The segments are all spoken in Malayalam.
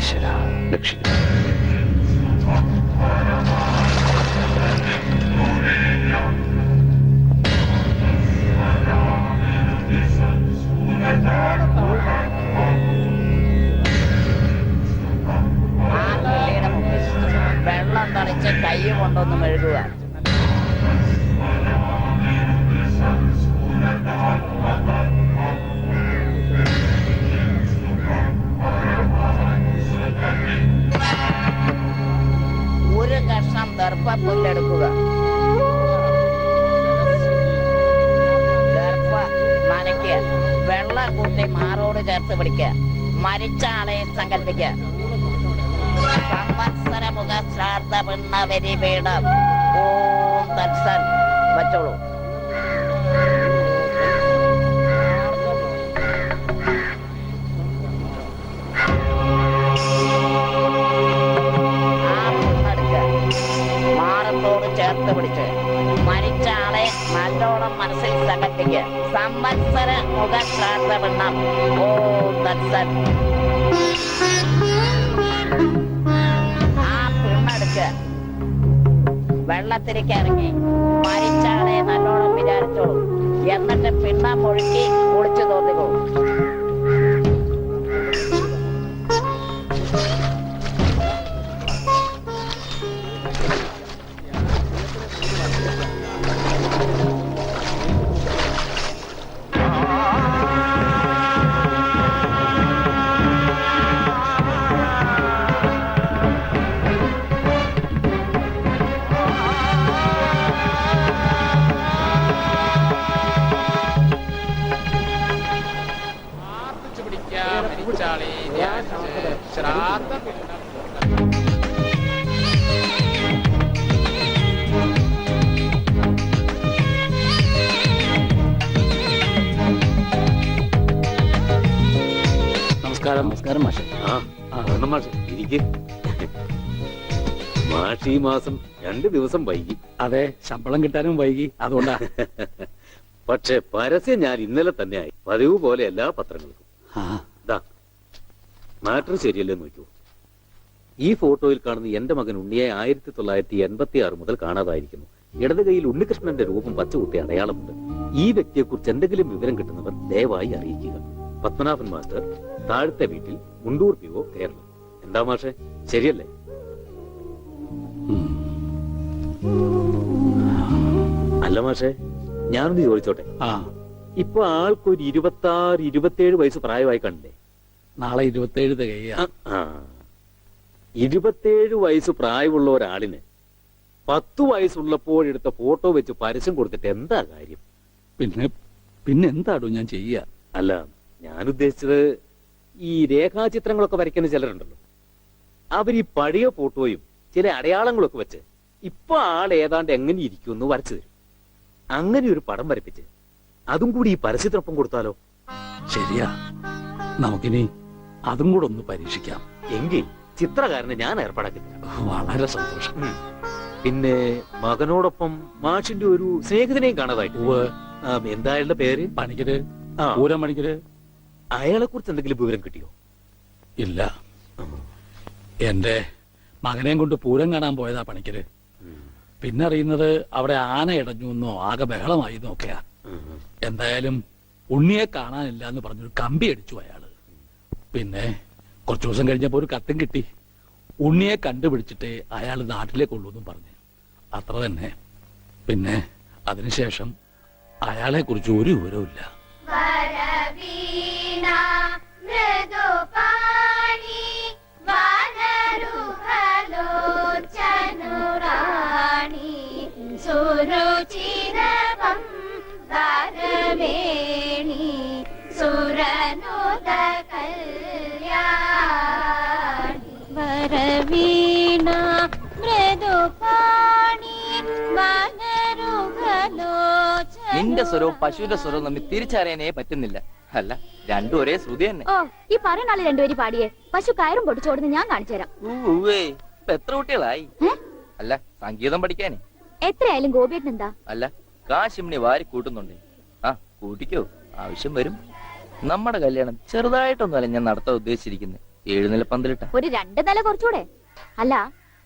ഈശ്വര രക്ഷിക്കുന്നു. വെള്ളം തളിച്ച് കൈ കൊണ്ടൊന്ന് മെഴുകുക. ഒരു കഷ്ണം ദർഭപ്പുല്ലെടുക്കുക. ദർഭ നനയ്ക്കുക. വെള്ളം കൂട്ടി മാറോട് ചേർത്ത് പിടിക്കുക. മരിച്ച ആളെ സങ്കല്പിക്കുക. സംവത്സര മുഖ ശ്രാദ്ധ പിണ്ണ വരിപീഠം ഓം തത്സൻ വച്ചോളൂ. മാറത്തോട് ചേർത്ത് പിടിച്ച് മരിച്ച ആളെ നല്ലോണം മനസ്സിൽ സങ്കല്പിക്കുക. സംവത്സര മുഖ ശ്രാദ്ധ പിണ്ണം ഓം തത്സൻ. വെള്ളത്തിലേക്ക് ഇറങ്ങി മരിച്ചാളെ നല്ലോണം വിചാരിച്ചോളൂ. എന്നിട്ട് പിണ്ണം ഒഴുക്കി കുളിച്ചു തോന്നിക്കോ. നമസ്കാരം മാഷെ. മാഷെ ഇരിക്ക്. മാഷ് ഈ മാസം 2 ദിവസം വൈകി. അതെ, ശമ്പളം കിട്ടാനും വൈകി, അതുകൊണ്ടാ. പക്ഷെ പരസ്യം ഞാൻ ഇന്നലെ തന്നെ ആയി. പതിവ് പോലെ എല്ലാ പത്രങ്ങൾക്കും. മാറ്റർ ശരിയല്ലേ നോക്കൂ. ഈ ഫോട്ടോയിൽ കാണുന്ന എന്റെ മകൻ ഉണ്ണിയെ 1986 മുതൽ കാണാതായിരിക്കുന്നു. ഇടത് കൈയിൽ ഉണ്ണികൃഷ്ണന്റെ രൂപം പച്ചകുത്തി അടയാളമുണ്ട്. ഈ വ്യക്തിയെ കുറിച്ച് എന്തെങ്കിലും വിവരം കിട്ടുന്നവർ ദയവായി അറിയിക്കുക. പത്മനാഭൻ മാസ്റ്റർ, താഴത്തെ വീട്ടിൽ, മുണ്ടൂർ PO, കേരളം. എന്താ മാഷെ, ശരിയല്ലേ? അല്ല മാഷെ, ഞാനൊന്ന് ചോദിച്ചോട്ടെ. ഇപ്പൊ ആൾക്കൊരു 26-27 വയസ്സ് പ്രായമായി കണ്ടില്ലേ? നാളെ 27 തികയ. 27 വയസ്സ് പ്രായമുള്ള ഒരാളിന് 10 വയസ്സുള്ളപ്പോഴെടുത്ത ഫോട്ടോ വെച്ച് പരസ്യം കൊടുത്തിട്ട് എന്താ കാര്യം? പിന്നെ എന്താടോ ഞാൻ ചെയ്യുക? അല്ല, ഞാൻ ഉദ്ദേശിച്ചത് ഈ രേഖാചിത്രങ്ങളൊക്കെ വരയ്ക്കുന്ന ചിലരുണ്ടല്ലോ, അവർ ഈ പഴയ ഫോട്ടോയും ചില അടയാളങ്ങളൊക്കെ വെച്ച് ഇപ്പൊ ആൾ ഏതാണ്ട് എങ്ങനെ ഇരിക്കുമെന്ന് വരച്ചു തരും. അങ്ങനെ ഒരു പടം വരപ്പിച്ച് അതും കൂടി ഈ പരസ്യത്തിനൊപ്പം കൊടുത്താലോ? ശരിയാ, നമുക്കിനി അതും കൂടെ ഒന്ന് പരീക്ഷിക്കാം. എങ്കിൽ ചിത്രകാരനെ ഞാൻ ഏർപ്പാടാക്കി തരാം. വളരെ സന്തോഷം. പിന്നെ മകനോടൊപ്പം മാഷിന്റെ ഒരു സ്നേഹിതനെയും കാണാതായിട്ട്. എന്തായാലും പേര്? പണിക്കര്, പൂരം പണിക്കര്. അയാളെ കുറിച്ച് എന്തെങ്കിലും വിവരം കിട്ടിയോ? ഇല്ല, എന്റെ മകനെയും കൊണ്ട് പൂരം കാണാൻ പോയതാ പണിക്കര്. പിന്നെ അറിയുന്നത് അവിടെ ആന ഇടഞ്ഞു എന്നോ ആകെ ബഹളമായി എന്നൊക്കെയാ. എന്തായാലും ഉണ്ണിയെ കാണാനില്ല എന്ന് പറഞ്ഞൊരു കമ്പി അടിച്ചു അയാള്. പിന്നെ കുറച്ചു ദിവസം കഴിഞ്ഞപ്പോ ഒരു കത്തും കിട്ടി. ഉണ്ണിയെ കണ്ടുപിടിച്ചിട്ട് അയാൾ നാട്ടിലേക്ക് ഉള്ളൂന്നും പറഞ്ഞു. അത്ര തന്നെ. പിന്നെ അതിനുശേഷം അയാളെ കുറിച്ച് ഒരു വിവരവുമില്ല. നിന്റെ സ്വരവും പശുവിന്റെ സ്വരവും തമ്മിൽ തിരിച്ചറിയാനേ പറ്റുന്നില്ല. അല്ല, രണ്ടും ഒരേ ശ്രുതി തന്നെ. ഓ, ഈ പറയുന്ന ആള് രണ്ടുപേരും പാടിയേ. പശു കയറും പൊട്ടിച്ചോടുന്ന് ഞാൻ കാണിച്ചു തരാം. ഇപ്പൊ എത്ര കുട്ടികളായി? അല്ല, സംഗീതം പഠിക്കാനേ. എത്രയായാലും ഗോപിയേട്ടൻ എന്താ? അല്ല, കാശിമണി വാരി കൂട്ടുന്നുണ്ടേ. കൂട്ടിക്കോ, ആവശ്യം വരും. നമ്മുടെ കല്യാണം ചെറുതായിട്ടൊന്നുമല്ല ഞാൻ നടത്താൻ ഉദ്ദേശിച്ചിരിക്കുന്നത്. 7 നില പന്തലിട്ട ഒരു 2 നില കുറച്ചുകൂടെ? അല്ല,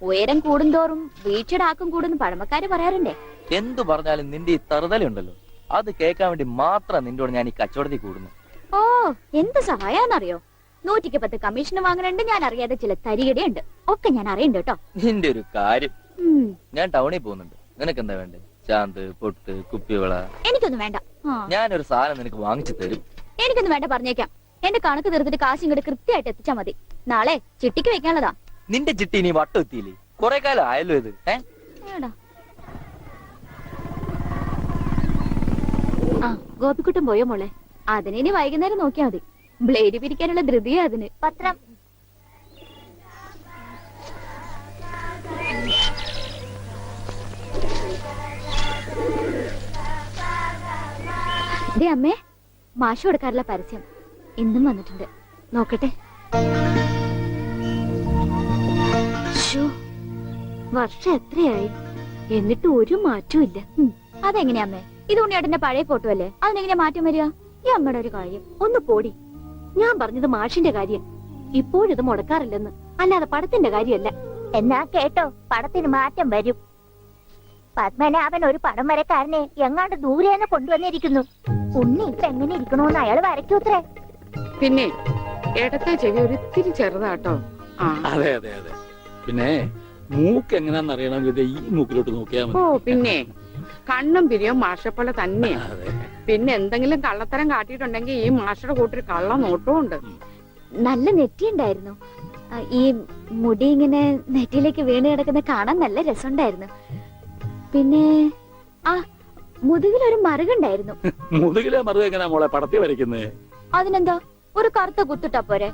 ഉയരം കൂടുന്തോറും വീഴ്ചയുടെ ആക്കം കൂടുന്നു പഴമക്കാര് പറയാറുണ്ടേ. എന്തു പറഞ്ഞാലും നിന്റെ ഈ തറുതലുണ്ടല്ലോ, അത് കേൾക്കാൻ വേണ്ടി മാത്രം നിന്നോട് ഞാൻ ഈ കച്ചവടത്തിൽ കൂടുന്നു. ഓ, എന്ത് സഹായാന്നറിയോ? 110 കമ്മീഷൻ വാങ്ങുന്നുണ്ട്, ഞാൻ അറിയാതെ ചില തരികടയുണ്ട്, ഒക്കെ ഞാൻ അറിയണ്ട് കേട്ടോ. നിന്റെ ഒരു കാര്യം. ഉം, ഞാൻ ടൗണിൽ പോകുന്നുണ്ട്. നിനക്ക് എന്താ വേണ്ടേ? ചാന്ത്, പൊട്ട്, കുപ്പിവള. എനിക്കൊന്നും വേണ്ട. ആ, ഞാനൊരു സാധനം നിനക്ക് വാങ്ങിച്ചു തരും. എനിക്കൊന്നും വേണ്ട, പറഞ്ഞേക്കാം. എന്റെ കണക്ക് തീർത്തിട്ട് കാശ് ഇങ്ങോട്ട് കൃത്യമായിട്ട് എത്തിച്ചാ മതി. നാളെ ചിട്ടിക്ക് വെക്കാനുള്ളതാ. നിന്റെ ചിട്ടി നീ വട്ടം എത്തിയില്ലേ? കൊറേ കാലം ആയല്ലോ ഇത്. ഏടാ. ആ, ഗോപിക്കുട്ടൻ പോയോ മോളെ? അതിനി വൈകുന്നേരം നോക്കിയാ മതി. ബ്ലേഡ് പിരിക്കാനുള്ള ധൃതിയാ അതിന്. പത്രം. ദേ അമ്മേ, മാഷ് കൊടുക്കാറുള്ള പരസ്യം ഇന്നും വന്നിട്ടുണ്ട്, നോക്കട്ടെ. ശ്ശോ, വർഷം എത്രയായി, എന്നിട്ട് ഒരു മാറ്റവും ഇല്ല. അതെങ്ങനെയാ അമ്മേ? ഇത് ഉണ്ണിയേട്ടന്റെ പഴയ ഫോട്ടോ അല്ലേ, അതിനെങ്ങനെ മാറ്റം വരിക? ഈ അമ്മയുടെ ഒരു കാര്യം. ഒന്ന് പോടി. ഞാൻ പറഞ്ഞത് മാഷിന്റെ കാര്യം. ഇപ്പോഴിത് മുടക്കാറില്ലെന്ന്, അല്ലാതെ പടത്തിന്റെ കാര്യമല്ല. എന്നാ കേട്ടോ, പടത്തിന് മാറ്റം വരും. പത്മനാഭൻ ഒരു പടം വരക്കാരനെ എങ്ങാണ്ട് ദൂരെന്ന് കൊണ്ടുവന്നിരിക്കുന്നു. ഉണ്ണി ഇപ്പൊ എങ്ങനെ ഇരിക്കണോന്ന് അയാൾ വരയ്ക്കൂത്രേ. പിന്നെ ഇടത്തെ ചെവി ഒരിത്തിരി ചെറുതാട്ടോ. ആ, അതെ അതെ അതെ. പിന്നെ മൂക്ക് എങ്ങനെയാന്ന് അറിയണമെങ്കിൽ ദേ ഈ മൂക്കിലോട്ട് നോക്കിയാൽ ഓ മതി. പിന്നെ കണ്ണും പിരിയും മാഷപ്പോലെ തന്നെയാ. അതെ. പിന്നെ എന്തെങ്കിലും കള്ളത്തരം കാട്ടിയിട്ടുണ്ടെങ്കിൽ ഈ മാഷയുടെ കൂട്ടൊരു കള്ള നോട്ടവും ഉണ്ട്. നല്ല നെറ്റിയുണ്ടായിരുന്നു. ഈ മുടി ഇങ്ങനെ നെറ്റിയിലേക്ക് വീണ് കിടക്കുന്ന കാണാൻ നല്ല രസമുണ്ടായിരുന്നു. പിന്നെ ആ മുതുകിലൊരു മറുകുണ്ടായിരുന്നു. മുതുകിലെ മറുക എങ്ങനെയാ മോളെ പടത്തി വരയ്ക്കുന്നത്? അതിനെന്താ, ഒരു കറുത്ത കുത്തിട്ടാ പോരെ?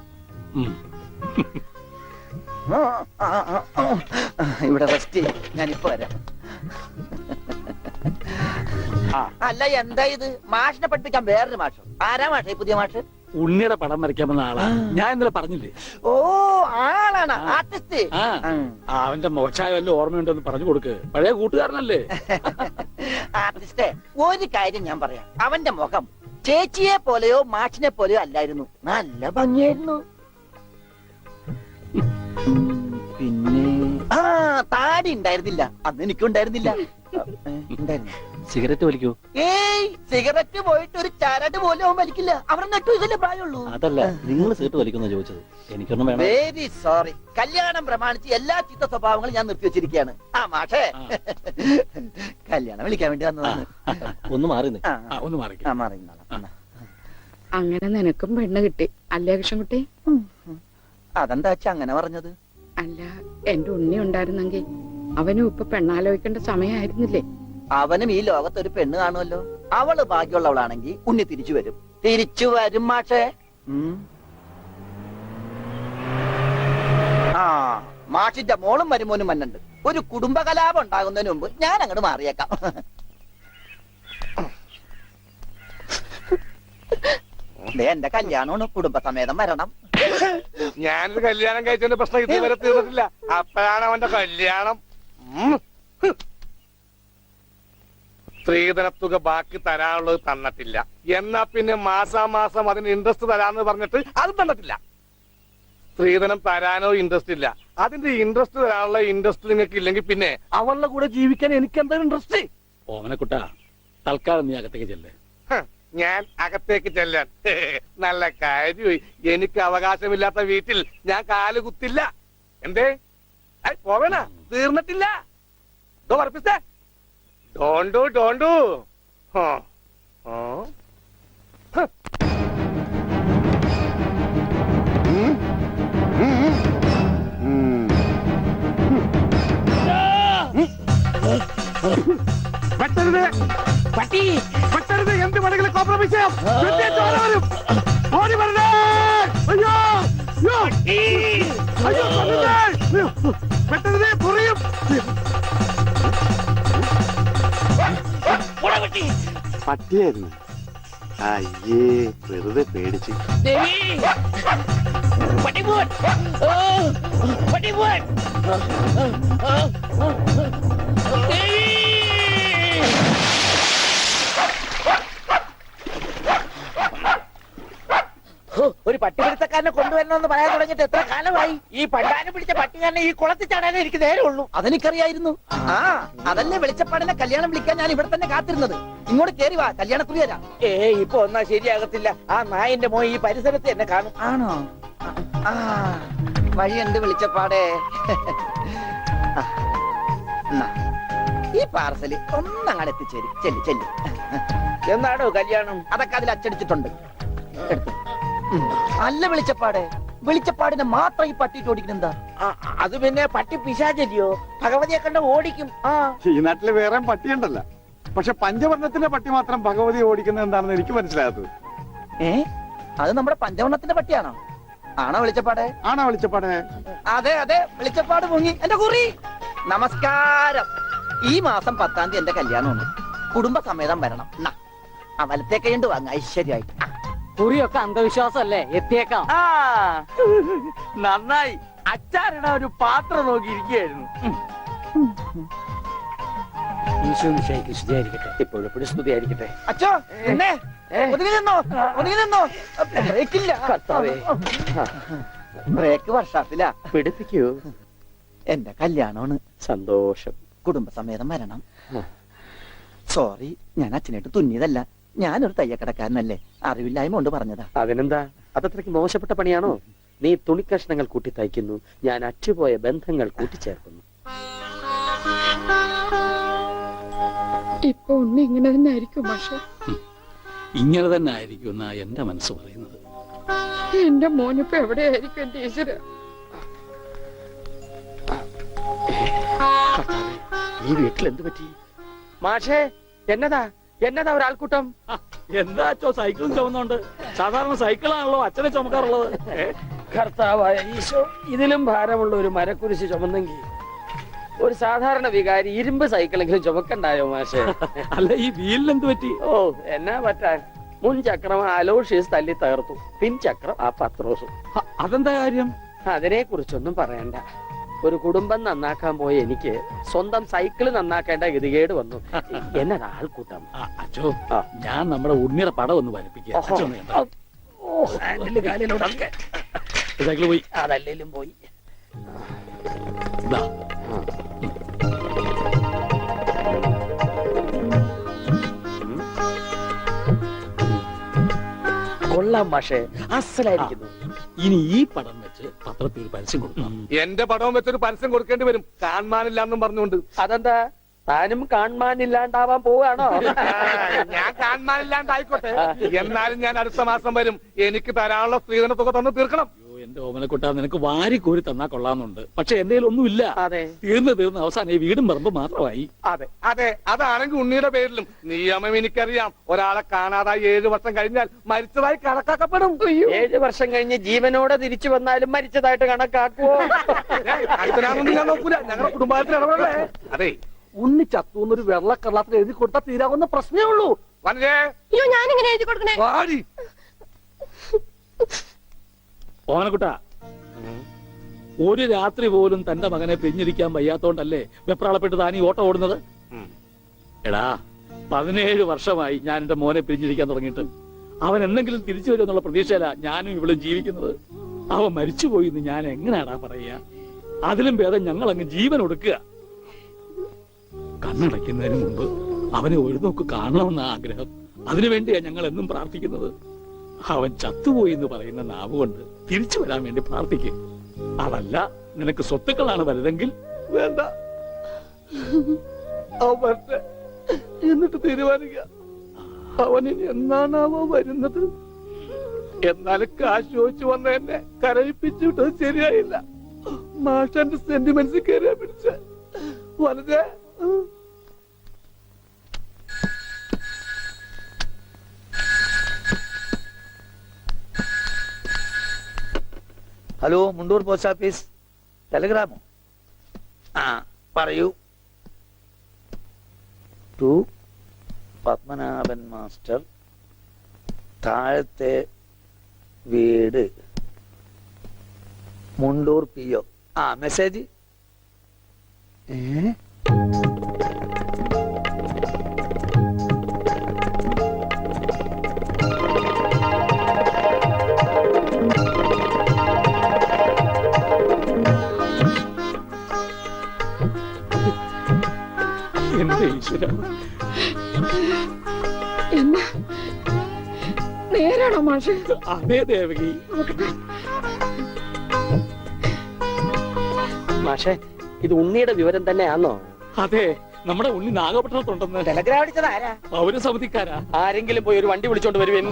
ഇവിടെ റെസ്റ്റ്, ഞാനിപ്പോ വരാം. അല്ല, എന്താ ഇത്? മാഷിനെ പഠിപ്പിക്കാൻ വേറൊരു മാഷോ? ആരാ മാഷ പുതിയ മാഷ്? ഉണ്ണിയുടെ പടം വരയ്ക്കാൻ വന്ന ആളാ. ഞാൻ ഇന്നലെ പറഞ്ഞില്ലേ? ഓ, ആളാണ് ആർട്ടിസ്റ്റ്. ആ, അവന്റെ മോശമായ വല്ല ഓർമ്മയുണ്ടെന്ന് പറഞ്ഞു കൊടുക്ക്. പഴയ കൂട്ടുകാരനല്ലേ? ആർട്ടിസ്റ്റേ, ഒരു കാര്യം ഞാൻ പറയാം. അവന്റെ മുഖം ചേച്ചിയെ പോലെയോ മാഷിനെ പോലെയോ അല്ലായിരുന്നു. നല്ല ഭംഗിയായിരുന്നു. പിന്നെ ആ, താടി ഉണ്ടായിരുന്നില്ല. അന്ന് എനിക്കും ഉണ്ടായിരുന്നില്ല. ഉണ്ടായിരുന്നു. സിഗരറ്റ് വലിക്കൂ? ഏയ്, സിഗരറ്റ് പോയിട്ട് ഒരു ചരട് പോലും അവൻ വലിക്കില്ല. അവിടെ നെട്ടു ഇതല്ലേ പ്രായമുള്ളൂ. അതല്ല, നിങ്ങൾ സിഗരറ്റ് വലിക്കുന്ന ചോദിച്ചത്. എനിക്കൊന്നും വേണം. Very sorry. കല്യാണം പ്രമാണിച്ച് എല്ലാ ചീത്ത സ്വഭാവങ്ങളും ഞാൻ നിർത്തി വെച്ചിരിക്കുകയാണ്. ആ മാഷേ, കല്യാണം വിളിക്കാൻ വേണ്ടി വന്നതാണ്. ഒന്ന് മാറി നിൽക്ക്. ഒന്ന് മാറിക്ക. ആ, മാറി നിന്നോളാം. അങ്ങനെ നിനക്കും പെണ്ണ് കിട്ടി അല്ലേ കൃഷ്ണൻകുട്ടി? അതെന്താ അച്ഛ അങ്ങനെ പറഞ്ഞത്? അല്ല, എന്റെ ഉണ്ണി ഉണ്ടായിരുന്നെങ്കിൽ അവനും ഇപ്പൊ പെണ്ണാലോചിക്കേണ്ട സമയമായിരുന്നില്ലേ? അവനും ഈ ലോകത്തൊരു പെണ്ണ് കാണുമല്ലോ. അവള് ഭാഗ്യമുള്ളവളാണെങ്കിൽ ഉണ്ണി തിരിച്ചു വരും. തിരിച്ചു വരും മാഷേ. ആ, മാഷിന്റെ മോളും മരുമോനും മന്നുണ്ട്. ഒരു കുടുംബകലാപം ഉണ്ടാകുന്നതിന് മുമ്പ് ഞാൻ അങ്ങോട്ട് മാറിയേക്കാം. എന്റെ കല്യാണമാണ്, കുടുംബസമേതം വരണം. ഞാനൊരു കല്യാണം കഴിച്ചതിന്റെ പ്രശ്നം ഇതുവരെ തീർന്നിട്ടില്ല. അപ്പോഴാണ് അവന്റെ കല്യാണം. സ്ത്രീധനത്തുക ബാക്കി തരാനുള്ളത് തന്നിട്ടില്ല. എന്നാ പിന്നെ മാസാമാസം അതിന് ഇൻട്രസ്റ്റ് തരാന്ന് പറഞ്ഞിട്ട് അത് തന്നിട്ടില്ല. സ്ത്രീധനം തരാനോ ഇൻട്രസ്റ്റ് ഇല്ല. അതിന്റെ ഇൻട്രസ്റ്റ് തരാനുള്ള ഇൻട്രസ്റ്റ് നിങ്ങൾക്ക് ഇല്ലെങ്കിൽ പിന്നെ അവളുടെ കൂടെ ജീവിക്കാൻ എനിക്ക് എന്താ ഇൻട്രസ്റ്റ്? ഓമനക്കുട്ട, തൽക്കാലം നീ അകത്തേക്ക് ചെല്ലേ. ഞാൻ അകത്തേക്ക് ചെല്ലാൻ നല്ല കാര്യമായി. എനിക്ക് അവകാശമില്ലാത്ത വീട്ടിൽ ഞാൻ കാല് കുത്തില്ല. എന്തേ പോവേണ? തീർന്നിട്ടില്ല. പറപ്പിച്ചേ. ഡോണ്ടു ഡോണ്ടു. വെട്ടരുത് പട്ടി, വെട്ടരുത്. എന്ത് വേണമെങ്കിലും കോംപ്രമൈസ് ചെയ്യാം. വരും, ഓടി വരണേ. അയ്യോ അയ്യോ, അയ്യോ, വെട്ടരുത്, പൊറിയും. പട്ടിയായിരുന്നു. അയ്യേ, വെറുതെ പേടിച്ച്. ഒരു പട്ടിപിടുത്ത വേലക്കാരനെ കൊണ്ടുവരണമെന്ന് പറയാൻ തുടങ്ങിയിട്ട് എത്ര കാലമായി? ഈ പണ്ടാരം പിടിച്ച പട്ടികാരനെ ഈ കുളത്തിൽ ചാടാനേ എനിക്ക് നേരമുള്ളൂ. അതെനിക്കറിയായിരുന്നു. ആ അതല്ലേ വെളിച്ചപ്പാടിനെ കല്യാണം വിളിക്കാൻ ഞാൻ ഇവിടെ തന്നെ കാത്തിരുന്നത്. ഇങ്ങോട്ട് കേറി വാ, കല്യാണക്കുറി തരാം. ഇപ്പൊ ഒന്നാ ശരിയാകത്തില്ല. ആ നായന്റെ മോൻ ഈ പരിസരത്ത് എന്നെ കാണും. ആണോ? ആ വഴിയുണ്ട് വെളിച്ചപ്പാടേ. ഈ പാർസല് ഒന്നങ്ങാട് എത്തിച്ചേരി. ചെല്ലി ചെല്ലി. എന്നാണോ കല്യാണം? അതൊക്കെ അതിൽ അച്ചടിച്ചിട്ടുണ്ട്. എടുത്തു. അല്ല വെളിച്ചപ്പാടെ, വെളിച്ചപ്പാടിനെ മാത്രം ഈ പട്ടിയിട്ട് ഓടിക്കുന്നെന്താ? അത് പിന്നെ പട്ടി പിശാചല്ലിയോ? ഭഗവതിയെ കണ്ട ഓടിക്കും. ആ ഈ നാട്ടില് വേറെ പട്ടിയുണ്ടല്ല, പക്ഷെ പഞ്ചവർണ്ണത്തിന്റെ പട്ടി മാത്രം ഭഗവതി ഓടിക്കുന്നത് എന്താണെന്ന് എനിക്ക് മനസ്സിലാകാത്തത്. അത് നമ്മുടെ പഞ്ചവർണ്ണത്തിന്റെ പട്ടിയാണോ? ആണോ വെളിച്ചപ്പാടെ? ആണോ വെളിച്ചപ്പാടെ? അതെ അതെ, വെളിച്ചപ്പാട് മുങ്ങി. എന്റെ കുറി നമസ്കാരം. ഈ മാസം 10-ാം തീയതി എന്റെ കല്യാണമാണ്. കുടുംബസമേതം വരണം. ആ വലത്തെ കൈണ്ട് വാങ്ങ ഐശ്വര്യമായിട്ട്. കുറിയൊക്കെ അന്ധവിശ്വാസമല്ലേ? എത്തിയേക്കാം. നന്നായി. അച്ചാറിട ഒരു പാത്രം നോക്കിയിരിക്കുകയായിരുന്നു. ഇപ്പോഴെപ്പോഴും സ്തുതിയായിരിക്കട്ടെ. അച്ഛോ എന്നെ ഒതുങ്ങി നിന്നോ, ഒതുങ്ങി നിന്നോ. ബ്രേക്കില്ല. ബ്രേക്ക് വർഷാപ്പില്ല. പിടിപ്പിക്കൂ. എന്റെ കല്യാണമാണ്. സന്തോഷം. കുടുംബസമേതം വരണം. സോറി, ഞാൻ അച്ഛനായിട്ട് തുന്നിയതല്ല. ഞാനൊരു തയ്യക്കടക്കാരനല്ലേ, അറിവില്ലായ്മ കൊണ്ട് പറഞ്ഞതാ. അതിനെന്താ? അതത്രയ്ക്ക് മോശപ്പെട്ട പണിയാണോ? നീ തുണിക്കഷ്ണങ്ങൾ കൂട്ടി തയ്ക്കുന്നു, ഞാൻ അറ്റുപോയ ബന്ധങ്ങൾ കൂട്ടിച്ചേർക്കുന്നു. ഇപ്പൊ ഉണ്ണി ഇങ്ങനെ തന്നെ ആയിരിക്കും പക്ഷെ. ഇങ്ങനെ തന്നെ ആയിരിക്കും എന്നാ എന്റെ മനസ്സ് പറയുന്നത്. എന്റെ മോനിപ്പോ എവിടെയായിരിക്കും എന്റെ ഈശ്വര? ഈ വീട്ടിൽ എന്ത് പറ്റി? മാഷേ, എന്നതാ എന്നതാ ഒരാൾക്കൂട്ടം? എന്താ അച്ഛോ സൈക്കിളും ചുമന്നുണ്ട്? സാധാരണ സൈക്കിളാണല്ലോ അച്ഛനെ ചുമക്കാറുള്ളത്. കർത്താവായ ഈശോ, ഇതിലും ഭാരമുള്ള ഒരു മരക്കുരിശ് ചുമന്നെങ്കിൽ ഒരു സാധാരണ വികാരി ഇരുമ്പ് സൈക്കിളെങ്കിലും ചുമക്കണ്ടായോ മാഷേ? അല്ല, ഈ വീലിന് എന്ത് പറ്റി? ഓ, എന്നാ പറ്റാൻ? മുൻ ചക്രം അലോഷ്യസ് തല്ലി തകർത്തു, പിൻചക്രം ആ പത്രോസും. അതെന്താ കാര്യം? അതിനെ കുറിച്ചൊന്നും പറയണ്ട. ഒരു കുടുംബം നന്നാക്കാൻ പോയ എനിക്ക് സ്വന്തം സൈക്കിള് നന്നാക്കേണ്ട ഗതികേട് വന്നു. എന്നതാ ആൾക്കൂട്ടം? അച്ഛോ, ഞാൻ നമ്മുടെ ഉണ്ണിയുടെ പടം ഒന്ന് വരപ്പിക്കുക. സൈക്കിള് പോയി. അതല്ലേലും പോയി. ഇതാ. കൊള്ളാം മാഷേ, അസലായിരിക്കുന്നു. ഇനി ഈ പടം വെച്ച് പത്രത്തിൽ ഒരു പരസ്യം കൊടുക്കണം. എന്റെ പടവും വെച്ചൊരു പരസ്യം കൊടുക്കേണ്ടി വരും, കാണാനില്ലാന്നും പറഞ്ഞുകൊണ്ട്. അതെന്താ? താനും കാണാനില്ലാണ്ടാവാൻ പോവാണോ? ഞാൻ കാണാനില്ലാണ്ടായിക്കോട്ടെ, എന്നാലും ഞാൻ അടുത്ത മാസം വരും. എനിക്ക് തരാനുള്ള സ്ത്രീധന തുക തന്നു തീർക്കണം. എന്റെ ഓമനക്കുട്ട, നിനക്ക് വാരി കോരി തന്നാ കൊള്ളാന്നുണ്ട്, പക്ഷെ എന്റെ ഒന്നുമില്ല. അതെ, തീർന്ന് അവസാനം ഈ വീടും പറമ്പ് മാത്രമായി. അതെ അതെ, അതാണെങ്കിൽ ഉണ്ണിയുടെ പേരിലും നിയമം എനിക്കറിയാം. ഒരാളെ കാണാതായി 7 വർഷം കഴിഞ്ഞാൽ മരിച്ചതായി കണക്കാക്കപ്പെടും. 7 വർഷം കഴിഞ്ഞ് ജീവനോടെ തിരിച്ചു വന്നാലും മരിച്ചതായിട്ട് കണക്കാക്കുവോ? അടുത്തനാണെന്ന് ഞാൻ നോക്കൂല, ഞങ്ങളുടെ കുടുംബത്തിൽ ഇടപെടേ. അതെ, ഉണ്ണി ചത്തുന്നൊരു വെള്ളക്കള്ളത്തിൽ എഴുതി കൊടുത്താൽ തീരാവുന്ന പ്രശ്നമേ ഉള്ളൂ. വനജേ, ഞാനിങ്ങനെ എഴുതി കൊടുക്കണേ. വാടി. ഓമനക്കുട്ട, ഒരു രാത്രി പോലും തന്റെ മകനെ പിരിഞ്ഞിരിക്കാൻ വയ്യാത്തോണ്ടല്ലേ വെപ്രാളപ്പെട്ട് താനീ ഓട്ടം ഓടുന്നത്? എടാ, 17 വർഷമായി ഞാൻ എന്റെ മോനെ പിരിഞ്ഞിരിക്കാൻ തുടങ്ങിയിട്ട്. അവൻ എന്തെങ്കിലും തിരിച്ചു വരുമെന്നുള്ള പ്രതീക്ഷയില ഞാനും ഇവിടെ ജീവിക്കുന്നത്. അവൻ മരിച്ചുപോയി എന്ന് ഞാൻ എങ്ങനെയാടാ പറയുക? അതിലും ഭേദം ഞങ്ങൾ അങ്ങ് ജീവൻ ഒടുക്കുക. കണ്ണടയ്ക്കുന്നതിന് മുമ്പ് അവനെ ഒരു നോക്ക് കാണണമെന്ന ആഗ്രഹം. അതിനുവേണ്ടിയാ ഞങ്ങൾ എന്നും പ്രാർത്ഥിക്കുന്നത്. അവൻ ചത്തുപോയി എന്ന് പറയുന്ന നാവ് കൊണ്ട് തിരിച്ചു വരാൻ വേണ്ടി പ്രാർത്ഥിക്കും. അതല്ല നിനക്ക് സ്വത്തുക്കളാണ് വലുതെങ്കിൽ വേണ്ട, എന്നിട്ട് തീരുമാനിക്കുക. അവനിനി എന്നാണാവോ വരുന്നത്? എന്നാലും കാശ് ചോദിച്ചു വന്ന എന്നെ കരയിപ്പിച്ചു വിട്ടത് ശരിയായില്ല. മാഷന്റെ സെന്റിമെന്റ്സ് കയറിയാ പിടിച്ച വളരെ. Hello, Mundur post office. ടെലഗ്രാമോ? ആ പറയൂ. ടു പത്മനാഭൻ മാസ്റ്റർ, താഴത്തെ വീട്, മുണ്ടൂർ PO. ആ മെസ്സേജ്. എന്റെ ഈശ്വര. എന്നാ നേരാണോ മാഷ്? അതേ ദേവകി. മാഷേ ഇത് ഉണ്ണിയുടെ വിവരം തന്നെയാണോ? അതെ, നമ്മുടെ ഉണ്ണി നാഗപട്ടണത്തുണ്ടെന്ന്. ടെലഗ്രാം അടിച്ചത് ആരാ? പൗരസമിതിക്കാരാ. ആരെങ്കിലും പോയി ഒരു വണ്ടി വിളിച്ചോണ്ട് വരുവേൻ.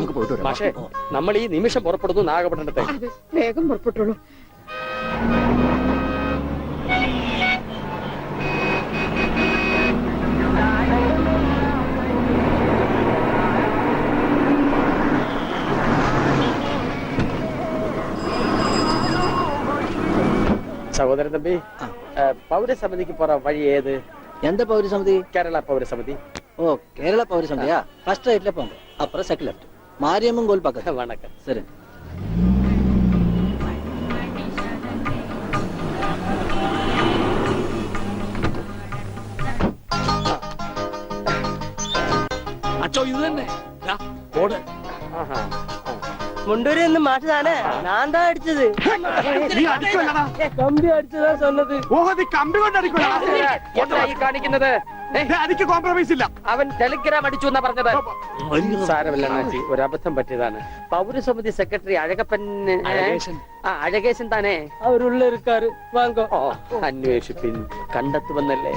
മാഷേ നമ്മൾ ഈ നിമിഷം പുറപ്പെടുന്നു നാഗപട്ടണത്തെ. അതെ, വേഗം പുറപ്പെട്ടുള്ളൂ. സഹോദരൻ തമ്പി, പൗരസമിതിക്ക് പോറ വഴി ഏത്? எந்த பௌரி சமிதி? കേരള പൗരസമിതി. ஓ கேரளா பௌரி சமிதியா? ஃபர்ஸ்ட் ரைட்ல போங்க, அப்புறம் செகண்ட் லெஃப்ட், மாரியம்மன் கோயில் பக்கத்துல. வணக்கம். சரி. അച്ചോ ഇത് തന്നെ. ദാ, ഓട്. முண்டூரி இருந்து மாட்டுதானே? நான் தான் அடிச்சது. നീ അടിക്കുമല്ലടാ. கம்பி அடிச்சதா சொன்னது. ഓഹോ, നീ കമ്പി കൊണ്ട് അടിക്കുമല്ലടാ. എന്താ ഈ കാണിക്കുന്നത്? അടിക്ക് കോംപ്രമൈസ് ഇല്ല. അവൻ ടെലിഗ്രാം അടിച്ചു എന്നാ പറഞ്ഞത്. സാരമില്ല അണ്ണാച്ചി, ഒരു അബദ്ധം പറ്റിയതാണ്. പൗരസമിതി സെക്രട്ടറി അഴകപ്പൻ അഴകേശൻ താനേ அவர் உள்ள இருக்காரு, வாங்க. ഓ അന്വേഷിപ്പിൻ, കണ്ടെത്തുമെന്നല്ലേ?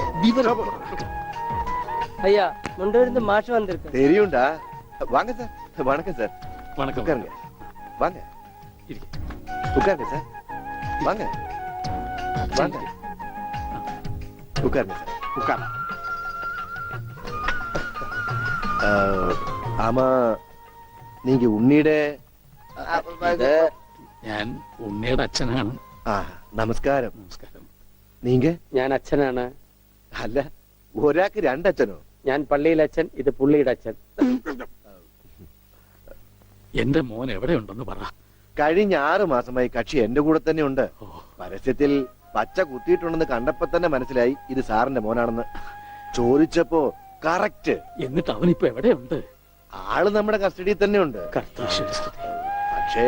ஐயா, முண்டூரி இருந்து மாஷ் வந்திருக்கு. தெரியும்டா. வாங்க சார். வணக்கம் சார். வணக்கம். உட்காருங்க. வாங்க. உட்காருங்க சார். வாங்க. வாங்க. உட்காருங்க சார். ഉക്കാണ്. ஆமா, நீங்க உன்னிയുടെ ഞാൻ ഉണ്ണിയുടെ അച്ഛനാണ്. നമസ്കാരം. നമസ്കാരം. നീങ്ക? ഞാൻ അച്ഛനാണ്. അല്ല, ഒരാൾക്ക് രണ്ടച്ഛനോ? ഞാൻ പള്ളിയിലെ അച്ഛൻ, ഇത് പുള്ളിയുടെ അച്ഛൻ. എന്റെ മോൻ എവിടെയുണ്ടെന്ന് പറ. കഴിഞ്ഞ 6 മാസമായി കക്ഷി എന്റെ കൂടെ തന്നെ ഉണ്ട്. ഓ, പരസ്യത്തിൽ പച്ച കുത്തിയിട്ടുണ്ടെന്ന് കണ്ടപ്പോ തന്നെ മനസ്സിലായി ഇത് സാറിന്റെ മോനാണെന്ന്. ചോദിച്ചപ്പോ കറക്റ്റ്. എന്നിട്ട് അവനിപ്പോ എവിടെയുണ്ട്? ആള് നമ്മുടെ കസ്റ്റഡിയിൽ തന്നെ ഉണ്ട്. കർത്താശ്വര സ്തുതി. പക്ഷേ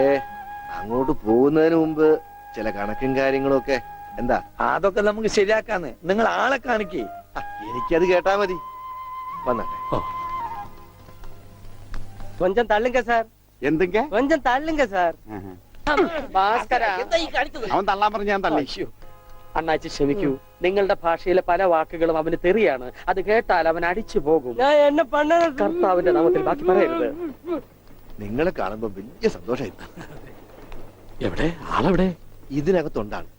അങ്ങോട്ട് പോകുന്നതിന് മുമ്പ് ചില കണക്കും കാര്യങ്ങളും ഒക്കെ. എന്താ? അതൊക്കെ നമുക്ക് ശരിയാക്കാന്ന്. നിങ്ങൾ ആളെ കാണിക്കേ. എനിക്കത് കേട്ടാ മതി. വന്നാട്ടെ. ഓ, கொஞ்சம் தள்ளுங்க சார், എന്തെങ്ക? கொஞ்சம் தள்ளுங்க சார். ഭാസ്കര, അവൻ തള്ളാൻ പറഞ്ഞ ഞാൻ തള്ളി. അയ്യോ, അണ്ണാച്ചി ക്ഷമിക്കൂ. നിങ്ങളുടെ ഭാഷയിലെ പല വാക്കുകളും അവന് തെറിയാണ്. അത് കേട്ടാൽ അവൻ അടിച്ചു പോകും. நான் என்ன பண்ணது? കർത്താവിന്റെ നാമത്തിൽ ബാക്കി പറയരുത്. നിങ്ങളെ കാണുമ്പോ വലിയ സന്തോഷമായിരുന്നു. എവിടെ ആളെവിടെ? ഇതിനകത്തുണ്ടാണ്.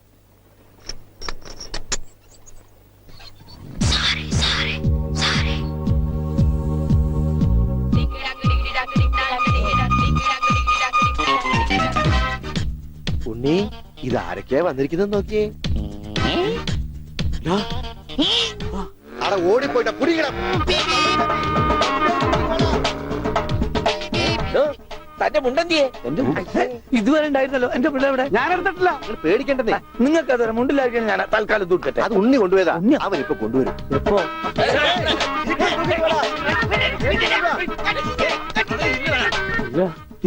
ഉണ്ണി, ഇത് ആരൊക്കെയാ വന്നിരിക്കുന്നത് നോക്കിയേ. അവിടെ ഓടിപ്പോയിട്ട കുടിക്കണം. തന്റെ മുണ്ടെന്തിയെ? ഇതുവരെ ഉണ്ടായിരുന്നല്ലോ എന്റെ പിള്ളേ ഇവിടെ. ഞാൻ എടുത്തിട്ടില്ല. നിങ്ങൾ പേടിക്കേണ്ടതേ. നിങ്ങൾക്ക് അത് മുണ്ടിലായിരിക്കും. ഞാൻ തൽക്കാലം തൂക്കട്ടെ. അത് ഉണ്ണി കൊണ്ടുപോയതാ. അവൻ ഇപ്പൊ കൊണ്ടുവരും. എപ്പോ?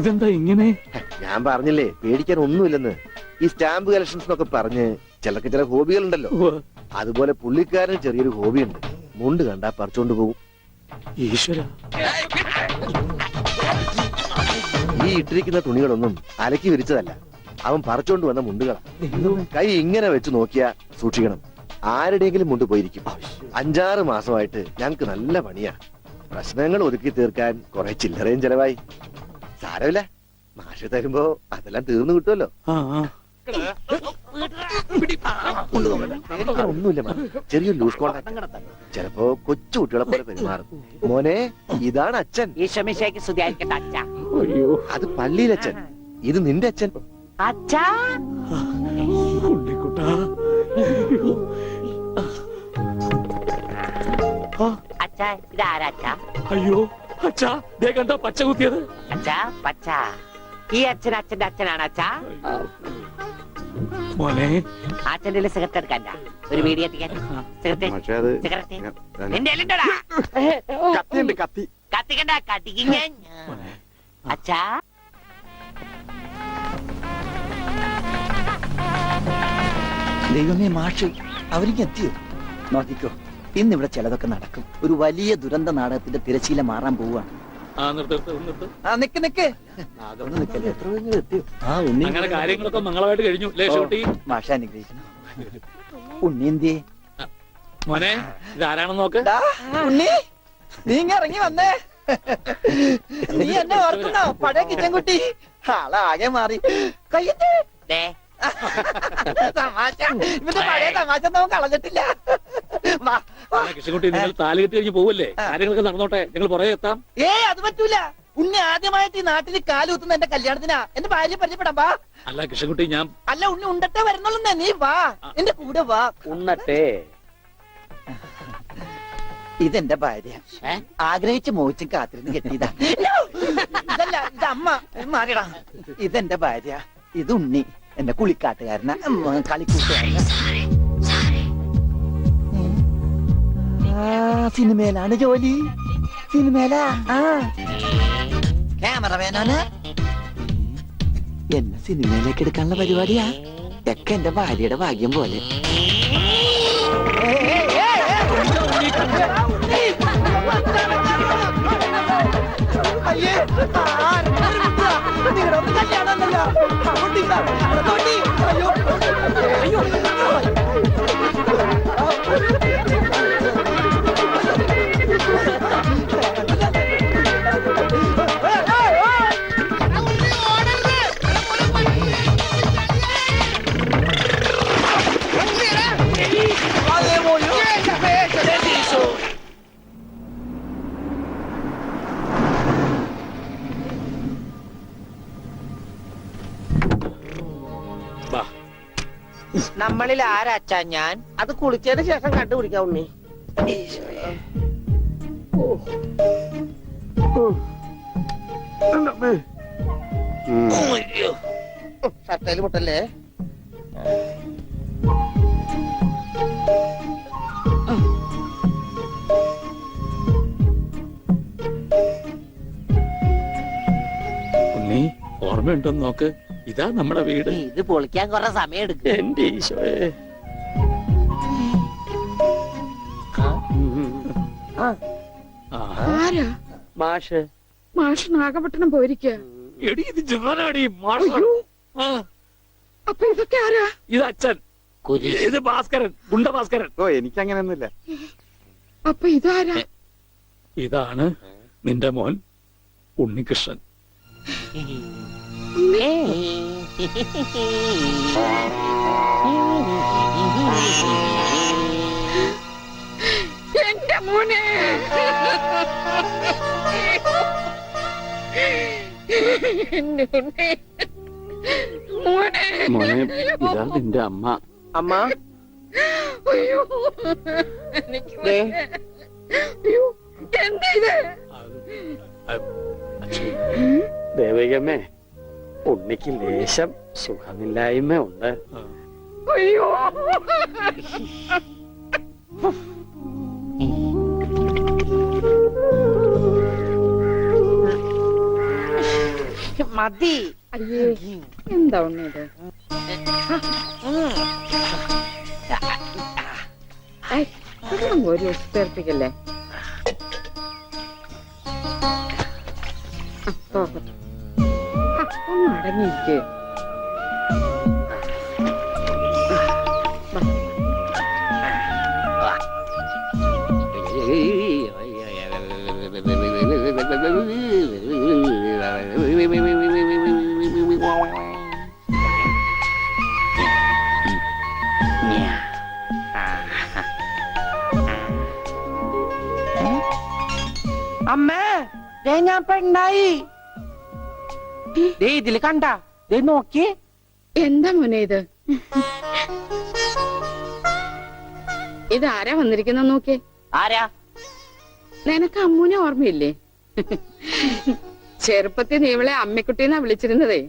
ഇതെന്താ ഇങ്ങനെ? ഞാൻ പറഞ്ഞില്ലേ പേടിക്കാൻ ഒന്നുമില്ലെന്ന്. ഈ സ്റ്റാമ്പ് കളക്ഷൻസ് എന്നൊക്കെ പറഞ്ഞ് ചിലർക്ക് ചില ഹോബികളുണ്ടല്ലോ. അതുപോലെ പുള്ളിക്കാരന് ചെറിയൊരു ഹോബിയുണ്ട്. മുണ്ട് കണ്ടാ പറിച്ചോണ്ട് പോകും. ഈശ്വര. ഈ ഇട്ടിരിക്കുന്ന തുണികളൊന്നും അലക്കി വിരിച്ചതല്ല. അവൻ പറിച്ചോണ്ട് വന്ന മുണ്ടുകളാ. കൈ ഇങ്ങനെ വെച്ച് നോക്കിയാ സൂക്ഷിക്കണം. ആരുടെയെങ്കിലും മുണ്ട് പോയിരിക്കും. 5-6 മാസമായിട്ട് ഞങ്ങക്ക് നല്ല പണിയാ. പ്രശ്നങ്ങൾ ഒതുക്കി തീർക്കാൻ കുറെ ചില്ലറയും ചെലവായി. സാരമില്ല, മാഷ് തരുമ്പോ അതെല്ലാം തീർന്നു കിട്ടുമല്ലോ. ഒന്നുമില്ല, ചെറിയൊരു ലൂസ് കോണ്ടാക്ട്. ചിലപ്പോ കൊച്ചു കുട്ടികളെ പോലെ പെരുമാറും. മോനെ, ഇതാണ് അച്ഛൻ. ഈശോമിശിഹായ്ക്ക് സ്തുതിയായിരിക്കട്ടെ അച്ഛാ. അത് പള്ളിയിലച്ഛൻ. ഇത് നിന്റെ അച്ഛൻ. അച്ഛാ, ഉണ്ണിക്കുട്ടാ. അച്ഛാ, ഇതാരാ അച്ഛാ? അയ്യോ അച്ഛാ, ദേ കണ്ടോ പച്ച കുത്തിയത്? അച്ഛാ, പച്ച. ഈ അച്ഛൻ അച്ഛന്റെ അച്ഛനാണ് അച്ഛാ. മോനെ, അച്ഛന്റെ സിഗരറ്റ് എടുക്കണ്ട, ഒരു വീഡിയോ എത്തിക്കാൻ. പക്ഷേ അത് സിഗരറ്റ് നിന്റെ എല്ലുണ്ടോടാ? കത്തിയുണ്ട്, കത്തി. കത്തിക്കണ്ട, കത്തിക്കും ഞാൻ. അച്ഛാ, ദൈവമേ, മാഷ് അവരിക്ക് എത്തിയോ? നോക്കിക്കോ, ഇന്നിവിടെ ചിലതൊക്കെ നടക്കും. ഒരു വലിയ ദുരന്ത നാടകത്തിന്റെ തിരശീല മാറാൻ പോവുകയാണ്. നിക്ക് നിക്ക് അതൊന്ന് നിക്കല്ലേ. അങ്ങനെ കാര്യങ്ങളൊക്കെ മംഗളമായിട്ട് കഴിഞ്ഞു. ലേശോട്ടി മാഷ അനുഗ്രഹിക്കണം. ഉണ്ണി എന്തിയെ? മോനെ ഇതാരാണെന്ന് നോക്ക്. ഉണ്ണി നീ ഇങ്ങ ഇറങ്ങി വന്നേ. നീ എന്നെ ഓർക്കുന്നോ? പഴയ കിച്ചൻകുട്ടി ആളാകെ മാറി. കയ്യത്തെ തമാശ, ഇവന്റെ പഴയ തമാശ നമുക്ക് കളഞ്ഞിട്ടില്ല. കൃഷ്ണൻകുട്ടി നിങ്ങൾ താലി കെട്ടി കഴിഞ്ഞ് പോവല്ലേ? കാര്യങ്ങളൊക്കെ നടന്നോട്ടെ, ഞങ്ങൾ പുറകെ എത്താം. അത് പറ്റൂല. ഉണ്ണി ആദ്യമായിട്ട് ഈ നാട്ടിൽ കാലുകുത്തുന്ന എന്റെ കല്യാണത്തിനാ. എന്റെ ഭാര്യ പരിചയപ്പെടാം. വാ. അല്ല കൃഷ്ണൻകുട്ടി ഞാൻ അല്ല ഉണ്ണി ഉണ്ടട്ടെ വരുന്നുള്ളൂ. നീ വാ, എന്റെ കൂടെ വാ. ഉണ്ണട്ടെ. ഇതെന്റെ ഭാര്യ. ആഗ്രഹിച്ച് മോഹിച്ചും കാത്തിരുന്ന് കെട്ടിയതാ. ഇതല്ല, ഇത് അമ്മ. മാറിയടാ. ഇതെന്റെ ഭാര്യ. ഇത് ഉണ്ണി, എന്റെ കുളിക്കാട്ടുകാരന, കളിക്കൂട്ടുകാരന. സിനിമയിലാണ് ജോലി. സിനിമയിലാ. ക്യാമറമാനാണ്. എന്നെ സിനിമയിലേക്ക് എടുക്കാനുള്ള പരിപാടിയാ. ഒക്കെ എന്റെ ഭാര്യയുടെ ഭാഗ്യം പോലെ. അയ്യേ, നിങ്ങളുടെ കല്യാണമല്ലോ. അയ്യോ അയ്യോ. നമ്മളിൽ ആരാച്ചാ ഞാൻ? അത് കുളിച്ചതിന് ശേഷം കണ്ടുപിടിക്കാം ഉണ്ണി. ഷർട്ടയിൽ മുട്ടല്ലേ? ഉണ്ണി ഓർമ്മയുണ്ടോന്ന് നോക്ക്. ഇതാ നമ്മുടെ വീട്. ഇത് പൊളിക്കാൻ കുറെ സമയം എടുക്കും. എന്റെ ഈശോയെ. ആരാ? മാഷ്. മാഷ് നാഗപട്ടണം പോയിരിക്കുക. എടി ഇത് ജാനാടി മാഷ്. അപ്പൊ ഇതൊക്കെ ആരാ? ഇത് അച്ഛൻ. ഇത് ഭാസ്കരൻ, ഗുണ്ട ഭാസ്കരൻ. ഓ എനിക്കങ്ങനെയൊന്നുമില്ല. അപ്പൊ ഇതാരാ? ഇതാണ് നിന്റെ മോൻ ഉണ്ണികൃഷ്ണൻ. എന്റെ മോനെ. മോനെ ഇതാ നിന്റെ അമ്മ. അമ്മ. അയ്യോ എന്താ ഇത്? ദേവികമ്മേ, ഉണ്ണിക്ക് ലേശം സുഖമില്ലായ്മ ഉണ്ട്. അയ്യോ മതി. അയ്യേ എന്താ ഉണ്ണത്? ഒരു ഉത്തേർപ്പിക്കല്ലേ? ഒന്ന് അടങ്ങിയിരിക്കേ. അമ്മേ, ഞാൻ പെണ്ണായി. ഇതില് കണ്ട നോക്കി. എന്താ മോനെ ഇത്? ഇതാരാ വന്നിരിക്കുന്ന നോക്കേ. ആരാ? നിനക്ക് അമ്മൂനെ ഓർമ്മയില്ലേ? ചെറുപ്പത്തിൽ നീ ഇവളെ അമ്മിക്കുട്ടിന്നാ വിളിച്ചിരുന്നതേ.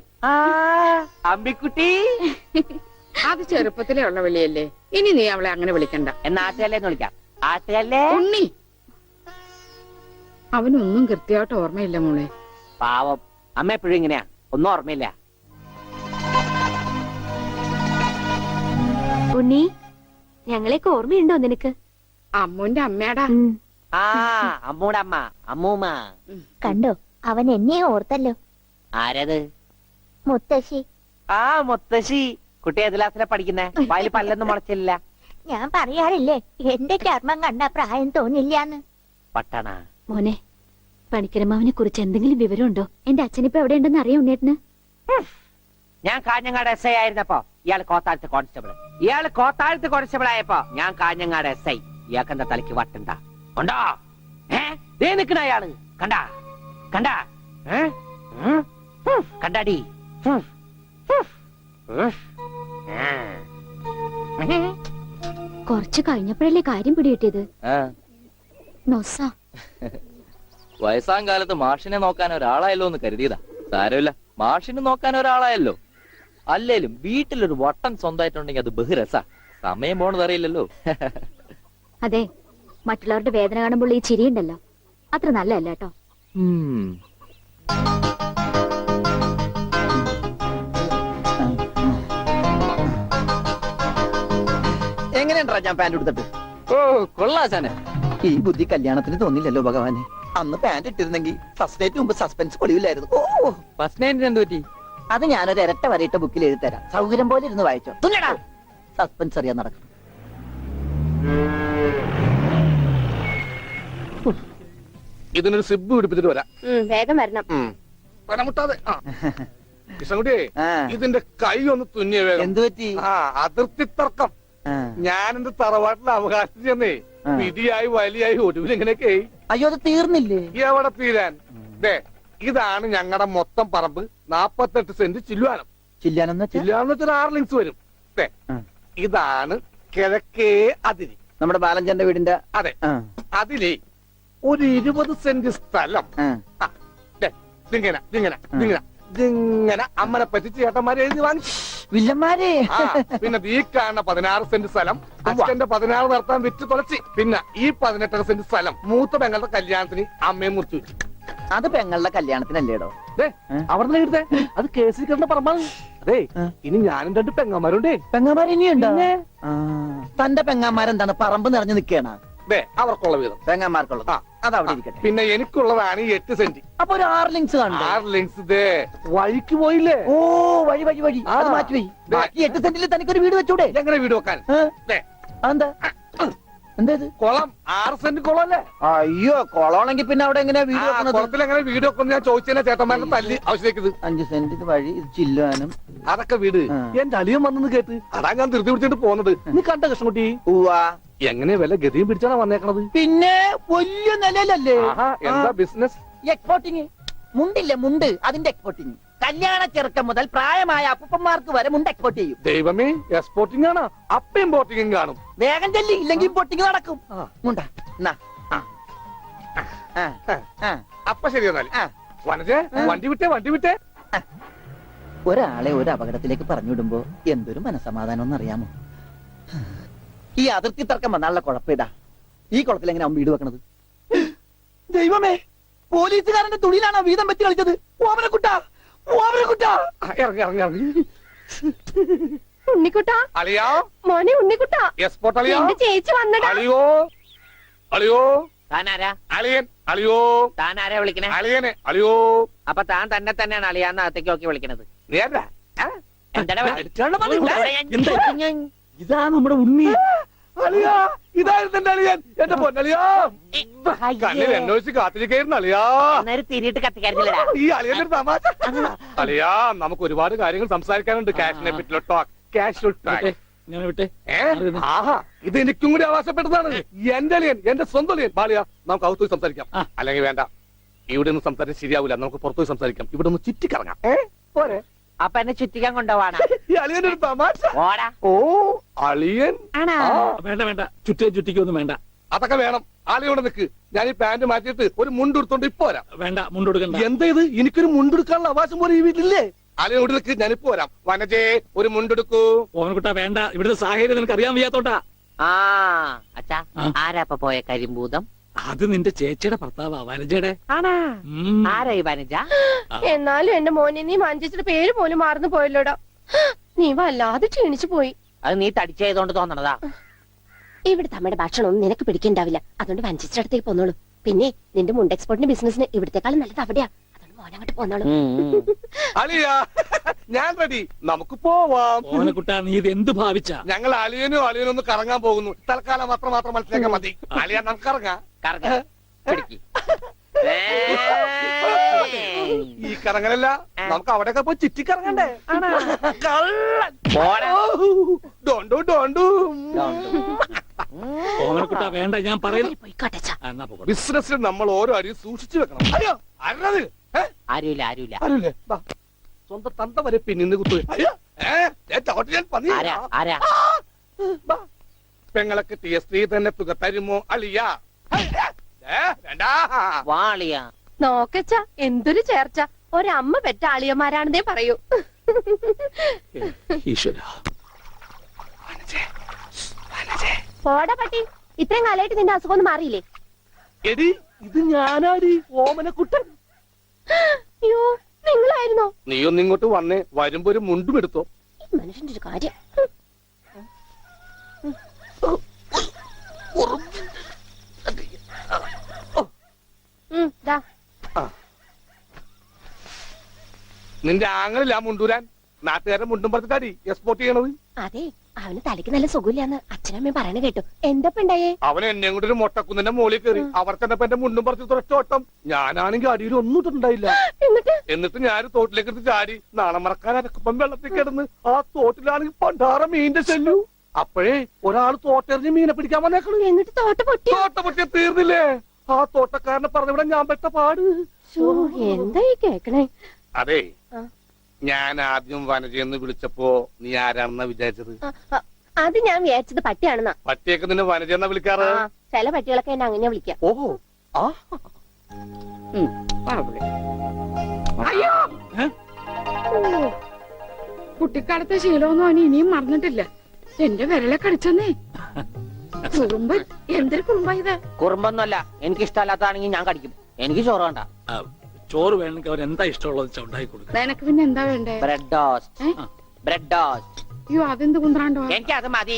അമ്മിക്കുട്ടി. അത് ചെറുപ്പത്തിലേ ഉള്ള വിളിയല്ലേ. ഇനി നീ അവളെ അങ്ങനെ വിളിക്കണ്ട. എന്നാ ആട്ടുകല്ലേന്ന് വിളിക്കാം. ആട്ടുകല്ലേ. ഉണ്ണി. അവനൊന്നും കൃത്യമായിട്ട് ഓർമ്മയില്ല മോളെ. പാവം. അമ്മ എപ്പോഴും ഇങ്ങനെയാ, ഒന്നും ഓർമ്മയില്ല. ഉണ്ണി, ഞങ്ങളെയൊക്കെ ഓർമ്മയുണ്ടോ നിനക്ക്? അമ്മൂന്റെ അമ്മയാടാ. ആ അമ്മൂടെ അമ്മ അമ്മൂമ്മ. കണ്ടോ, അവൻ എന്നെ ഓർത്തല്ലോ. ആരത്? മുത്തശ്ശി. ആ മുത്തശ്ശി. കുട്ടി ഏത് ക്ലാസ്സിലാ പഠിക്കുന്നേ? വായിൽ പല്ലൊന്നും മുളച്ചില്ല. ഞാൻ പറയാറില്ലേ, എന്റെ ചർമ്മം കണ്ട പ്രായം തോന്നില്ലാന്ന്. പട്ടണ മോനെ, പണിക്കരമാവിനെ കുറിച്ച് എന്തെങ്കിലും വിവരമുണ്ടോ? എന്റെ അച്ഛനിപ്പോ എവിടെയുണ്ടെന്ന് അറിയാം ഉണ്ണേട്ടന്? ഞാൻ കാഞ്ഞങ്ങാട് SI ആയിരുന്നപ്പോ ഇയാൾ കോത്താഴത്ത് കോൺസ്റ്റബിൾ ആയപ്പോ ഞാൻ കാഞ്ഞങ്ങാട് SI. ഇയാൾക്ക് എന്താ തലയ്ക്ക് വട്ടുണ്ടാ? ഉണ്ടോ? ദേ നിക്കണ അയാള്. കണ്ടാ കണ്ടാ കണ്ടാടി? കുറച്ച് കഴിഞ്ഞപ്പോഴല്ലേ കാര്യം പിടികിട്ടിയത്. ആ, നൊസ. വയസ്സാം കാലത്ത് മാഷിനെ നോക്കാൻ ഒരാളായല്ലോ എന്ന് കരുതിയതാ. സാരമില്ല, മാഷിനെ നോക്കാൻ ഒരാളായല്ലോ. അല്ലേലും വീട്ടിലൊരു വട്ടൻ സ്വന്തമായിട്ടുണ്ടെങ്കിൽ അത് ബഹുരസാ. സമയം പോണത് അറിയില്ലല്ലോ. അതെ, മറ്റുള്ളവരുടെ വേദന കാണുമ്പോൾ ഈ ചിരിയുണ്ടല്ലോ, അത്ര നല്ലതല്ല കേട്ടോ. എങ്ങനെയുണ്ടാ ഞാൻ പാന്റ് എടുത്തിട്ട്? ഓ കൊള്ളാശാനെ. ഈ ബുദ്ധി കല്യാണത്തിന് തോന്നില്ലല്ലോ ഭഗവാനെ. അന്ന് പാന്റ് ഇട്ടിരുന്നെങ്കിൽ ഫസ്റ്റ് ഡേറ്റ് മുമ്പ് സസ്പെൻസ് പൊളിയില്ലായിരുന്നു. ഓ, ഫസ്റ്റ് നൈറ്റിന് എന്ത് പറ്റി? അത് ഞാനൊരു ഇരട്ട വരയിട്ട ബുക്കിൽ എഴുതി തരാം. സൗകര്യം പോലെ ഇരുന്ന് വായിച്ചോ. തുന്നടാ, സസ്പെൻസ് അറിയാൻ നടക്കും. ഇതിനൊരു സിബ് പിടിപ്പിച്ചിട്ട് വരാം. വേഗം വരണം. പനമുട്ടാതെ. കൃഷ്ണൻകുട്ടിയെ, ആ. ഇതിന്റെ കൈ ഒന്ന് തുന്നിയ വേഗം. എന്തു പറ്റി? ആ, അതിർത്തി തർക്കം. ആ. ഞാൻ എന്റെ തറവാട്ടിലെ അവകാശം ചെന്നേ ആ. വിധിയായി വലിയായി ഒടുവിൽ ഇങ്ങനെയൊക്കെ അയ്യോ, അത് തീർന്നില്ലേ? എവിടെ തീരാൻ? ദേ, ഇതാണ് ഞങ്ങളുടെ മൊത്തം പറമ്പ്. 48 സെന്റ് ചില്ലുവാനം. ചില്ലാനെന്ന് വെച്ചാ ചില്ലുവാനം വെച്ചാൽ 6 ലിങ്സ് വരും. ദേ, ആ. ഇതാണ് കിഴക്കേ അതിരി. നമ്മുടെ ബാലഞ്ചന്റെ വീടിന്റെ. അതെ, ആ, അതിലേ ഒരു 20 സെന്റ് സ്ഥലം. ആ. ആ, ദേ, ഇതിങ്ങനെ അമ്മനെ പറ്റിച്ച് ചേട്ടന്മാരെ എഴുതി വാങ്ങിച്ചു. വില്ലന്മാരെ. ആ, പിന്നെ ഈ കാണുന്ന 16 സെന്റ് സ്ഥലം അച്ഛന്റെ 16 നടത്താൻ വിറ്റ് തുളച്ചി. പിന്നെ ഈ 18 സെന്റ് സ്ഥലം മൂത്ത പെങ്ങളുടെ കല്യാണത്തിന് അമ്മയെ മുറിച്ചു വെച്ചു. അത് പെങ്ങളുടെ കല്യാണത്തിനല്ലേടോ? അവിടെ എഴുതേ, അത് കേസിൽ കിടന്ന പറമ്പാണ്. അതെ, ഇനി ഞാനും 2 പെങ്ങന്മാരുണ്ടേ. പെങ്ങന്മാർ ഇനിയുണ്ടോ? തന്റെ പെങ്ങന്മാരെന്താണ് പറമ്പ് നിറഞ്ഞു നിൽക്കണ? ദേ, അവർക്കുള്ള വീതം പെങ്ങന്മാർക്കുള്ളത്. അത് അവിടെ ഇരിക്കട്ടെ. പിന്നെ എനിക്കുള്ളതാണ് ഈ 8 സെന്റ്. അപ്പൊ ഒരു 6 ലിങ്സ് കാണും. 6 ലിങ്സ് ദേ വഴിക്ക് പോയില്ലേ? ഓ, വഴി വഴി വഴി. ആ. അത് മാറ്റി പോയി. ബാക്കി 8 സെന്റിൽ തനിക്കൊരു വീട് വെച്ചൂടെ? എങ്ങനെ വീട് വെക്കാൻ? ദേ, അതെന്താ? എന്താ ഇത്? കുളം 6 സെന്റ് കുളം അല്ലേ? അയ്യോ, കൊളമാണെങ്കിൽ പിന്നെ അവിടെ എങ്ങനെയാ വീട് ആ, വെക്കുന്നത്? കുളത്തിൽ എങ്ങനെ വീട് വെക്കുന്നത് ഞാൻ ചോദിച്ചതിനെ ചേട്ടന്മാരുടെ തല്ലി ആവശ്യത്തേക്ക്. 5 സെന്റ് ഇത് വഴി, ഇത് ചില്ലുവാനും. അതൊക്കെ വീട്. ആ. എന്റെ അളിയൻ വന്നെന്ന് കേട്ട് അതാ ഞാൻ ധൃതി പിടിച്ചിട്ട് പോകുന്നത്. നീ കണ്ട കൃഷ്ണൻകുട്ടി? ഉവാ. എങ്ങനെ വല്ല ഗതിയും പിടിച്ചാണ് വന്നേക്കണത്? പിന്നെ വലിയ നിലയിലല്ലേ? ആഹാ, എന്താ ബിസിനസ്? എക്സ്പോർട്ടിങ്. മുണ്ടില്ലേ, മുണ്ട്, അതിന്റെ എക്സ്പോർട്ടിങ്. കല്യാണ ചെറുക്കം മുതൽ പ്രായമായ അപ്പൂപ്പന്മാർക്ക് വരെ മുണ്ട് എക്സ്പോർട്ട് ചെയ്യും. ദൈവമേ, എക്സ്പോർട്ടിംഗ് ആണ്. അപ്പ ഇമ്പോർട്ടിംഗും കാണും. വേഗം ചെല്ലി, ഇല്ലെങ്കിൽ ഇമ്പോർട്ടിങ് നടക്കും. ആ. മുണ്ട എന്നാ. ആ. ആ. അപ്പൊ ശരി എന്നാല്. ആ. വനജേ, വണ്ടി വിട്ടേ. ഒരാളെ ഒരു അപകടത്തിലേക്ക് പറഞ്ഞുവിടുമ്പോ എന്തൊരു മനസമാധാനം അറിയാമോ? ഈ അതിർത്തി തർക്കം വന്നാലുള്ള കുഴപ്പമിതാ. ഈ കുളത്തിൽ എങ്ങനെ വീട് വെക്കണത്? ദൈവമേ, പോലീസുകാരന്റെ തുണിയിലാണോ വീതം വെച്ച് കളിച്ചത്? ഓമനക്കുട്ടാ. ഇറങ്ങി. ഉണ്ണിക്കുട്ടാ, അളിയാ, മോനെ ഉണ്ണിക്കുട്ടാ, എക്സ്പോർട്ട് അളിയാ. എന്റെ ചേച്ചി വന്നടാ. അളിയോ, താനാരാ? അളിയൻ. അളിയോ, താനാരാ വിളിക്കണേ? അളിയനെ. അളിയോ, അപ്പൊ താൻ തന്നെ തന്നെയാണ് അളിയാന്ന് അകത്തേക്ക് നോക്കി വിളിക്കണത്. നേരാ. എന്താടാ ഇതാ നമ്മുടെ ഉണ്ണി. അളിയാ, ഇതായിരുന്നു എന്റെ അളിയൻ. എന്റെ പൊന്നളിയാ, കണ്ണിൽ എന്നൊഴിച്ച് കാത്തിരിക്കായിരുന്നു അളിയാ. തിരിയിട്ട് കത്തിക്കാരില്ലടാ. ഈ അളിയന്റെ ഒരു തമാശ. അളിയാ, നമുക്ക് ഒരുപാട് കാര്യങ്ങൾ സംസാരിക്കാനുണ്ട്. ക്യാഷിനെ പറ്റിയുള്ള ടോക്ക്. Cash talk. ഞാൻ വിട്ടെ. ആഹാ, ഇത് എനിക്കും കൂടി അവകാശപ്പെട്ടതാണ്. എന്റെ അളിയൻ, എന്റെ സ്വന്തം അളിയൻ. ബാലിയ, നമുക്ക് അകത്ത് പോയി സംസാരിക്കാം. അല്ലെങ്കിൽ വേണ്ട, ഇവിടെ നിന്ന് സംസാരിക്കാൻ ശരിയാവില്ല. നമുക്ക് പുറത്തു പോയി സംസാരിക്കാം. ഇവിടെ ഒന്ന് ചുറ്റിക്കറങ്ങാം. പോരെ? അപ്പൊ എന്നെ ചുറ്റിക്കാൻ കൊണ്ടുപോവാണ്. ഈ അളിയന്റെ ഒരു തമാശ. ഓടാ. ഓ, അളിയൻ. വേണ്ട, ചുറ്റിക്കൊന്നും വേണ്ട. അതൊക്കെ വേണം. ആളിയോടെ നിൽക്ക്. ഞാൻ ഈ പാന്റ് മാറ്റിയിട്ട് ഒരു മുണ്ടെടുത്തോണ്ട് ഇപ്പൊ വരാം. വേണ്ട, മുണ്ടെടുക്കണ്ട. എന്താ ഇത്? എനിക്കൊരു മുണ്ടെടുക്കാനുള്ള അവകാശം പോലെ ഈ വീട്ടിലില്ലേ? ആളിയോട് നിൽക്ക്, ഞാനിപ്പോ വരാം. വനജേ, ഒരു മുണ്ടെടുക്കൂ. ഓമനക്കുട്ടാ വേണ്ട, ഇവിടുത്തെ സാഹചര്യം നിനക്ക് അറിയാൻ വയ്യാത്തോട്ടാ. ആ അച്ഛാ, ആരാ അപ്പൊ പോയ കരിമ്പൂതം? അത് നിന്റെ ചേച്ചിയുടെ ഭർത്താവാ, വനജയുടെ. ആണാ? ആരാ ഈ വനജ? എന്നാലും എന്റെ മോനെ നീ മഞ്ചേച്ചിയുടെ പേര് പോലും മറന്നു പോയല്ലോടാ. നീ വല്ലാതെ ക്ഷീണിച്ചു പോയി. അത് നീ തടിച്ചതുകൊണ്ട് തോന്നണതാ. ഇവിടുത്തെ അമ്മയുടെ ഭക്ഷണം ഒന്നും നിനക്ക് പിടിക്കണ്ടാവില്ല. അതുകൊണ്ട് വഞ്ചിച്ചിടത്തേക്ക് പോന്നോളൂ. പിന്നെ നിന്റെ മുണ്ട് എക്സ്പോർട്ടിന്റെ ബിസിനസിന് ഇവിടത്തെക്കാളും നല്ലത് അവിടെയാ. അതുകൊണ്ട് മോനങ്ങോട്ട് പോന്നോളൂ. അലിയ ഞാൻ റെഡി, നമുക്ക് പോവാം. ഓനക്കുട്ടാ നീ ഇത് എന്ത് ഭാവിച്ച? ഞങ്ങൾ അലിയനും ഒന്ന് കറങ്ങാൻ പോകുന്നു. തൽക്കാലം മാത്രം മനസ്സിലാക്കാൻ മതി. അലിയ നമുക്ക് ഇറങ്ങാം. ഈ കറങ്ങലല്ല, നമുക്ക് അവിടെയൊക്കെ പോയി ചുറ്റിക്കറങ്ങണ്ടേ? ഓനക്കുട്ടാ വേണ്ട, ഞാൻ പറയുന്നു. ബിസിനസ്സിൽ നമ്മൾ ഓരോ അരിയും സൂക്ഷിച്ചു വെക്കണം. അയ്യോ അരുത്. ആരുമില്ലേ? സ്വന്തം തന്ത വരെ പിന്നിന്ന് കുത്തു. പെങ്ങളൊക്കെ ടി സ്ത്രീ തന്നെ തുക തരുമോ അലിയ? നോക്കച്ച എന്തൊരു ചേർച്ച. ഒരമ്മ പെറ്റ ആളിയന്മാരാണെന്നേ പറയൂ. ഈശ്വര, പോടാ പട്ടി, ഇത്രയും കാലമായിട്ട് നിന്റെ അസുഖം ഒന്നും മാറിയില്ലേ? എടി ഇത് ഞാനാടി, ഓമനക്കുട്ടൻ. അയ്യോ നിങ്ങളായിരുന്നോ? നീ ഒന്ന് ഇങ്ങോട്ട് വന്നേ, വരുമ്പോ ഒരു മുണ്ടും എടുത്തോ. ഈ മനുഷ്യന്റെ ഒരു കാര്യം. നിന്റെ ആങ്ങളില്ല മുണ്ടൂരാൻ. നാട്ടുകാരെ മുണ്ടും പറഞ്ഞിട്ടാടി എക്സ്പോർട്ട് ചെയ്യണത്. അതെ, അവന് തലയ്ക്ക് നല്ല സുഖമില്ലാന്ന് അച്ഛനമ്മയും പറയണ കേട്ടു. എന്തപ്പണ്ടായേ? അവൻ എന്നെ കൊണ്ട് ഒരു മൊട്ടക്കുന്നിന്റെ മോളിൽ കയറി. അവർ ചെന്നപ്പോ എന്റെ മുണ്ടും പറിച്ച് തുറച്ചോട്ടം. ഞാനാണെങ്കിൽ അടിയിൽ ഒന്നും ഇട്ടിട്ടുണ്ടായില്ല. എന്നിട്ട് ഞാൻ തോട്ടിലേക്ക് എടുത്ത് ചാടി. നാളെ മറക്കാൻ അരക്കപ്പം വെള്ളത്തിൽ കിടന്ന് ആ തോട്ടിലാണെങ്കിൽ പണ്ടാറ മീനിന്റെ ചെല്ലു. അപ്പോഴേ ഒരാൾ തോട്ടെറിഞ്ഞ് മീനെ പിടിക്കാൻ വന്നേക്കളു. എന്നിട്ട് തോട്ട പൊട്ടിയ തീർന്നില്ലേ? ആ തോട്ടക്കാരനെ പറഞ്ഞവിടെ ഞാൻ പെട്ട പാട്. എന്തായി കേക്കണേ? അതെ, ഞാൻ ആദ്യം വനജയെന്ന് വിളിച്ചപ്പോ നീ ആരാണെന്നാ വിചാരിച്ചത്? അത് ഞാൻ വിചാരിച്ചത് പട്ടിയാണെന്നാ. പട്ടിയൊക്കെ നിന്നെ വനജയെന്നാ വിളിക്കാറ്? ചില പട്ടികളൊക്കെ എന്നെ അങ്ങനെ വിളിക്കാം. ഓഹോ, ആ കുട്ടിക്കാലത്തെ ശീലമൊന്നും അവന് ഇനിയും മറന്നിട്ടില്ല. എന്റെ വിരലെ കടിച്ചെന്നേ. കുറുമ്പ്, എന്തൊരു കുറുമ്പാ ഇത്? കുറുമ്പൊന്നുമല്ല, എനിക്ക് ഇഷ്ടമല്ലാത്താണെങ്കിൽ ഞാൻ കടിക്കും. എനിക്ക് ചോറ് വേണ്ട. ചോറ് വേണമെങ്കിൽ അവൻ എന്താ ഇഷ്ടമുള്ളത് ഉണ്ടാക്കി കൊടുക്കുക. നിനക്ക് പിന്നെ എന്താ വേണ്ടേ? Bread toast. അയ്യോ അതെന്ത് കുന്ത്രാണ്ടോ? എനിക്ക് അത് മതി.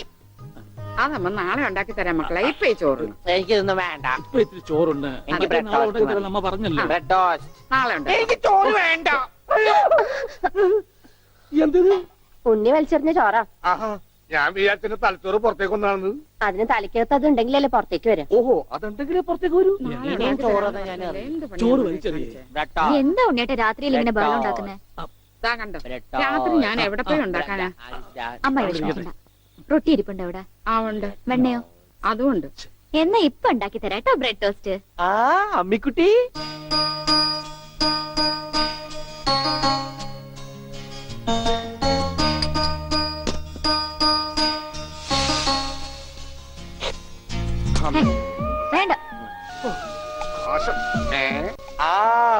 അതമ്മ നാളെ ഉണ്ടാക്കി തരാം മക്കളെ. ഇപ്പൊ ഈ ചോറ് എനിക്കിതൊന്നും വേണ്ട. ഇപ്പൊ ഇത്തിരി ചോറുണ്ട്, എനിക്ക് ബ്രെഡ് നാളെ ടോസ്റ്റ് ഉണ്ടാക്കി തരാം നമ്മ പറഞ്ഞല്ലോ. ബ്രെഡ് ടോസ്റ്റ് നാളെ ഉണ്ട്. എനിക്ക് ചോറ് വേണ്ട. എന്തിന്? ഉണ്ണി വലിച്ചെറിഞ്ഞ ചോറാ. ആഹാ, ഞാൻ വിചാരിച്ചെന്റെ തലച്ചോറ് പുറത്തേക്ക് ഒന്നാണ്. അതിന് തലയ്ക്കകത്ത് അത് ഉണ്ടെങ്കിലല്ലേ പുറത്തേക്ക് വരാം. ഓഹോ, അതുണ്ടെങ്കിലേ പുറത്തേക്ക് വരൂ. ഇനിയും ചോറ് തന്നെ ഞാൻ ചോറ് വലിച്ചെറിയേ. Bread toast. എന്താ ഉണ്ണിയേട്ട രാത്രിയിൽ ഇങ്ങനെ ബഹളം ഉണ്ടാക്കുന്നേ? ഇതാ കണ്ടോ, രാത്രി ഞാൻ എവിടെ പോയി ഉണ്ടാക്കാനാ? അമ്മ വിഷമിക്കണ്ട. റൊട്ടി ഇരിപ്പുണ്ട് അവിടെ. ആ ഉണ്ട്. വെണ്ണയോ? അതും ഉണ്ട്. എന്നാ ഇപ്പൊ ഉണ്ടാക്കി തരാം കേട്ടോ ബ്രെഡ് ടോസ്റ്റ്. അമ്മിക്കുട്ടി, വേണ്ട.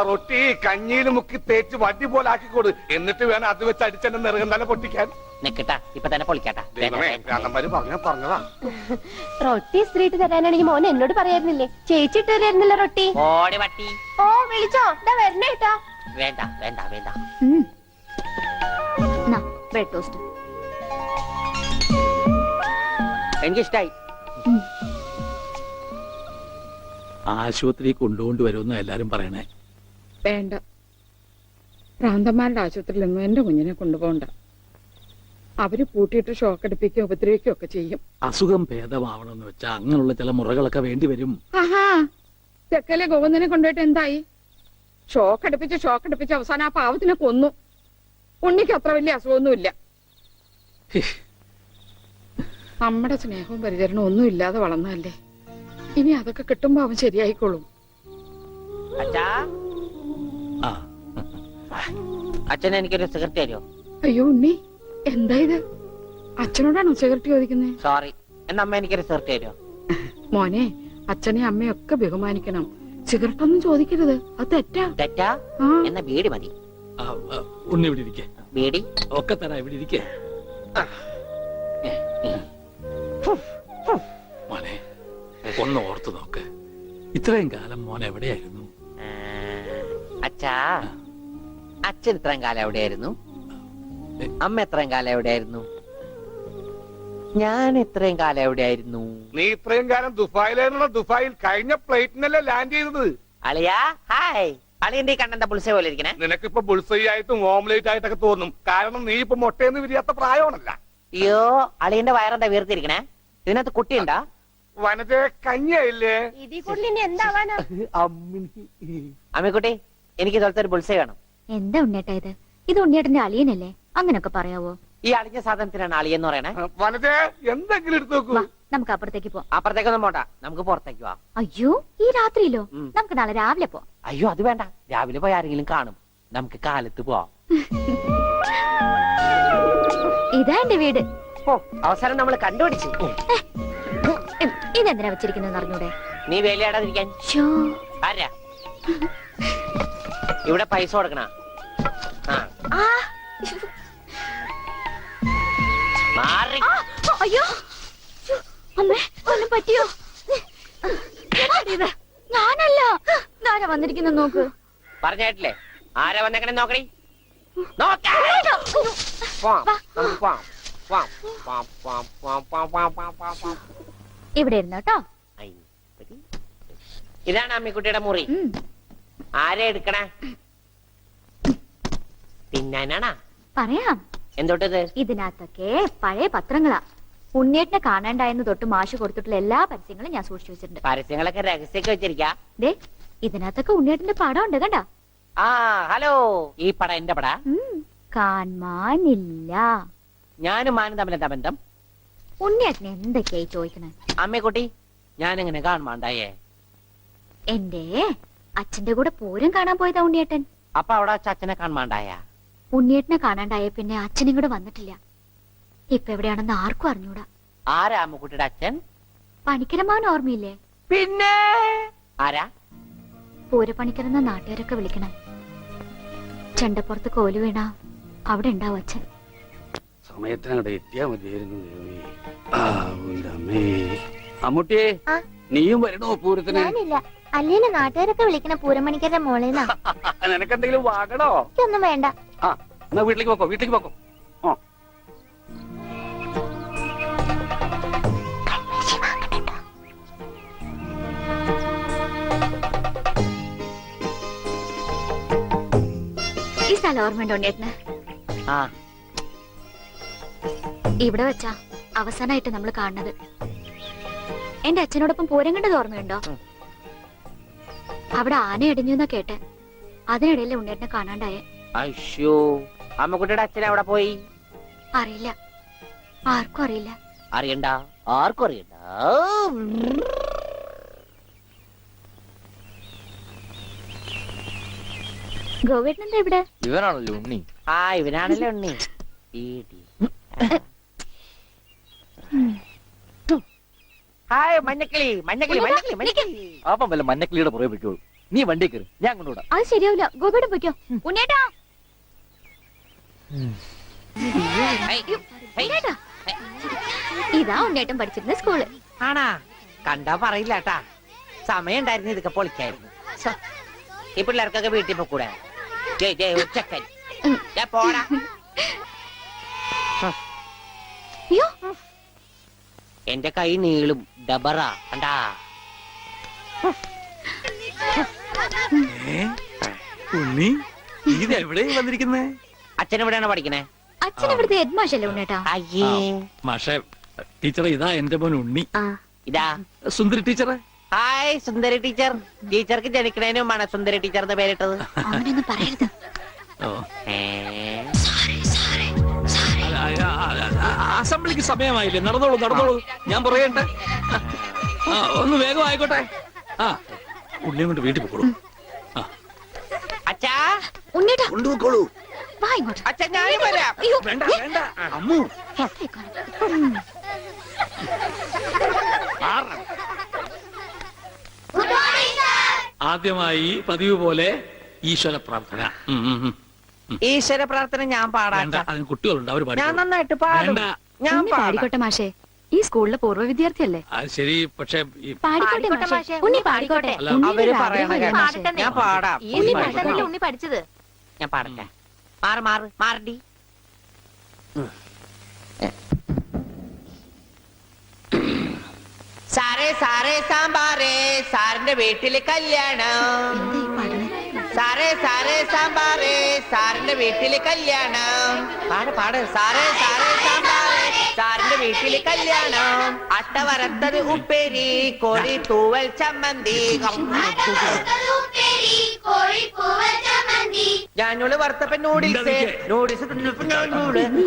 റൊട്ടി കഞ്ഞിയിൽ മുക്കി തേച്ച് വടി പോലെ ആക്കിക്കോട്. എന്നിട്ട് വേണം അത് വെച്ച് അടിച്ചെന്നെ നിറകം തന്നെ പൊട്ടിക്കാൻ. നിക്കട്ടാ, ഇപ്പൊ തന്നെ പൊളിക്കട്ടാ. പറഞ്ഞതാ. റൊട്ടി സ്ത്രീട്ട് തരാനാണെങ്കിൽ മോൻ എന്നോട് പറയായിരുന്നില്ലേ? ചേച്ചി ഇട്ട് തരായിരുന്നില്ല റൊട്ടി. ഓടി വട്ടി. ഓ വിളിച്ചോ, ഇതാ വരണേട്ടാ. വേണ്ട വേണ്ട വേണ്ട. ബ്രെഡ് ടോസ്റ്റ് എനിക്കിഷ്ടായി. ആശുപത്രി കൊണ്ടുകൊണ്ട് വരുമെന്ന് എല്ലാരും പറയണേ. വേണ്ട, ഭ്രാന്തന്മാരുടെ ആശുപത്രിയിലൊന്നും എന്റെ കുഞ്ഞിനെ കൊണ്ടുപോകണ്ട. അവര് പൂട്ടിയിട്ട് ഷോക്ക് അടിപ്പിക്കുകയോ ഉപദ്രവിക്കുകയോ ഒക്കെ ചെയ്യും. അസുഖം ഭേദമാവണമെന്ന് വെച്ചാ അങ്ങനെയുള്ള ചില മുറകളൊക്കെ വേണ്ടി വരും. ആഹാ, തെക്കലെ ഗോവിന്ദനെ കൊണ്ടുപോയിട്ട് എന്തായി? ഷോക്ക് അടുപ്പിച്ച് അവസാനം ആ പാവത്തിനെ കൊന്നു. ഉണ്ണിക്ക് അത്ര വലിയ അസുഖമൊന്നുമില്ല. നമ്മുടെ സ്നേഹവും പരിചരണവും ഒന്നും ഇല്ലാതെ വളർന്നല്ലേ. ഇനി അതൊക്കെ കിട്ടുമ്പോ അവൻ ശരിയായിക്കോളും. അച്ഛാ, ആ, അച്ഛൻ എനിക്കൊരു സിഗരറ്റ് തരുമോ? അയ്യോ ഉണ്ണി, എന്താ ഇത്? അച്ഛനോടാണോ സിഗരറ്റ് ചോദിക്കുന്നത്? സോറി, എന്നാ അമ്മ എനിക്കൊരു സിഗരറ്റ് തരുമോ? മോനെ, അച്ഛനെ അമ്മയൊക്കെ ബഹുമാനിക്കണം. സിഗരറ്റ് ഒന്നും ചോദിക്കരുത്, അത് തെറ്റാ. തെറ്റാ? എന്നാ ബീഡി മതി. ഉണ്ണി ഇവിടെ ഇരിക്കേ. ബീഡി ഒക്കെ തരാ, ഇവിടെ ഇരിക്കേ. മോനെ, ഒന്ന് ഓർത്തു നോക്ക്. ഇത്രയും കാലം മോൻ എവിടെയായിരുന്നു? അച്ഛാ, അച്ഛൻ ഇത്രയും കാലം എവിടെയായിരുന്നു? അമ്മ എത്രയും കാലം എവിടെയായിരുന്നു? ഞാൻ ഇത്രയും കാലം എവിടെയായിരുന്നു? നീ ഇത്രയും കാലം ദുബായിലായിരുന്ന ദുബായിൽ കഴിഞ്ഞ ഫ്ലൈറ്റിനല്ലേ ലാൻഡ് ചെയ്തത്. അളിയാ ഹായ്. അളിയന്റെ ഈ കണ്ണന്റെ പുളിസ പോലെ ഇരിക്കണേ. നിനക്കിപ്പോ ബുൾസൈ ആയിട്ടും ഓംലേറ്റ് ആയിട്ടൊക്കെ തോന്നും. കാരണം നീ ഇപ്പൊ മുട്ടയെന്ന് വിരിയാത്ത പ്രായമാണല്ല. അയ്യോ അളിയന്റെ വയറെന്താ വീർത്തിരിക്കണേ? ഇതിനകത്ത് കുട്ടിയുണ്ടാ? വനജ കഞ്ഞിയായില്ലേ? എന്താവാനാ? അമ്മിക്കുട്ടി എനിക്ക് ഇതുപോലത്തെ ഒരു ബുൾസൈ വേണം. എന്താ ഉണ്ണേട്ടാ ഇത്? ഇത് ഉണ്ണിയേട്ടന്റെ അളിയനല്ലേ? അങ്ങനൊക്കെ പറയാവോ? ഈ അളിഞ്ഞ സാധനത്തിനാണ് അളിയെന്ന് പറയണേ. വനജ എന്തെങ്കിലും എടുത്തു നോക്കൂ. വാ, നമുക്ക് അപ്പുറത്തേക്ക് പോവാം. അപ്പുറത്തേക്കൊന്നും പോണ്ട, നമുക്ക് പുറത്തേക്ക് പോവാം. അയ്യോ ഈ രാത്രിയിലോ? ഉം. നമുക്ക് നാളെ രാവിലെ പോവാം. അയ്യോ അത് വേണ്ട, രാവിലെ പോയി ആരെങ്കിലും കാണും. നമുക്ക് കാലത്ത് പോവാം. ഇതാ എന്റെ വീട്. ഓ അവസാനം നമ്മൾ കണ്ടുപിടിച്ചു. ഇതെന്തിനാ വെച്ചിരിക്കുന്നത് അറിഞ്ഞൂടെ? നീ വേലയാടാതിരിക്കാൻ. ശ്ശോ. ആരാ ഇവിടെ പൈസ കൊടുക്കണ? ആ, മാറി. അയ്യോ ശ്ശോ, അമ്മേ ഒന്നും പറ്റിയോ? ഇത് ഞാനല്ല. ആരാ വന്നിരിക്കുന്ന നോക്ക്. പറഞ്ഞേട്ടില്ലേ ആരാ വന്നേക്കണേ? നോക്കണേ നോക്കാം. പോവാം, നമുക്ക് പോവാം. പോവാം, പോവാം, പോവാം, പോവാം, പോവാം, പോവാം, പോവാം, പോവാം, പോവാം. ഇവിടെ ഇരുന്നോ കേട്ടോ. ഇതാണ് അമ്മിക്കുട്ടിയുടെ മുറി. ആരെ എടുക്കണേ? തിന്നാനാണാ? പറയാം. എന്തോട്ടത്? ഇതിനകത്തൊക്കെ പഴയ പത്രങ്ങളാ. ഉണ്ണിയേട്ടനെ കാണാണ്ടായെന്ന് തൊട്ട് മാഷ് കൊടുത്തിട്ടുള്ള എല്ലാ പരസ്യങ്ങളും ഞാൻ സൂക്ഷിച്ചു വെച്ചിട്ടുണ്ട്. പരസ്യങ്ങളൊക്കെ രഹസ്യമൊക്കെ വെച്ചിരിക്കാ. ദേ ഇതിനകത്തൊക്കെ ഉണ്ണിയേട്ടന്റെ പടം ഉണ്ട് കണ്ടാ. ആ ഹലോ, ഈ പട എന്റെ പട. കാണാനില്ല. ഞാനും മാനും തമ്മിൽ എന്താ ബന്ധം? ഉണ്ണിയേട്ടനെ എന്തൊക്കെയായി ചോദിക്കണേ? അമ്മക്കുട്ടി ഞാനിങ്ങനെ കാണുമാണ്ടായേ. എന്റെ അച്ഛന്റെ കൂടെ പൂരം കാണാൻ പോയതാ ഉണ്ണിയേട്ടൻ. അപ്പൊ അവിടെ വെച്ച് അച്ഛനെ കാണുമാണ്ടായ? ഉണ്ണിയേട്ടനെ കാണാണ്ടായ പിന്നെ അച്ഛനും കൂടെ വന്നിട്ടില്ല. ഇപ്പൊ എവിടെയാണെന്ന് ആർക്കും അറിഞ്ഞൂടാ. ആരാ അമ്മക്കുട്ടിയുടെ അച്ഛൻ? പണിക്കരമാവൻ ഓർമ്മയില്ലേ? പിന്നെ ആരാ? പൂരപ്പണിക്കരെന്ന നാട്ടുകാരൊക്കെ വിളിക്കണം. ചെണ്ടപ്പുറത്ത് കോല് വീണ അവിടെ ഉണ്ടാവും അച്ഛൻ. സമയത്തിനവിടെ എത്തിയാ മതിയായിരുന്നു. അമ്മൂട്ടിയെ ആ? നീയും വരണോ പൂരത്തിന്? ഞാനില്ല. അല്ലേലും നാട്ടുകാരൊക്കെ വിളിക്കണ പൂരമണിക്കരുടെ മോളേന്നാ. നിനക്കെന്തെങ്കിലും വാങ്ങണോ? ഒന്നും വേണ്ട. ആ എന്നാ വീട്ടിലേക്ക് പോക്കോ, വീട്ടിലേക്ക് പോക്കോ. ആ ഈ സ്ഥലം ഓർമ്മയുണ്ടോ ഉണ്ണിയേട്ടന്? ആ ഇവിടെ വെച്ചാ അവസാനമായിട്ട് നമ്മൾ കാണുന്നത്. എന്റെ അച്ഛനോടൊപ്പം പൂരം കണ്ടത് ഓർമ്മയുണ്ടോ? അവിടെ ആന ഇടിഞ്ഞു എന്നാ കേട്ടെ. അതിനിടയിലെ ഉണ്ണിയേട്ടനെ കാണാണ്ടായ. അയ്യോ അമ്മക്കുട്ടിയുടെ അച്ഛൻ എവിടെ പോയി? അറിയില്ല, ആർക്കും അറിയില്ല. അറിയണ്ട, ആർക്കും അറിയണ്ട. ഗോവേട്ടനെന്താ ഇവിടെ? ഇവനാണല്ലോ ഉണ്ണി. ആ ഇവനാണല്ലേ ഉണ്ണി. ഹായ് മഞ്ഞക്കിളി, മഞ്ഞക്കിളി, മഞ്ഞക്കിളി, മഞ്ഞക്കിളി. അപ്പം വല്ല മഞ്ഞക്കിളിയുടെ പുറകെ വെക്കോളൂ. നീ വണ്ടി കയറി, ഞാൻ കൊണ്ടുവിടാം. അത് ശരിയാവില്ല. ഗോപേട്ടൻ പൊയ്ക്കോ. ഉണ്ണേട്ടാ ഉണ്ണേട്ടാ. ഇതാ ഉണ്ണേട്ടൻ പഠിച്ചിരുന്ന സ്കൂള്. ആണാ? കണ്ടാ പറയില്ല കേട്ടാ. സമയം ഉണ്ടായിരുന്നു ഇതൊക്കെ പൊളിക്കായിരുന്നു. ഈ പിള്ളേർക്കൊക്കെ വീട്ടിൽ പോക്കൂടെ? ഉച്ചക്കൻ പോടാ. അയ്യോ എന്റെ കൈ നീളും. ഡബറ കണ്ടാ? ഉണ്ണി ഇതെവിടെ വന്നിരിക്കുന്നേ? അച്ഛൻ എവിടെയാണ് പഠിക്കണേ? അച്ഛൻ ഇവിടുത്തെ ഹെഡ്മാഷല്ലേ ഉണ്ണേട്ടാ? അയ്യേ മാഷെ ടീച്ചറെ, ഇതാ എന്റെ മോൻ ഉണ്ണി. ഇതാ സുന്ദരി ടീച്ചറെ. ഹായ് സുന്ദരി ടീച്ചർ. ടീച്ചർക്ക് ജനിക്കണേനുമാണ് സുന്ദരി ടീച്ചർ എന്ന് പേരിട്ടത്. അവനൊന്നും പറയരുത്. അസംബ്ലിക്ക് സമയമായില്ലേ? നടന്നോളൂ നടന്നോളൂ, ഞാൻ പറയണ്ട. ഒന്ന് വേഗം ആയിക്കോട്ടെ. ആ ഉണ്ണിയും കൊണ്ട് വീട്ടിൽ പോക്കോളൂ. അച്ഛാ ഉണ്ണേട്ടാ കൊണ്ടുപോക്കോളൂ. വാ ഇങ്ങോട്ട്. അച്ഛൻ ഞാനും വരാം. അയ്യോ വേണ്ട വേണ്ട അമ്മു. ആദ്യമായി പതിവ് പോലെ ഈശ്വര പ്രാർത്ഥന. ഈശ്വര പ്രാർത്ഥന ഞാൻ പാടാം. വേണ്ട, അതിന് കുട്ടികളുണ്ട്, അവർ ഞാൻ പാടിക്കോളും. നന്നായിട്ട് പാടും. വേണ്ട. ഞാൻ ഉണ്ണി പാടാം. പാടിക്കോട്ടെ മാഷേ. ഈ സ്കൂളിലെ പൂർവ്വ വിദ്യാർത്ഥിയല്ലേ? അത് ശരി, പക്ഷെ ഈ പാടിക്കോട്ടെ മാഷേ. ഉണ്ണി പാടിക്കോട്ടെ. അല്ല, അവര് പറയണ കേട്ടോ. പാടട്ടെ. ഞാൻ പാടാം. ഉണ്ണി പാടുന്നതല്ലേ ഉണ്ണി പഠിച്ചത്. ഞാൻ പാടട്ടെ. മാറ് മാറ് മാറടി. സാറേ സാമ്പാറേ സാറിന്റെ വീട്ടില് കല്യാണം. സാറേ സാറേ സാമ്പാറേ സാറിന്റെ വീട്ടില് കല്യാണം. പാട് സാറേ സാറേ സാമ്പാറേ സാറിന്റെ വീട്ടില് കല്യാണം. അട്ട വറുത്തത് ഉപ്പേരി കോഴി തൂവൽ ചമ്മന്തി. ഞാനോള് വറുത്തപ്പൻ നൂഡിൽസ് നൂഡിൽസ്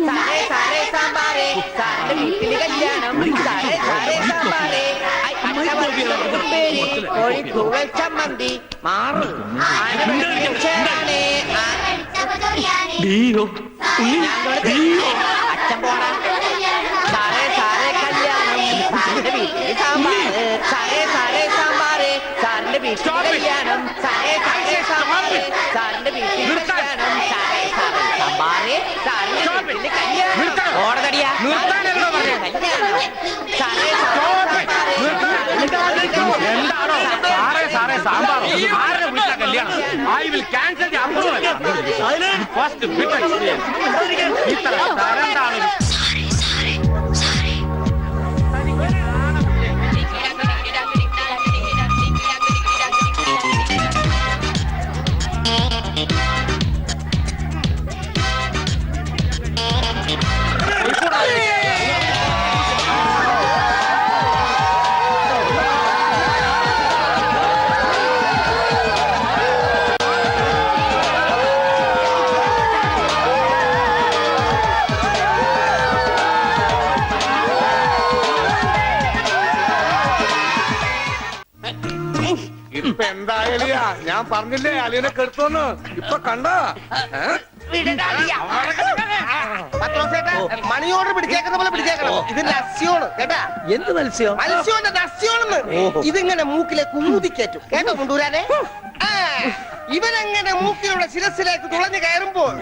സാറേ സാറേ സാമ്പാറേ സാറിന്റെ വീട്ടില് കല്യാണം. സാറേ സാറേ സാമ്പാറേ അട്ട വറുത്തത് ഉപ്പേരി കോഴി തൂവൽ ചമ്മന്തി. മാറ് അച്ഛൻ പോടാ. സാറേ സാറേ കല്യാണം സാറിന്റെ വീട്ടില് സാമ്പാറ്. സാറേ സാറേ സാമ്പാറ് സാറിന്റെ വീട്ടില് കല്യാണം. സാറേ സാറേ സാമ്പാറ് സാറിന്റെ വീട്ടില് കല്യാണം. സാറേ സാറേ സാമ്പാറ് സാറിന്റെ വീട്ടില് കല്യാണം. ഓടതടിയാ കല്യാണം. സാറേ എന്താണോ സാറേ സാറേ സാമ്പാർ ആരുടെ വീട്ടിലെ കല്യാണം? I will cancel the approval. First bit experience. ഇത്ര തരണ്ടാണ്. ഇപ്പൊ എന്താ അലിയ? ഞാൻ പറഞ്ഞില്ലേ അലിയനെ കെടുത്തോന്ന്. ഇപ്പൊ കണ്ട മണി ഓർഡർ പിടിച്ചേക്കുന്ന പോലെ പിടിച്ചേക്കണം. ഇത് ലസ്യോണ് കേട്ടാ. എന്ത് മത്സ്യം? മത്സ്യോന്റെ ലസ്യോണെന്ന്. ഇതിങ്ങനെ മൂക്കിലേക്ക് ഊതിക്കേറ്റും കേട്ടോ കൊണ്ടുവരാനെ. ഇവനങ്ങനെ മൂക്കിലൂടെ ശിരസിലേക്ക് തുളഞ്ഞു കയറുമ്പോൾ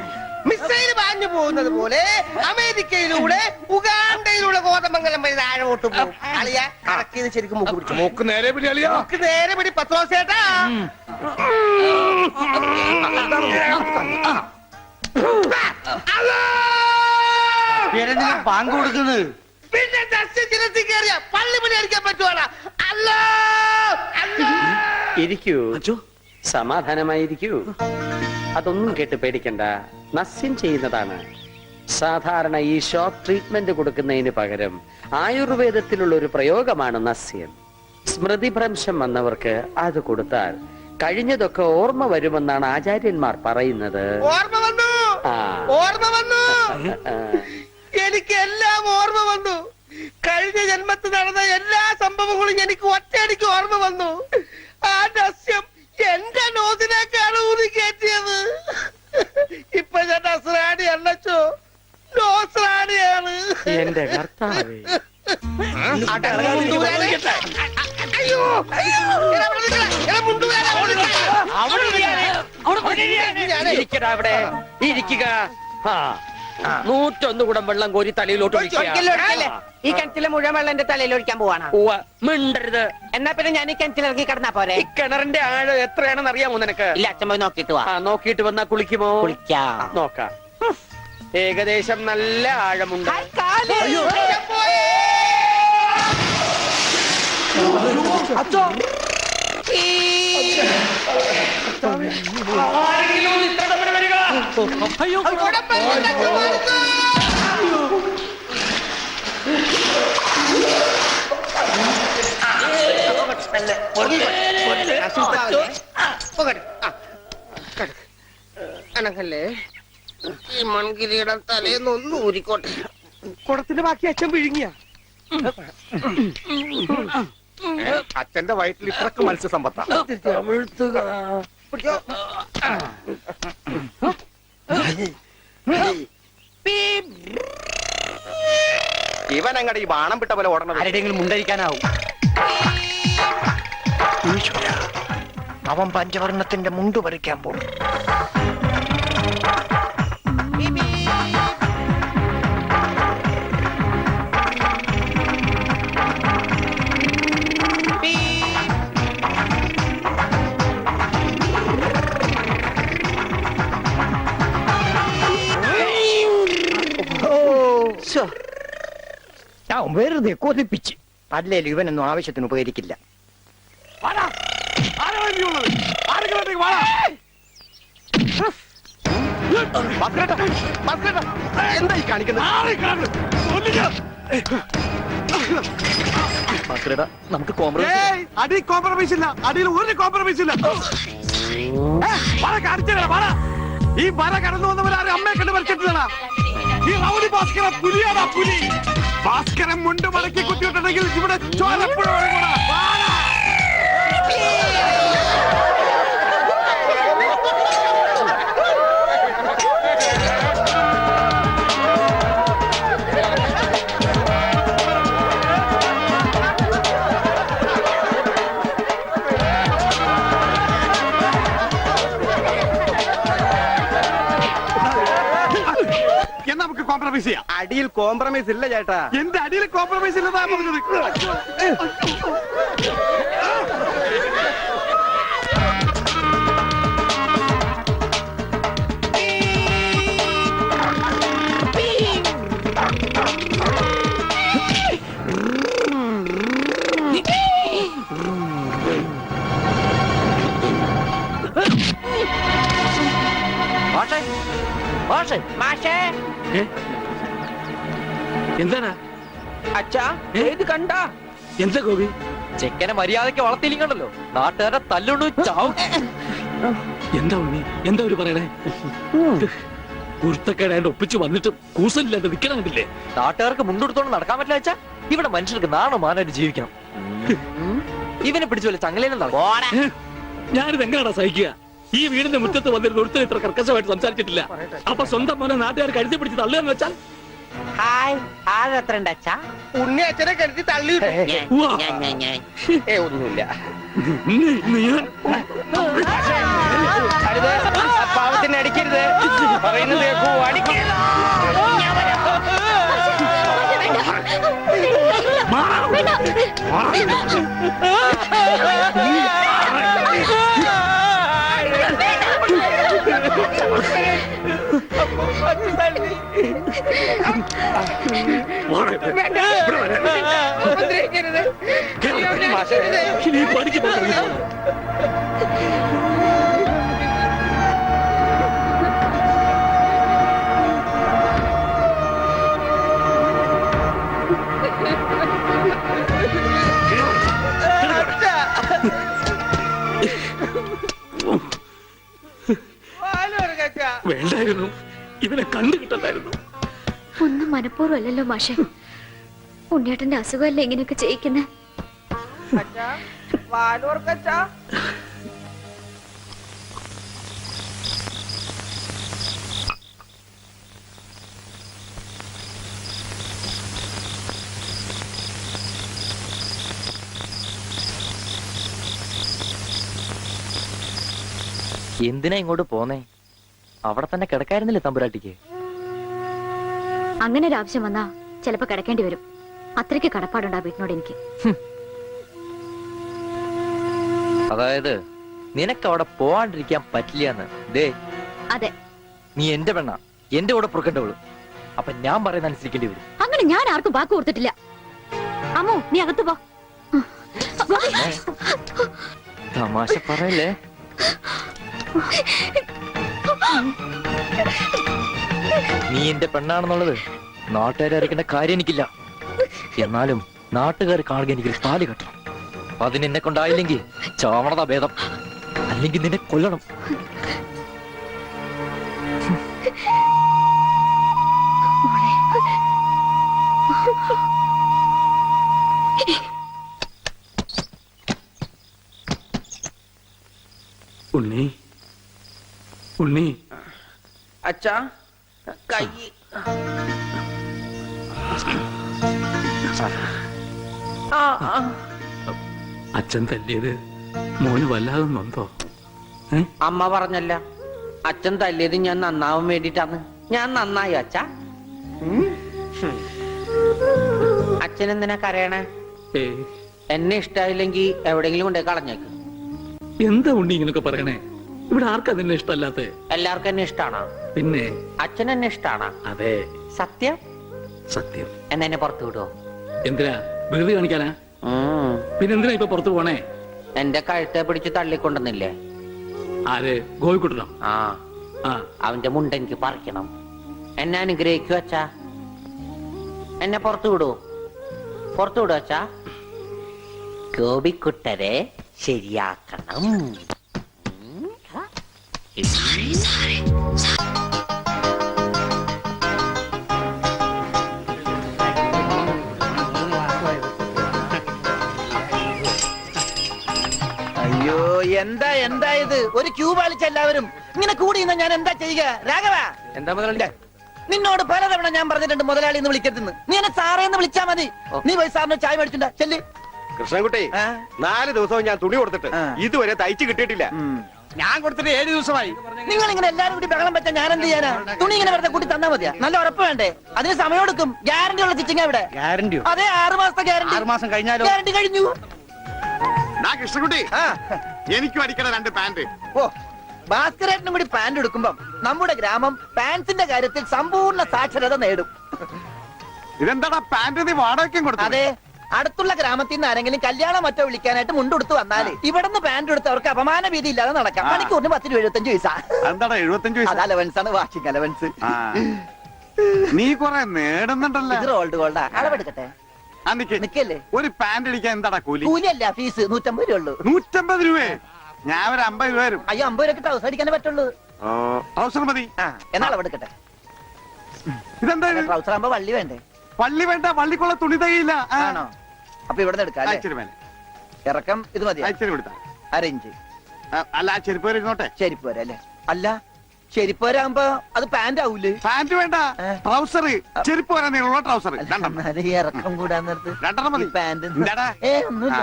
മിസൈൽ പാഞ്ഞു പോകുന്നത് പോലെ അമേരിക്കയിലൂടെ ഉഗാണ്ടയിലൂടെ കോതമംഗലം വഴി താഴോട്ട് പോകും. അളിയ കറക്കിയത് ശരിക്കും മൂക്ക് പിടിച്ചു. മൂക്ക് നേരെ പിടി അലിയ. മൂക്ക് നേരെ പിടി പത്രോസേട്ടാ. ബാങ്ക് കൊടുക്കുന്നത് പിന്നെ ശിരസിൽ കയറിയ പള്ളി പണി അടിക്കാൻ പറ്റുവാണ്. അല്ലോ ഇരിക്കൂ, സമാധാനമായിരിക്കൂ. അതൊന്നും കേട്ട് പേടിക്കണ്ട. നസ്യം ചെയ്യുന്നതാണ്. സാധാരണ ഈ ഷോക്ക് ട്രീറ്റ്മെന്റ് കൊടുക്കുന്നതിന് പകരം ആയുർവേദത്തിലുള്ള ഒരു പ്രയോഗമാണ് നസ്യം. സ്മൃതിഭ്രംശം വന്നവർക്ക് അത് കൊടുത്താൽ കഴിഞ്ഞതൊക്കെ ഓർമ്മ വരുമെന്നാണ് ആചാര്യന്മാർ പറയുന്നത്. ഓർമ്മ വന്നു, ഓർമ്മ വന്നു. എനിക്ക് എല്ലാം ഓർമ്മ വന്നു. കഴിഞ്ഞ ജന്മത്തിൽ നടന്ന എല്ലാ സംഭവങ്ങളും എനിക്ക് ഒറ്റയടിക്ക് ഓർമ്മ വന്നു. ആ നസ്യം എന്റെ നോസിനേക്കാണ് ഊതി കയറ്റിയത്. ഇപ്പൊ ഞാൻ നസ്രാണി അല്ലച്ചോ, നോസ്രാണിയാണ്. എന്റെ കർത്താവേ. ഇരിക്കടാ അവിടെ, ഇരിക്കുക. 101 കുടം വെള്ളം കോരി തലയിലോട്ട് ഈ കിണറ്റിലെ മുഴുവൻ വെള്ളം എന്റെ തലയിൽ ഒഴിക്കാൻ പോവാണ്. മിണ്ടരുത്. എന്നാ പിന്നെ ഞാൻ ഈ കിണറ്റിലിറങ്ങി കിടന്നാ പോരെ? ഈ കിണറിന്റെ ആഴം എത്രയാണെന്ന് അറിയാമോ നിനക്ക്? ഇല്ല, അച്ഛൻ പോയി നോക്കിട്ട് വാ. നോക്കിട്ട് വന്നാ കുളിക്കുമോ? കുളിക്കാം. നോക്കാം. ഏകദേശം നല്ല ആഴമുണ്ട്. അനക്കല്ലേ ഈ മൺകിരിയുടെ തലേന്നൊന്നും ഊരിക്കോട്ടെ. കുടത്തിന്റെ ബാക്കി അച്ഛൻ വിഴുങ്ങിയ. അച്ഛന്റെ വയറ്റിൽ ഇത്രക്ക് മത്സ്യസമ്പത്താ. ഇവനങ്ങടെ ഈ ബാണം വിട്ട പോലെ ഓടണം. ആരുടെയെങ്കിലും മുണ്ടരിക്കാനാവും. അവൻ പഞ്ചവർണ്ണത്തിന്റെ മുണ്ട് പറിക്കാൻ പോകും. ഞാൻ വെറുതെ കൊതിപ്പിച്ച് അല്ലേലും ഇവനൊന്നും ആവശ്യത്തിന് ഉപകരിക്കില്ല. വാടാ. ആരാ വണ്ടിയുള്ളത്? ആരെങ്കിലും വാടാ. എന്തായി കാണിക്കുന്നത്? നമുക്ക് കോംപ്രമൈസ്. അടി കോംപ്രമൈസ് ഇല്ല. അടിയിൽ ഒരു കോംപ്രമൈസ് ഇല്ല. ഈ വര കടന്നു വന്നവരാരും അമ്മയെ കണ്ട് വരച്ചിട്ടില്ല. ഈ റൗഡി ഭാസ്കര പുലിയാടാ പുലി. ഭാസ്കരൻ മുണ്ട് മടക്കി കുത്തിയിട്ടുണ്ടെങ്കിൽ ഇവിടെ ചോരപ്പുഴ. നമുക്ക് കോംപ്രമൈസ് ചെയ്യാം. അടിയിൽ കോംപ്രമൈസ് ഇല്ല ചേട്ടാ. എന്റെ അടിയിൽ കോംപ്രമൈസ് ഇല്ലെന്നാ പറഞ്ഞത്. എന്താണ് അച്ഛാ ഇത് കണ്ട? എന്താ ഗോപി? ചെക്കനെ മര്യാദയ്ക്ക് വളർത്തിയില്ലെങ്കിലോ നാട്ടുകാരെ തല്ലുകൊണ്ട് ചാവും. എന്താ ഉണ്ണി, എന്താ ഒരു പറയണേ? കുരുത്തക്കേടായിട്ട് ഒപ്പിച്ച് വന്നിട്ട് കൂസലില്ലാണ്ട് നിക്കണമില്ലേ? നാട്ടുകാർക്ക് മുണ്ടെടുത്തോണ്ട് നടക്കാൻ പറ്റില്ല വെച്ചാ ഇവിടെ മനുഷ്യർക്ക് നാണോ മാനായിട്ട് ജീവിക്കണം. ഇവനെ പിടിച്ചു വല്ല ചങ്ങലേനും നടക്കും. ഞാനിത് എങ്ങനെയാണോ സഹിക്കുക? ഈ വീടിന്റെ മുറ്റത്ത് വന്നിരുന്ന ഒരുത്തരം ഇത്ര കർക്കശമായിട്ട് സംസാരിച്ചിട്ടില്ല. അപ്പൊ സ്വന്തം മോനെ നാട്ടുകാർ കഴുതി പിടിച്ച് തള്ളുകയെന്ന് വെച്ചാൽ ഹായ് ആരത്ര അച്ഛാ? ഉണ്ണി അച്ഛനെ കരുതി തള്ളി. ഒന്നുമില്ല. പാവത്തിന് അടിക്കരുത്. പറയുന്നത് അടിക്കരുത്. വേണ്ടായിരുന്നു, ഇവനെ കണ്ടു കിട്ടണ്ടായിരുന്നു. ഒന്നും മനഃപൂർവ്വം അല്ലല്ലോ മാഷെ. ഉണ്ണിയേട്ടന്റെ അസുഖമല്ലേ ഇങ്ങനെയൊക്കെ ചെയ്യിക്കുന്നേ? എന്തിനാ ഇങ്ങോട്ട് പോന്നേ? അവിടെ തന്നെ കിടക്കായിരുന്നില്ലേ തമ്പുരാട്ടിക്ക്? അങ്ങനെ ഒരു ആവശ്യം വന്നാ ചിലപ്പോ കിടക്കേണ്ടി വരും. അത്രയ്ക്ക് കടപ്പാടുണ്ടാ വീട്ടിനോട് എനിക്ക്. അതായത് നിനക്ക് അവിടെ പോവാണ്ടിരിക്കാൻ പറ്റില്ലാന്ന്. ദേ അതെ, നീ എന്റെ പെണ്ണ, എന്റെ കൂടെ പുറക്കേണ്ടവള്. അപ്പൊ ഞാൻ പറയുന്ന അനുസരിക്കേണ്ടി വരും. അങ്ങനെ ഞാൻ ആർക്കും വാക്ക് കൊടുത്തിട്ടില്ല. അമ്മോ, നീ അകത്ത് പോ. തമാശ പറയല്ലേ? നീ എന്റെ പെണ്ണാണെന്നുള്ളത് നാട്ടുകാരെ അറിയിക്കേണ്ട കാര്യം എനിക്കില്ല. എന്നാലും നാട്ടുകാർ കാണുക എനിക്കൊരു താലി കെട്ടണം. അതിനെന്നെ കൊണ്ടായില്ലെങ്കിൽ ചാവണതാ ഭേദം. അല്ലെങ്കിൽ നിന്നെ കൊല്ലണം. ഉണ്ണി, ഉണ്ണി. അച്ഛാ കൈ. അച്ഛൻ തല്ലിയത് മോന് വല്ലാതെ നൊന്തോ? അമ്മ പറഞ്ഞല്ല, അച്ഛൻ തല്ലിയത് ഞാൻ നന്നാവാൻ വേണ്ടിട്ടാണ്. ഞാൻ നന്നായി അച്ഛാ. അച്ഛൻ എന്തിനാ കരയണേ? എന്നെ ഇഷ്ടായില്ലെങ്കി എവിടെങ്കിലും കൊണ്ടേ കളഞ്ഞേക്ക്. എന്താ ഉണ്ണി ഇങ്ങനൊക്കെ പറയണേ? ഇവിടെ ആർക്കാ നിന്നെ ഇഷ്ടമല്ലാത്ത? എല്ലാവർക്കും എന്നെ ഇഷ്ടാണോ? പിന്നെ അച്ഛൻ എന്നെ ഇഷ്ടാണോ? അതെ, സത്യം. സത്യം. എന്നെ പുറത്തു വിടുവോ? എന്തിനാ? വെറുതെ കാണിക്കാനാ? പിന്നെന്തിനാ ഇപ്പൊ പുറത്തു പോണേ? എന്റെ കഴുത്തെ പിടിച്ച് തള്ളിക്കൊണ്ടെന്നില്ലേ? ആര്? ഗോപിക്കുട്ടനോ? ആ, ആ, അവന്റെ മുണ്ട എനിക്ക് പറിക്കണം. എന്നെ അനുഗ്രഹിക്കു അച്ഛാ. എന്നെ പുറത്തു വിടൂ, പുറത്തു വിടൂ അച്ഛാ. ഗോപിക്കുട്ടരെ ശരിയാക്കണം. അയ്യോ എന്താ എന്താ ഇത്? ഒരു ക്യൂ പാലിച്ച എല്ലാവരും ഇങ്ങനെ കൂടി ഇന്ന് ഞാൻ എന്താ ചെയ്യുക? രാഘവ, എന്താ മുതലാളി? നിന്നോട് പലതവണ ഞാൻ പറഞ്ഞിട്ടുണ്ട് മുതലാളി എന്ന് വിളിക്കരുതെന്ന്. നീ എന്നെ സാറേ എന്ന് വിളിച്ചാ മതി. നീ പോയി സാറിന് ചായ മേടിച്ചിട്ടുണ്ടാ ചെല്ലി. കൃഷ്ണൻകുട്ടി 4 ദിവസവും ഞാൻ തുണി കൊടുത്തിട്ട് ഇതുവരെ തയ്ച്ചു കിട്ടിയിട്ടില്ല. ഞാൻ കൊടുത്തിട്ട് 7 ദിവസമായി. നിങ്ങൾ ഇങ്ങനെ എല്ലാരും കൂടി ബഹളം വെച്ചാൽ ഞാൻ എന്ത് ചെയ്യാനാ? തുണി ഇങ്ങനെ വെറുതെ കൂട്ടി തന്നാ മതിയാ? നല്ല ഉറപ്പ് വേണ്ടേ? അതിന് സമയം എടുക്കും. ഗ്യാരണ്ടി ഉള്ള സ്റ്റിച്ചിങ് ഇവിടെ. ഗ്യാരണ്ടിയോ? അതെ, 6 മാസത്തെ ഗ്യാരണ്ടി. 6 മാസം കഴിഞ്ഞാലോ? ഗ്യാരണ്ടി കഴിഞ്ഞു. കൃഷ്ണൻകുട്ടി, ആ, എനിക്കും അടിക്കണ 2 പാന്റ്. ഓ, ഭാസ്കരേട്ടനും കൂടി പാന്റ് എടുക്കുമ്പം നമ്മുടെ ഗ്രാമം പാന്റ്സിന്റെ കാര്യത്തിൽ സമ്പൂർണ്ണ സാക്ഷരത നേടും. ഇതെന്താടാ പാന്റ് നീ വാടകയ്ക്കും കൊടുത്തു? അതെ, അടുത്തുള്ള ഗ്രാമത്തിൽ നിന്ന് ആരെങ്കിലും കല്യാണം മറ്റോ വിളിക്കാനായിട്ട് മുണ്ടെടുത്ത് വന്നാല് ഇവിടുന്ന് പാന്റ് എടുത്ത് അവർക്ക് അപമാന ഭീതി ഇല്ലാതെ നടക്കാം. മണിക്കൂറിന് 10 രൂപ 75 പൈസ. എന്താടാ 75 അത് അലവൻസ് ആണ്, വാഷിംഗ് അലവൻസ്. നീ കൊറേ നേടുന്നുണ്ടല്ലോ. ഇത് റോൾഡ് ഗോൾഡാ. അളവെടുക്കട്ടെ? നിക്കല്ലേ? ഒരു പാന്റ് അടിക്കാൻ എന്താടാ കൂലി? കൂലിയല്ല, ഫീസ് 150 രൂപ ഉള്ളൂ. 150 രൂപ? ഞാൻ ഒരു 50 രൂപ വരും. അയ്യോ, 50 രൂപ ട്രൗസർ അടിക്കാനേ പറ്റുള്ളൂ. ട്രൗസർ മതി. ആ, എന്നാ അളവെടുക്കട്ടെ? ഇതെന്താ? ട്രൗസർ ആകുമ്പോ വള്ളി വേണ്ടേ? പള്ളി വേണ്ട, പള്ളിക്കുള്ള തുണി തയ്യില്ല. ആണോ? അപ്പൊ ഇവിടെ നിന്ന് എടുക്കാം. ഇച്ചിരി മേലെ, ഇറക്കം ഇത് മതി. ഇച്ചിരി കൊടുത്താ. 1/2 ഇഞ്ച്. അല്ല, ആ ചെരുപ്പ് വരെ ഇരുന്നോട്ടെ. ചെരിപ്പ് വരെ അല്ലേ? അല്ല, ചെരിപ്പ് വരാകുമ്പോ അത് പാന്റ് ആവൂലേ? പാന്റ് വേണ്ട, ട്രൗസർ. ചെരുപ്പ് വരെ നീളമുള്ള ട്രൗസർ. എന്നാലും ഈ ഇറക്കം കൂടാൻ നേരത്ത് 2 മതി. പാന്റ് എന്താടാ? ഒന്നുമില്ല.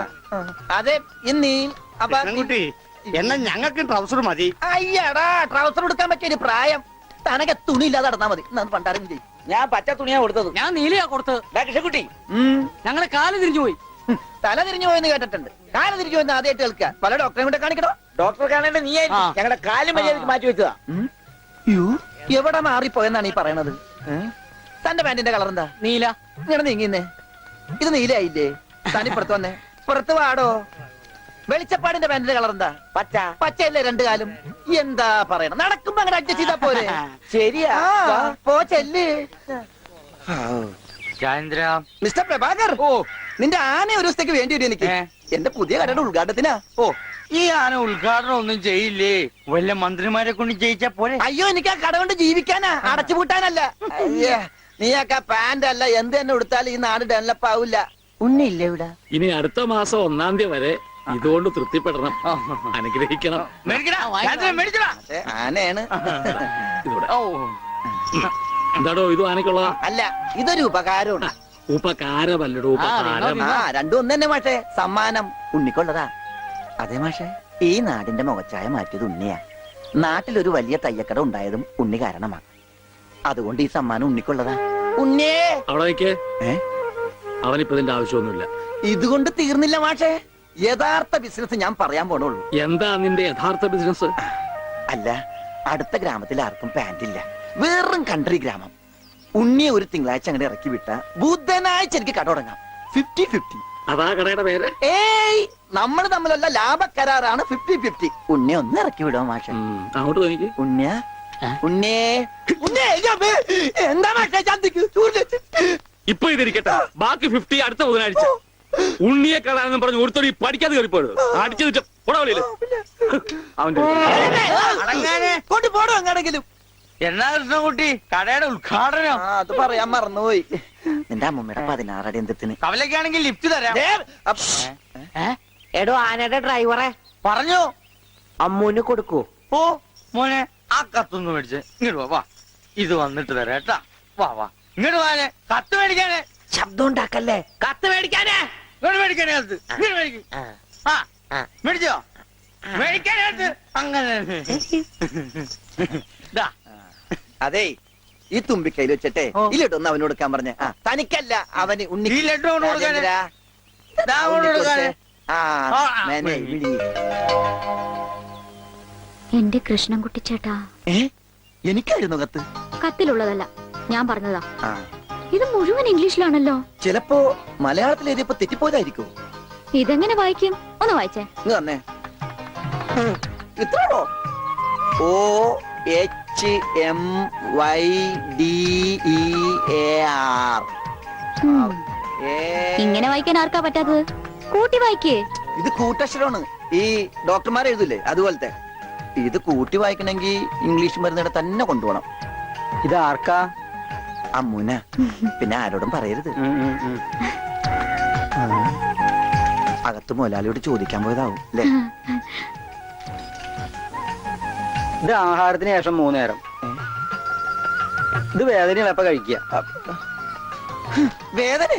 അതെ, ഇന്നീ കുട്ടി, എന്നാ ഞങ്ങൾക്ക് ട്രൗസർ മതി. അയ്യടാ, ട്രൗസർ എടുക്കാൻ പറ്റിയ ഒരു പ്രായം. തനക്ക് തുണി ഇല്ലാതെ നടന്നാ മതി. പണ്ടാരും ചെയ്യും. ഞാൻ പച്ച തുണിയാ കൊടുത്തത്. ഞാൻ നീലയാ കൊടുത്തത്. കൃഷ്ണക്കുട്ടി, ഞങ്ങളെ കാല് തിരിഞ്ഞു പോയി. തല തിരിഞ്ഞു പോയെന്ന് കേട്ടിട്ടുണ്ട്. കാല് തിരിഞ്ഞു പോയെന്ന് ആദ്യമായിട്ട് കേൾക്കുക. പല ഡോക്ടറെ കൂടെ കാണിക്കണോ? ഡോക്ടറെ കാണേണ്ട നീ ഞങ്ങളുടെ കാലും മര്യാദക്ക് മാറ്റി വെച്ചതാ. എവിടെ മാറിപ്പോയെന്നാണ് ഈ പറയണത്? തന്റെ പാന്റിന്റെ കളർ എന്താ? നീല. ഇങ്ങനെ നീങ്ങിന്നേ. ഇത് നീലയായില്ലേ? തനിപ്പുറത്ത് വന്നേ. പുറത്ത് വാടോ. വെളിച്ചപ്പാടിന്റെ പാന്റിന്റെ കളർ എന്താ? പച്ച. പച്ചയല്ലേ 2 കാലും? എന്താ പറയണം? നടക്കുമ്പോ അങ്ങനെ അഡ്ജസ്റ്റ് ചെയ്താ പോരെ? ശരിയാ, പോ ചെല്ല്. മിസ്റ്റർ പ്രഭാകർ, നിന്റെ ആന ഒരു ദിവസത്തേക്ക് വേണ്ടി വരും എനിക്ക്. എന്റെ പുതിയ കടയുടെ ഉദ്ഘാടനത്തിനാ. ഈ ആന ഉദ്ഘാടനം ഒന്നും ചെയ്യില്ലേ? വല്ല മന്ത്രിമാരെ കൊണ്ട് ജയിച്ചാ പോലെ. അയ്യോ, എനിക്ക് ആ കട കൊണ്ട് ജീവിക്കാനാ, അടച്ചുപൂട്ടാനല്ല. നീയൊക്കെ പാന്റ് അല്ല എന്ത് തന്നെ കൊടുത്താലും ഈ നാട് ഡെവലപ്പ് ആവില്ല. ഉണ്ണിയില്ലേ ഇവിടെ? ഇനി അടുത്ത മാസം 1-ാം തീയതി വരെ ഇതുകൊണ്ട് തൃപ്തിപ്പെടണം, അനുഗ്രഹിക്കണം. അതെ, ആനയാണ്. ഇതൂടെ. എന്താടോ ഇത് ആനയ്ക്കുള്ളതാ? അല്ല, ഇതൊരു ഉപകാരമാണ്. ഉപകാരമല്ലടോ, ഉപകാരം. ആ, രണ്ടും ഒന്ന് തന്നെ മാഷേ. സമ്മാനം ഉണ്ണിക്കൊള്ളതാ. അതെ മാഷേ, ഈ നാടിന്റെ മുഖച്ഛായ മാറ്റിയത് ഉണ്ണിയാ. നാട്ടിലൊരു വലിയ തയ്യക്കട ഉണ്ടായതും ഉണ്ണി കാരണമാണ്. അതുകൊണ്ട് ഈ സമ്മാനം ഉണ്ണിക്കൊള്ളതാ. ഉണ്ണിയേ, അവിടെ നിൽക്കേ. അവനിപ്പോ ഇതിന്റെ ആവശ്യമൊന്നുമില്ല. ഇതുകൊണ്ട് തീർന്നില്ല മാഷേ. യഥാർത്ഥ ബിസിനസ് ഞാൻ പറയാൻ പോണുള്ളൂ. എന്താ നിന്റെ യഥാർത്ഥ ബിസിനസ്? അല്ല, അടുത്ത ഗ്രാമത്തിൽ ആർക്കും പാന്റ് ഇല്ല. വെറും കൺട്രി ഗ്രാമം. ഉണ്ണിയെ ഒരു തിങ്കളാഴ്ച അങ്ങനെ ഇറക്കി വിട്ട ബുധനാഴ്ച എനിക്ക് കട തുടങ്ങാം. 50-50. അതാ കടയുടെ പേര്? ഏയ്, നമ്മൾ തമ്മിലുള്ള ലാഭക്കരാറാണ് 50-50. ഉണ്ണിയെ ഒന്ന് ഇറക്കി വിടുമോ മാഷെ? അങ്ങോട്ട് തോന്നിക്ക്. ഉണ്ണിയ ഉണ്ണിയേ എന്താ മാഷെ? ഇപ്പൊ ഇതിരിക്കട്ടെ, ബാക്കി 50 അടുത്ത ബുധനാഴ്ച. ഉണ്ണിയെ കാണാനെന്ന് പറഞ്ഞു ഒരുത്തടി പഠിക്കാതെ കയറിപ്പോയത് അടിച്ചു പോടാവില്ലേ അവന്റെ കൊണ്ടുപോടും അങ്ങാണെങ്കിലും. എന്നാ കൃഷ്ണൻകുട്ടി, കടയുടെ ഉദ്ഘാടനം? അത് പറയാൻ മറന്നുപോയി. നിന്റെ അമ്മൂമ്മയുടെ 16 അടി എന്തിന്? കവലക്കാണെങ്കിൽ ലിഫ്റ്റ് തരാം. എടോ, ആനയുടെ ഡ്രൈവറെ പറഞ്ഞു അമ്മൂന് കൊടുക്കൂ. ഓ മോനെ, ആ കത്തൊന്ന് മേടിച്ച് ഇങ്ങോട്ട് വാ. ഇത് വന്നിട്ട് തരാം കേട്ടാ. വാ ഇങ്ങോട്ട് വാനെ, കത്ത് മേടിക്കാനേ. ശബ്ദം ഉണ്ടാക്കല്ലേ. കത്ത് മേടിക്കാനേ. ഇങ്ങോട്ട് മേടിക്കാനേ കത്ത്. ഇങ്ങോട്ട് മേടിക്കും. മേടിച്ചോ? മേടിക്കാനകത്ത് അങ്ങനെ. അതെ, ഈ തുമ്പിക്കൈയിൽ വെച്ചിട്ടെ ഈ ലഡു ഒന്ന് അവന് കൊടുക്കാൻ പറഞ്ഞ. തനിക്കല്ല, അവന്. ഉണ്ണി ഈ ലഡു കൊണ്ട് കൊടുക്കാനേ. എന്റെ കൃഷ്ണൻകുട്ടി ചേട്ടാ. എനിക്കായിരുന്നു കത്ത്. കത്തിലുള്ളതല്ല, ഞാൻ പറഞ്ഞതാ. ഇത് മുഴുവൻ ഇംഗ്ലീഷിലാണല്ലോ. ചിലപ്പോ മലയാളത്തിൽ എഴുതിയപ്പോ തെറ്റിപ്പോയതായിരിക്കും. ഇതെങ്ങനെ വായിക്കും? ഒന്ന് വായിച്ചേ. ഇങ്ങ് തന്നെ ഇത്രയോ? OHMYDEAR. ഇങ്ങനെ വായിക്കാൻ ആർക്കാ പറ്റാത്തത്? കൂട്ടി വായിക്കേ. ഇത് കൂട്ടക്ഷരമാണ്. ഈ ഡോക്ടർമാർ എഴുതില്ലേ അതുപോലത്തെ. ഇത് കൂട്ടി വായിക്കണമെങ്കിൽ ഇംഗ്ലീഷ് മരുന്നിടെ തന്നെ കൊണ്ടുപോകണം. ഇത് ആർക്കാ? അമ്മൂന. പിന്നെ ആരോടും പറയരുത്. അകത്ത് മുതലാളിയോട് ചോദിക്കാൻ പോയതാവും അല്ലേ? ഇത് ആഹാരത്തിന് ശേഷം 3 നേരം. ഇത് വേദനയാണ് എപ്പ കഴിക്കുക. വേദന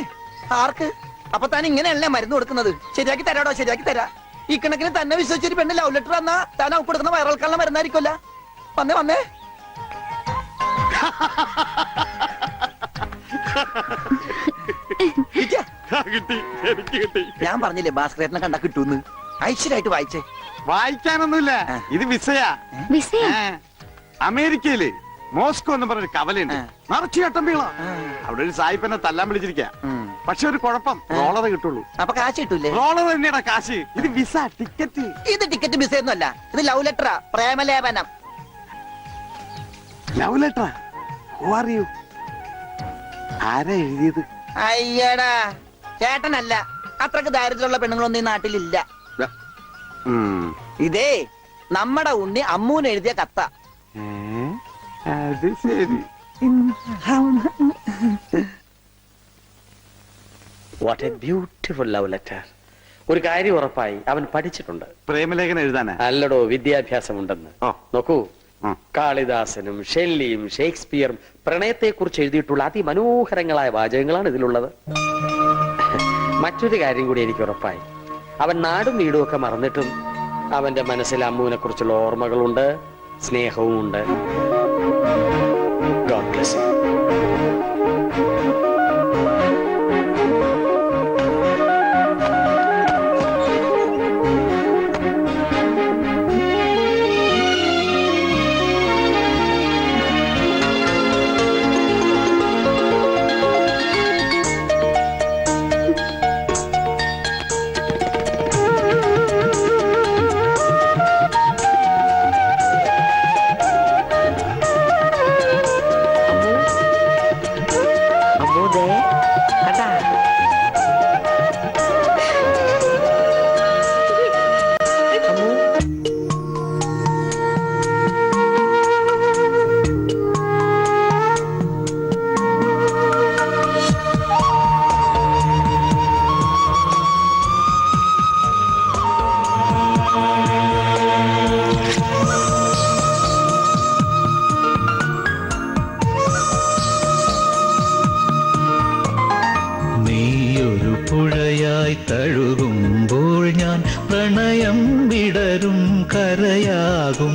ആർക്ക്? അപ്പൊ താൻ ഇങ്ങനെയല്ലേ മരുന്ന് കൊടുക്കുന്നത്? ശരിയാക്കി തരാടോ, ശരിയാക്കി തരാ. ഈ കണക്കിന് തന്നെ വിശ്വസിച്ചൊരു പെണ്ണ് ലവ് ലെറ്റർ വന്നാ താൻ അവർക്ക് കൊടുക്കുന്ന വയറൽക്കാനുള്ള മരുന്നായിരിക്കുമല്ല. വന്നേ വന്നേ. ഞാൻ പറഞ്ഞില്ലേ ഭാസ്കരേട്ടനെ കണ്ടാ കിട്ടൂന്ന്. ഐശ്വര്യമായിട്ട് വായിച്ചേ. വായിക്കാനൊന്നുമില്ല, ഇത് വിസയാ. അമേരിക്കയില് മോസ്കോ എന്ന് പറഞ്ഞൊരു കവലയുണ്ട്, നിറച്ചു ചട്ടമ്പികളാ. അവിടെ ഒരു സായിപ്പനെ തല്ലാൻ വിളിച്ചിരിക്ക. പക്ഷെ ഒരു കുഴപ്പം, റോളർ കിട്ടുള്ളൂ. അപ്പൊ കാശ് കിട്ടൂലേ? റോളർ തന്നെയാ കാശ്. ഇത് വിസ, ടിക്കറ്റ്. ഇത് ടിക്കറ്റ് വിസ ഒന്നുമല്ല, ഇത് ലവ് ലെറ്ററാ, പ്രേമലേപനം. ലവ് ലെറ്ററാ? അറിയൂ ആരാ എഴുതിയത്? അയ്യടാ ചേട്ടനല്ല, അത്രക്ക് ദാരിദ്ര്യമുള്ള പെണ്ണുങ്ങളൊന്നും ഈ നാട്ടിലില്ല. ഇതേ നമ്മടെ ഉണ്ണി അമ്മൂന് എഴുതിയ കത്ത. അത് ശരി. What A beautiful love letter. ഒരു കാര്യം ഉറപ്പായി, അവൻ പഠിച്ചിട്ടുണ്ട്. പ്രേമലേഖനം എഴുതാനാ? അല്ലടോ, വിദ്യാഭ്യാസം ഉണ്ടെന്ന്. നോക്കൂ, കാളിദാസനും ഷെല്ലിയും ഷേക്സ്പിയറും പ്രണയത്തെക്കുറിച്ച് എഴുതിയിട്ടുള്ള അതിമനോഹരങ്ങളായ വാചകങ്ങളാണ് ഇതിലുള്ളത്. മറ്റൊരു കാര്യം കൂടി എനിക്ക് ഉറപ്പായി, അവൻ നാടും വീടും ഒക്കെ മറന്നിട്ടും അവന്റെ മനസ്സിൽ അമ്മുവിനെ കുറിച്ചുള്ള ഓർമ്മകളുണ്ട്, സ്നേഹവും ഉണ്ട്. God bless you. പുഴയായി തഴുകുമ്പോൾ ഞാൻ പ്രണയം വിടരും കരയാകും.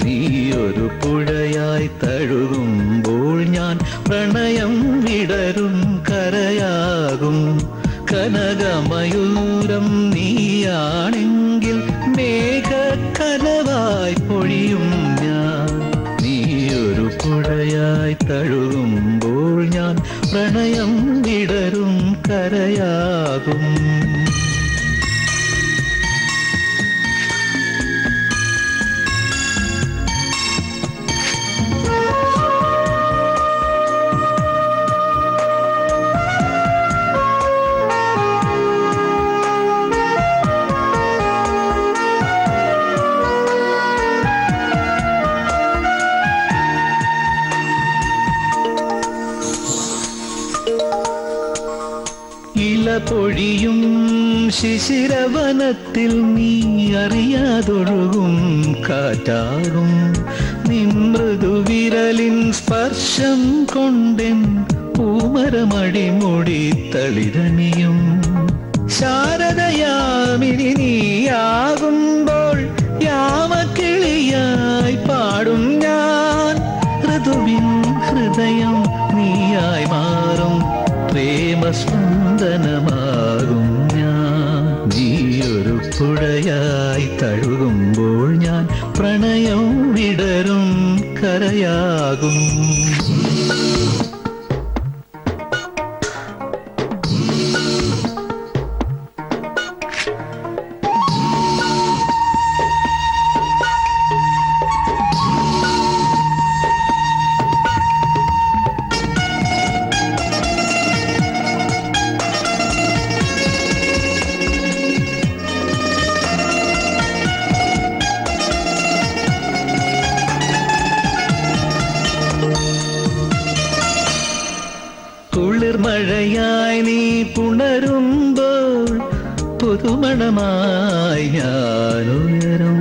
നീയൊരു പുഴയായി തഴുകുമ്പോൾ ഞാൻ പ്രണയം വിടരും കരയാകും. കനകമയൂരം നീയാണെങ്കിൽ മേഘക്കനവായി പൊഴിയും ഞാൻ. നീയൊരു പുഴയായി തഴുകുമ്പോൾ ഞാൻ പ്രണയം വിടരും കരയാകും. പൊഴിയും ശിശിരവനത്തിൽ നീ അറിയാതൊഴുകും കാറ്റാകും. നിൻ മൃദുവിരലിൻ സ്പർശം കൊണ്ടെൻ പൂമരമടിമുടി തളിരണിയും. ശാരദയാമിനി നീയാകുമ്പോൾ യാമക്കിളിയായി പാടും ഞാൻ. ഋതുവിൻ ഹൃദയം നീയായി മാറും, പ്രേമസ്പന്ദനമാകും ഞാൻ. നീയൊരു പുഴയായി തഴുകുമ്പോൾ ഞാൻ പ്രണയം വിടരും കരയാകും. പുണരുമ്പോൾ പുതുമണമായി ഞാനുയരും.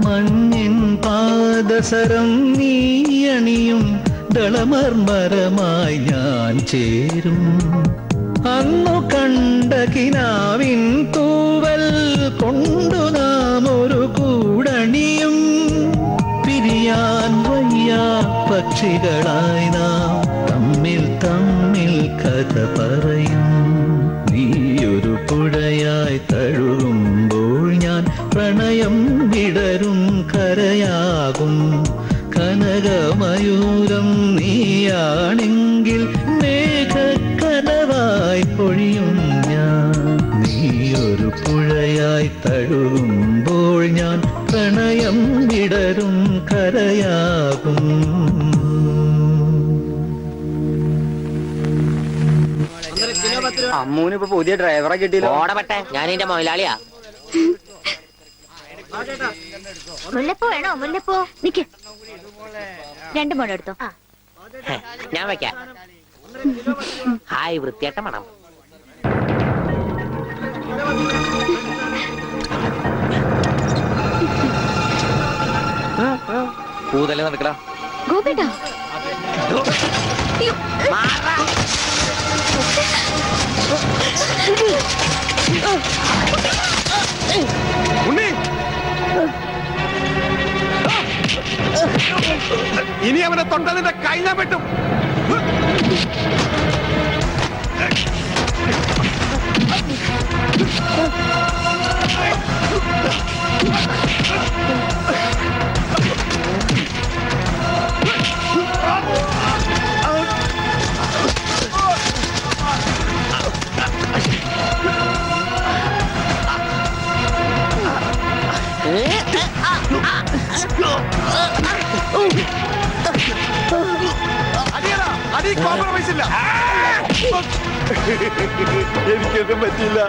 മഞ്ഞിൻ പാദസരം നീ അണിയും ദളമർമരമായി ഞാൻ ചേരും. അന്നു കണ്ട കിനാവിൻ തൂവൽ കൊണ്ടു നാം ഒരു കൂടണിയും. പിരിയാൻ വയ്യ പക്ഷികളായി നാം തമ്മിൽ തമ്മിൽ കഥ പറയും. നീയൊരു പുഴയായി തഴുകുമ്പോൾ ഞാൻ പ്രണയം വിടരും കരയാകും. കനകമയൂരം നീയാണെങ്കിൽ മേഘക്കനവായി പൊഴിയും ഞാൻ. നീയൊരു പുഴയായി തഴുകുമ്പോൾ ഞാൻ പ്രണയം വിടരും കരയാകും. അമ്മൂന് ഇപ്പൊ പുതിയ ഡ്രൈവറെ കിട്ടിയില്ല. ഓടപെട്ടെ, ഞാൻ എന്റെ മുതലാളിയാ. മുല്ലപ്പൂ വേണോ? മുല്ലപ്പൂ നിക്ക്, 2 മുഴം എടുത്തോ. ഞാൻ വെക്കാം. ഹായ്, വൃത്തിയായിട്ട മണം. പൂതല്ലേ നടക്കടാ. ഗോപിട്ടാ, മാറാ. ഉണ്ണി, ഇനി അവനെ തൊട്ടതിന്റെ കൈ ഞാൻ വെട്ടും. അടി കോംപ്രമൈസ് ഇല്ല. എനിക്കൊന്നും പറ്റിയില്ല.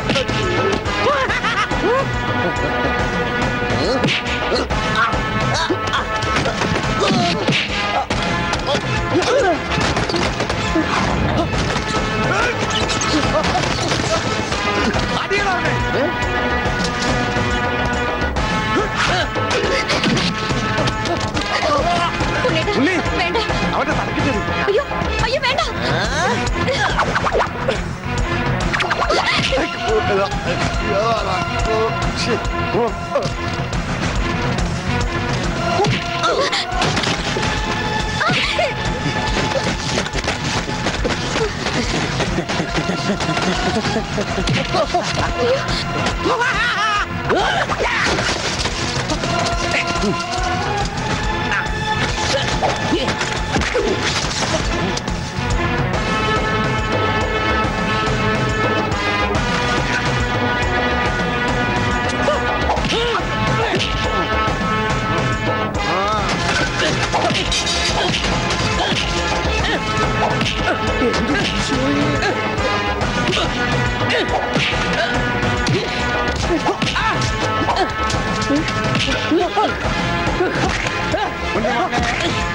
വേണ്ട. അവന്റെ തലക്ക് തരും. അയ്യോ അയ്യോ, വേണ്ട.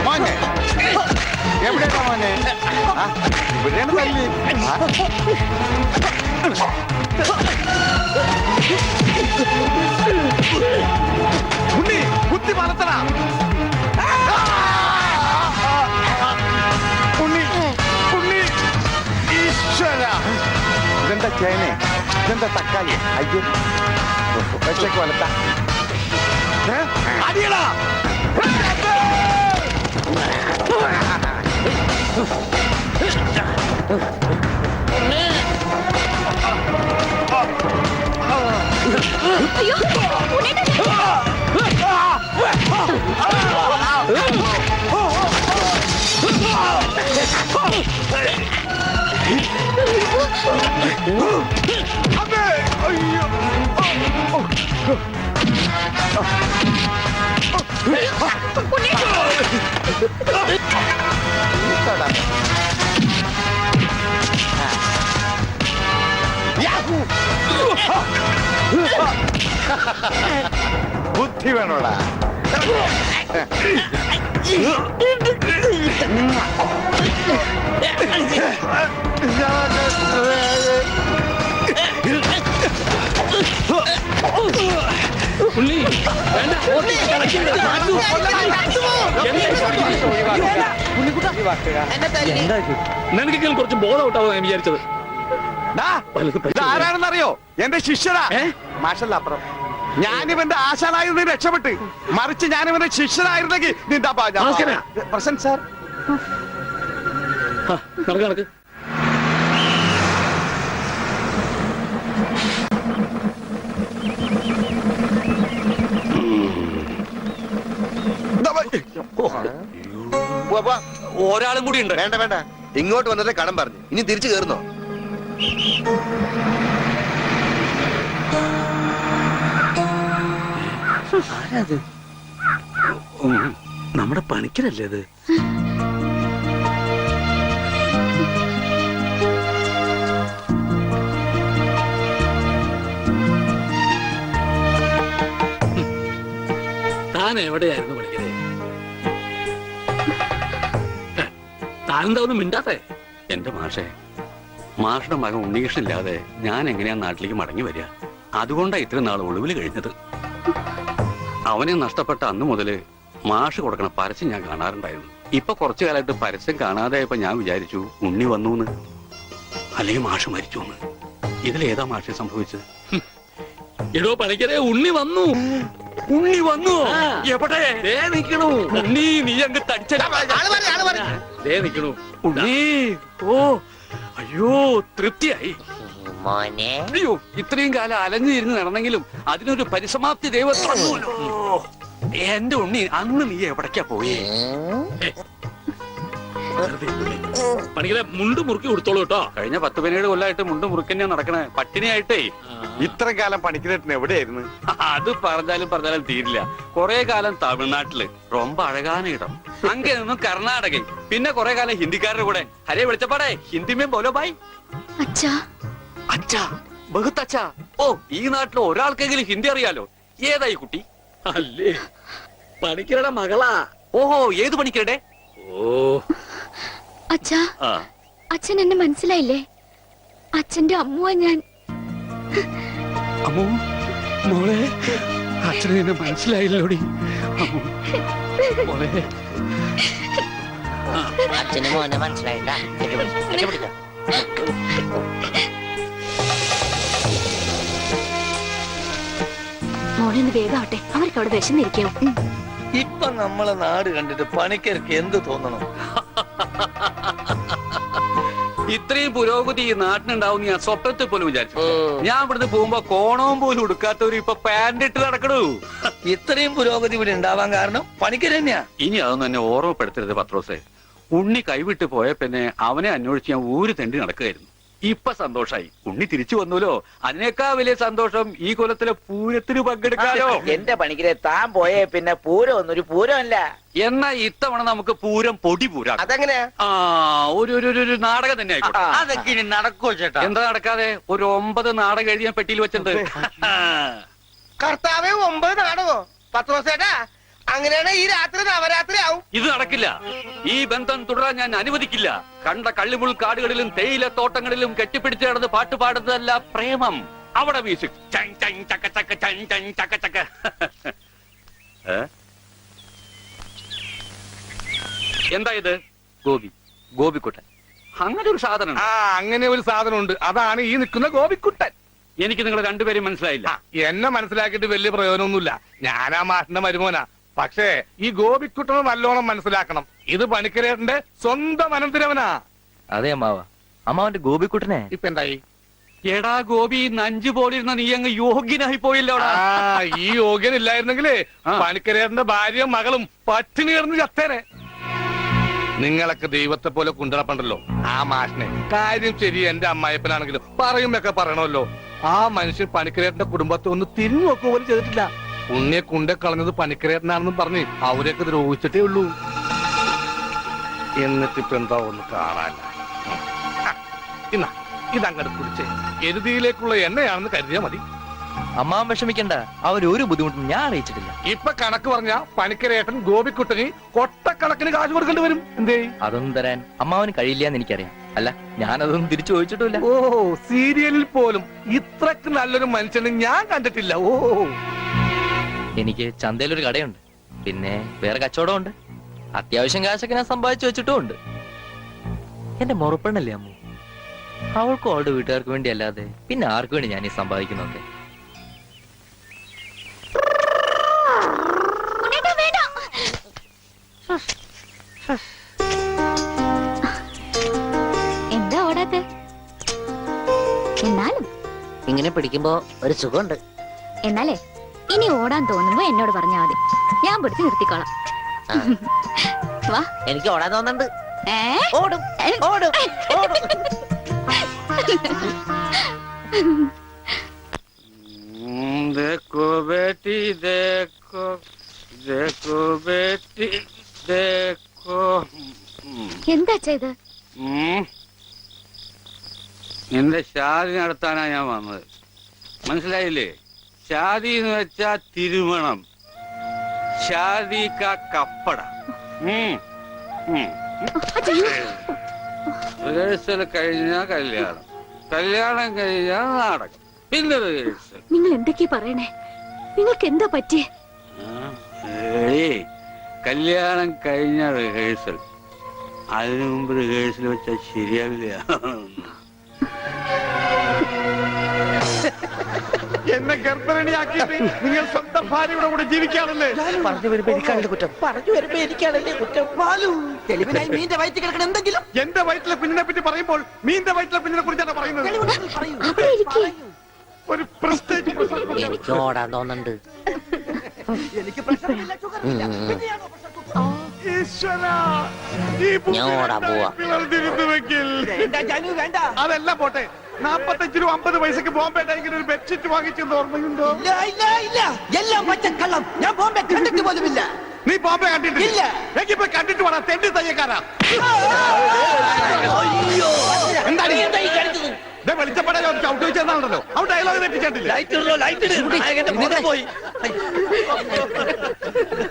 മോനെ, എവിടെയാ മോനെ? ഇവിടെയാണ് തല്ലി. ഉണ്ണി, കുത്തി മലത്തണ. ഉണ്ണി, ഉണ്ണി, ഈശ്വര. ഇതെന്താ ചേനെ? ഇതെന്താ തക്കാളി? അയ്യോ, വെച്ചേക്ക് വലത്ത. അടിയടാ. അയ്യോ, ബുദ്ധി വേണോടാ. ഉണ്ണി വേണ്ട നിനക്കെങ്കിലും കുറച്ച് ബോധം ഔട്ടാവും ഞാൻ വിചാരിച്ചത്. ആരാണെന്നറിയോ? എന്റെ ശിഷ്യനാ. മാഷല്ല അപ്പുറം. ഞാനിവന്റെ ആശാനായിരുന്നു രക്ഷപ്പെട്ട്, മറിച്ച് ഞാനിവന്റെ ശിഷ്യനായിരുന്നെങ്കിൽ നിന്റെ പ്രസന്റ് സാർ. നടക്ക് ഒരാളും കൂടി ഉണ്ട്. വേണ്ട വേണ്ട, ഇങ്ങോട്ട് വന്നിട്ട് കടം പറഞ്ഞു. ഇനി തിരിച്ചു കയറുന്നോ? ആരാത്? നമ്മുടെ പണിക്കരല്ലേ അത്? താൻ എവിടെയായിരുന്നു പണിക്കരെ? താനെന്താ ഒന്നും മിണ്ടാത്തെ? എന്റെ മാഷേ, മാഷയുടെ മകൻ ഉണ്ണികൃഷ്ണനില്ലാതെ ഞാൻ എങ്ങനെയാ നാട്ടിലേക്ക് മടങ്ങി വരിക? അതുകൊണ്ടാ ഇത്രയും നാൾ ഒളിവിൽ കഴിഞ്ഞത്. അവനെ നഷ്ടപ്പെട്ട അന്ന് മുതല് മാഷ് കൊടുക്കണ പരസ്യം ഞാൻ കാണാറുണ്ടായിരുന്നു. ഇപ്പൊ കുറച്ചു കാലമായിട്ട് പരസ്യം കാണാതായപ്പോ ഞാൻ വിചാരിച്ചു ഉണ്ണി വന്നൂന്ന്, അല്ലെങ്കിൽ മാഷ് മരിച്ചു എന്ന്. ഇതിലേതാ മാഷെ സംഭവിച്ചത്? എടോ പണിക്കരെ, ഉണ്ണി വന്നു. ഉണ്ണി വന്നു? എവിടെ? നിക്കണു ഉണ്ണി, നീ അങ്ങ് തടിച്ചേ നിക്കണു ഉണ്ണി. ഓ അയ്യോ, തൃപ്തിയായി. അയ്യോ, ഇത്രയും കാലം അലഞ്ഞിരുന്ന് നടന്നെങ്കിലും അതിനൊരു പരിസമാപ്തി ദൈവം. എന്റെ ഉണ്ണി, അന്ന് നീ എവിടേക്കാ പോയേ? പണിക്കരെ, മുണ്ട് മുറുക്കി കൊടുത്തോളൂ കേട്ടോ. കഴിഞ്ഞ 10-17 കൊല്ലമായിട്ട് മുണ്ട് മുറുക്കന്നെയാ നടക്കണേ, പട്ടിണിയായിട്ടേ. ഇത്ര കാലം പണിക്കരേട്ടൻ എവിടെയായിരുന്നു? അത് പറഞ്ഞാലും തീരില്ല. കൊറേ കാലം തമിഴ്നാട്ടില് ரொம்ப അഴകാന ഇടം, അങ്ങേ നിന്നും കർണാടക, പിന്നെ കൊറേ കാലം ഹിന്ദിക്കാരുടെ കൂടെ. ഹരേ വിളിച്ചപ്പാടേ ഹിന്ദിമേ ബോലോ ബായ്. അച്ഛാ അച്ഛാ, ബഹുത്ത് അച്ഛാ. ഓ, ഈ നാട്ടിൽ ഒരാൾക്കെങ്കിലും ഹിന്ദി അറിയാലോ. ഏതായി കുട്ടി? അല്ലേ, പണിക്കരുടെ മകളാ. ഓഹോ, ഏത് പണിക്കരുടെ? ഓ അച്ഛാ, അച്ഛൻ എന്നെ മനസ്സിലായില്ലേ? അച്ഛന്റെ അമ്മുവാ ഞാൻ. അമ്മോ, മോളെ, അച്ഛനെ എന്നെ മനസ്സിലായില്ലോടി. അമ്മോ, മോളെ. അച്ഛന് മോനെ മനസ്സിലായിട്ടാ. മോനെ ഒന്ന് വേഗാവട്ടെ, അവർക്ക് അവിടെ വിശന്നിരിക്കാവും. ഇപ്പൊ നമ്മളെ നാട് കണ്ടിട്ട് പണിക്കർക്ക് എന്ത് തോന്നണം? ഇത്രയും പുരോഗതി ഈ നാട്ടിനുണ്ടാവും ഞാൻ സ്വപ്നത്തിൽ പോലും വിചാരിച്ചു. ഞാൻ ഇവിടുന്ന് പോകുമ്പോ കോണവും പോലും ഉടുക്കാത്തവര് ഇപ്പൊ പാന്റ് ഇട്ട് നടക്കണു. ഇത്രയും പുരോഗതി ഇവിടെ ഉണ്ടാവാൻ കാരണം പണിക്കര് തന്നെയാ. ഇനി അതൊന്നും എന്നെ ഓർമ്മപ്പെടുത്തരുത് പത്രോസേ. ഉണ്ണി കൈവിട്ട് പോയ പിന്നെ അവനെ അന്വേഷിച്ച് ഞാൻ ഊര് തെണ്ടി നടക്കുകയായിരുന്നു. ഇപ്പൊ സന്തോഷായി, ഉണ്ണി തിരിച്ചു വന്നല്ലോ. അതിനേക്കാൾ വലിയ സന്തോഷം ഈ കൊല്ലത്തിലെ പൂരത്തിന് പങ്കെടുക്കാലോ. എന്റെ പണിക്കരെ, താൻ പോയേ പിന്നെ പൂരം ഒന്നൊരു പൂരമല്ല. എന്നാ ഇത്തവണ നമുക്ക് പൂരം പൊടി പൂരാം. അതെങ്ങനെയാ? ഒരു നാടകം തന്നെ ആയിക്കോട്ടെ. അതൊക്കെ ഇനി നടക്കോ ചേട്ടാ? എന്താ നടക്കാതെ? ഒരു 9 നാടകം എഴുതി ഞാൻ പെട്ടിയിൽ വെച്ചിട്ടുണ്ട്. കർത്താവേ, 9 നാടകോ? 10 ദിവസേട്ടാ, അങ്ങനെയാണ് ഈ രാത്രി നവരാത്രി ആവും. ഇത് നടക്കില്ല. ഈ ബന്ധം തുടരാൻ ഞാൻ അനുവദിക്കില്ല. കണ്ട കള്ളിമുൾ കാടുകളിലും തേയില തോട്ടങ്ങളിലും കെട്ടിപ്പിടിച്ച് നടന്ന് പാട്ട് പാടുന്നതല്ല പ്രേമം. അവിടെ മ്യൂസിക് എന്താ ഇത്? ഗോപിക്കുട്ടൻ. അങ്ങനെ ഒരു സാധനം. അങ്ങനെ ഒരു സാധനമുണ്ട്. അതാണ് ഈ നിൽക്കുന്ന ഗോപിക്കുട്ടൻ. എനിക്ക് നിങ്ങൾ രണ്ടുപേരും മനസ്സിലായില്ല. എന്നെ മനസ്സിലാക്കിയിട്ട് വലിയ പ്രയോജനമൊന്നുമില്ല. ഞാനാ മാഷിന്റെ മരുമോനാ. പക്ഷേ ഈ ഗോപിക്കുട്ടനെ നല്ലോണം മനസ്സിലാക്കണം. ഇത് പണിക്കരേട്ടന്റെ സ്വന്തം അനന്തരവനാ. അതെ അമ്മാവ, അമ്മാവന്റെ ഗോപിക്കുട്ടനെ ഇപ്പൊ എന്തായി? എടാ ഗോപി, നഞ്ചു പോലിരുന്ന നീ അങ്ങ് യോഗ്യനായി പോയില്ലോടാ. ഈ യോഗ്യനില്ലായിരുന്നെങ്കിലേ പണിക്കരേട്ടന്റെ ഭാര്യയും മകളും പട്ടിണി കിടന്ന് ചത്തേനെ. നിങ്ങളൊക്കെ ദൈവത്തെ പോലെ കുണ്ടറപ്പണ്ടല്ലോ ആ മാഷിനെ. കാര്യം ശരി, എന്റെ അമ്മായപ്പനാണെങ്കിലും പറയുമ്പൊക്കെ പറയണമല്ലോ. ആ മനുഷ്യൻ പണിക്കരേട്ടന്റെ കുടുംബത്തെ ഒന്ന് തിരിഞ്ഞു നോക്കുക പോലും ചെയ്തിട്ടില്ല. ഉണ്ണിയെ കുണ്ടെ കളഞ്ഞത് പണിക്കരേട്ടനാണെന്നും പറഞ്ഞ് അവരെയൊക്കെ ദ്രോഹിച്ചിട്ടേ ഉള്ളൂ. എന്നിട്ടിപ്പോ എന്താ ഒന്ന് കാണാല്ല. ഇതങ്ങട് കുടിച്ചേ, എരുതിയിലേക്കുള്ള എണ്ണയാണെന്ന് കരുതിയാ മതി. അമ്മാവൻ വിഷമിക്കണ്ട, അവരൊരു ബുദ്ധിമുട്ടും ഞാൻ അറിയിച്ചിട്ടില്ല. ഇപ്പൊ കണക്ക് പറഞ്ഞ പണിക്കരേട്ടൻ ഗോപിക്കുട്ടന് കൊട്ടക്കണക്കിന് കാശ് കൊടുക്കേണ്ടി വരും. എന്തേ? അതൊന്നും തരാൻ അമ്മാവന് കഴിയില്ല എന്ന് എനിക്കറിയാം. അല്ല, ഞാനതൊന്നും തിരിച്ചു ചോദിച്ചിട്ടില്ല. ഓ, സീരിയലിൽ പോലും ഇത്രക്ക് നല്ലൊരു മനുഷ്യനെ ഞാൻ കണ്ടിട്ടില്ല. ഓ, എനിക്ക് ചന്തയിലൊരു കടയുണ്ട്, പിന്നെ വേറെ കച്ചവടമുണ്ട്. അത്യാവശ്യം കാശൊക്കെ ഞാൻ സമ്പാദിച്ചു വെച്ചിട്ടും ഉണ്ട്. എന്റെ മുറപ്പെണ്ണല്ലേ അമ്മു, അവൾക്കും അവളുടെ വീട്ടുകാർക്ക് വേണ്ടി അല്ലാതെ പിന്നെ ആർക്കു വേണ്ടി ഞാൻ ഈ സമ്പാദിക്കുന്നൊക്കെ? എന്താ ഓടാത്തെ? എന്നാലും ഇങ്ങനെ പിടിക്കുമ്പോ ഒരു സുഖമുണ്ട്. എന്നാലേ ഇനി ഓടാൻ തോന്നുമ്പോ എന്നോട് പറഞ്ഞാ മതി, ഞാൻ പിടിച്ച് നിർത്തിക്കോളാം. വാ. എനിക്ക് ഓടാൻ തോന്നുന്നുണ്ട്. ഓടും ഓടും ഓടും. देखो बेटी देखो, देखो बेटी देखो. എന്താ ചെയ്ത്? നിന്റെ ഷാദി നടത്താനാ ഞാൻ വന്നത്, മനസ്സിലായില്ലേ? ഷാദി എന്ന് വെച്ചാ തിരുമണം, ഷാദി കാ കപ്പട. റിഹേഴ്സൽ കഴിഞ്ഞാ കല്യാണം, കല്യാണം കഴിഞ്ഞാ നാടകം, പിന്നെ റിഹേഴ്സൽ. നിങ്ങൾ എന്തൊക്കെയാ പറയണേ? നിങ്ങൾക്ക് എന്താ പറ്റിയേ? കല്യാണം കഴിഞ്ഞ റിഹേഴ്സൽ, അതിനു മുമ്പ് റിഹേഴ്സൽ വെച്ചാൽ ശരിയാവില്ല. എന്നെ ഗർഭരണിയാക്കിയിട്ട് നിങ്ങൾ സ്വന്തം ഭാര്യയുടെ കൂടെ ജീവിക്കാണല്ലേ? പറഞ്ഞു വരുമ്പോ എനിക്കാണല്ലേ കുറ്റം, പറഞ്ഞു വരുമ്പോ എനിക്കാണല്ലേ കുറ്റം. ബാലു, തെളിവിനായി മീന്റെ വയറ്റിൽ കിടക്കണ എന്തെങ്കിലും. എന്റെ വയറ്റിലെ കുഞ്ഞിനെ പറ്റി പറയുമ്പോൾ മീന്റെ വയറ്റിലെ കുഞ്ഞിനെ കുറിച്ചാണ് പറയുന്നത്. ഒരു പ്രസ്റ്റേജ് എനിക്ക് ഓടാൻ തോന്നുന്നുണ്ട്. എനിക്ക് പ്രശ്നമില്ല, ഷുഗറില്ല. ഞാൻ ഓടാൻ പോവാ. വേണ്ട ജനു, വേണ്ട. അതെല്ലാം പോട്ടെ, 45 രൂപ 50 പൈസക്ക് ബോംബെ ടൈഗിന് ഒരു ബെഡ്ഷീറ്റ് വാങ്ങിച്ചെന്ന് ഓർമ്മയുണ്ടോ? ഇല്ല ഇല്ല ഇല്ല, എല്ലാം പച്ചക്കള്ളം. ഞാൻ ബോംബെ കണ്ടിട്ട് പോലുമില്ല. നീ ബോംബെ കണ്ടിട്ടില്ല? ഇല്ല. എനിക്കിപ്പോ കണ്ടിട്ട് വേണം, തെണ്ടി തയ്യക്കാരാ. എന്താണ് ഈ കാണിച്ചത്? വെളിച്ചപ്പെടാൻ ചവിട്ട് വെച്ചെന്നാണല്ലോ, അവിടെ ഡയലോഗ് തെറ്റിച്ചിട്ടില്ല.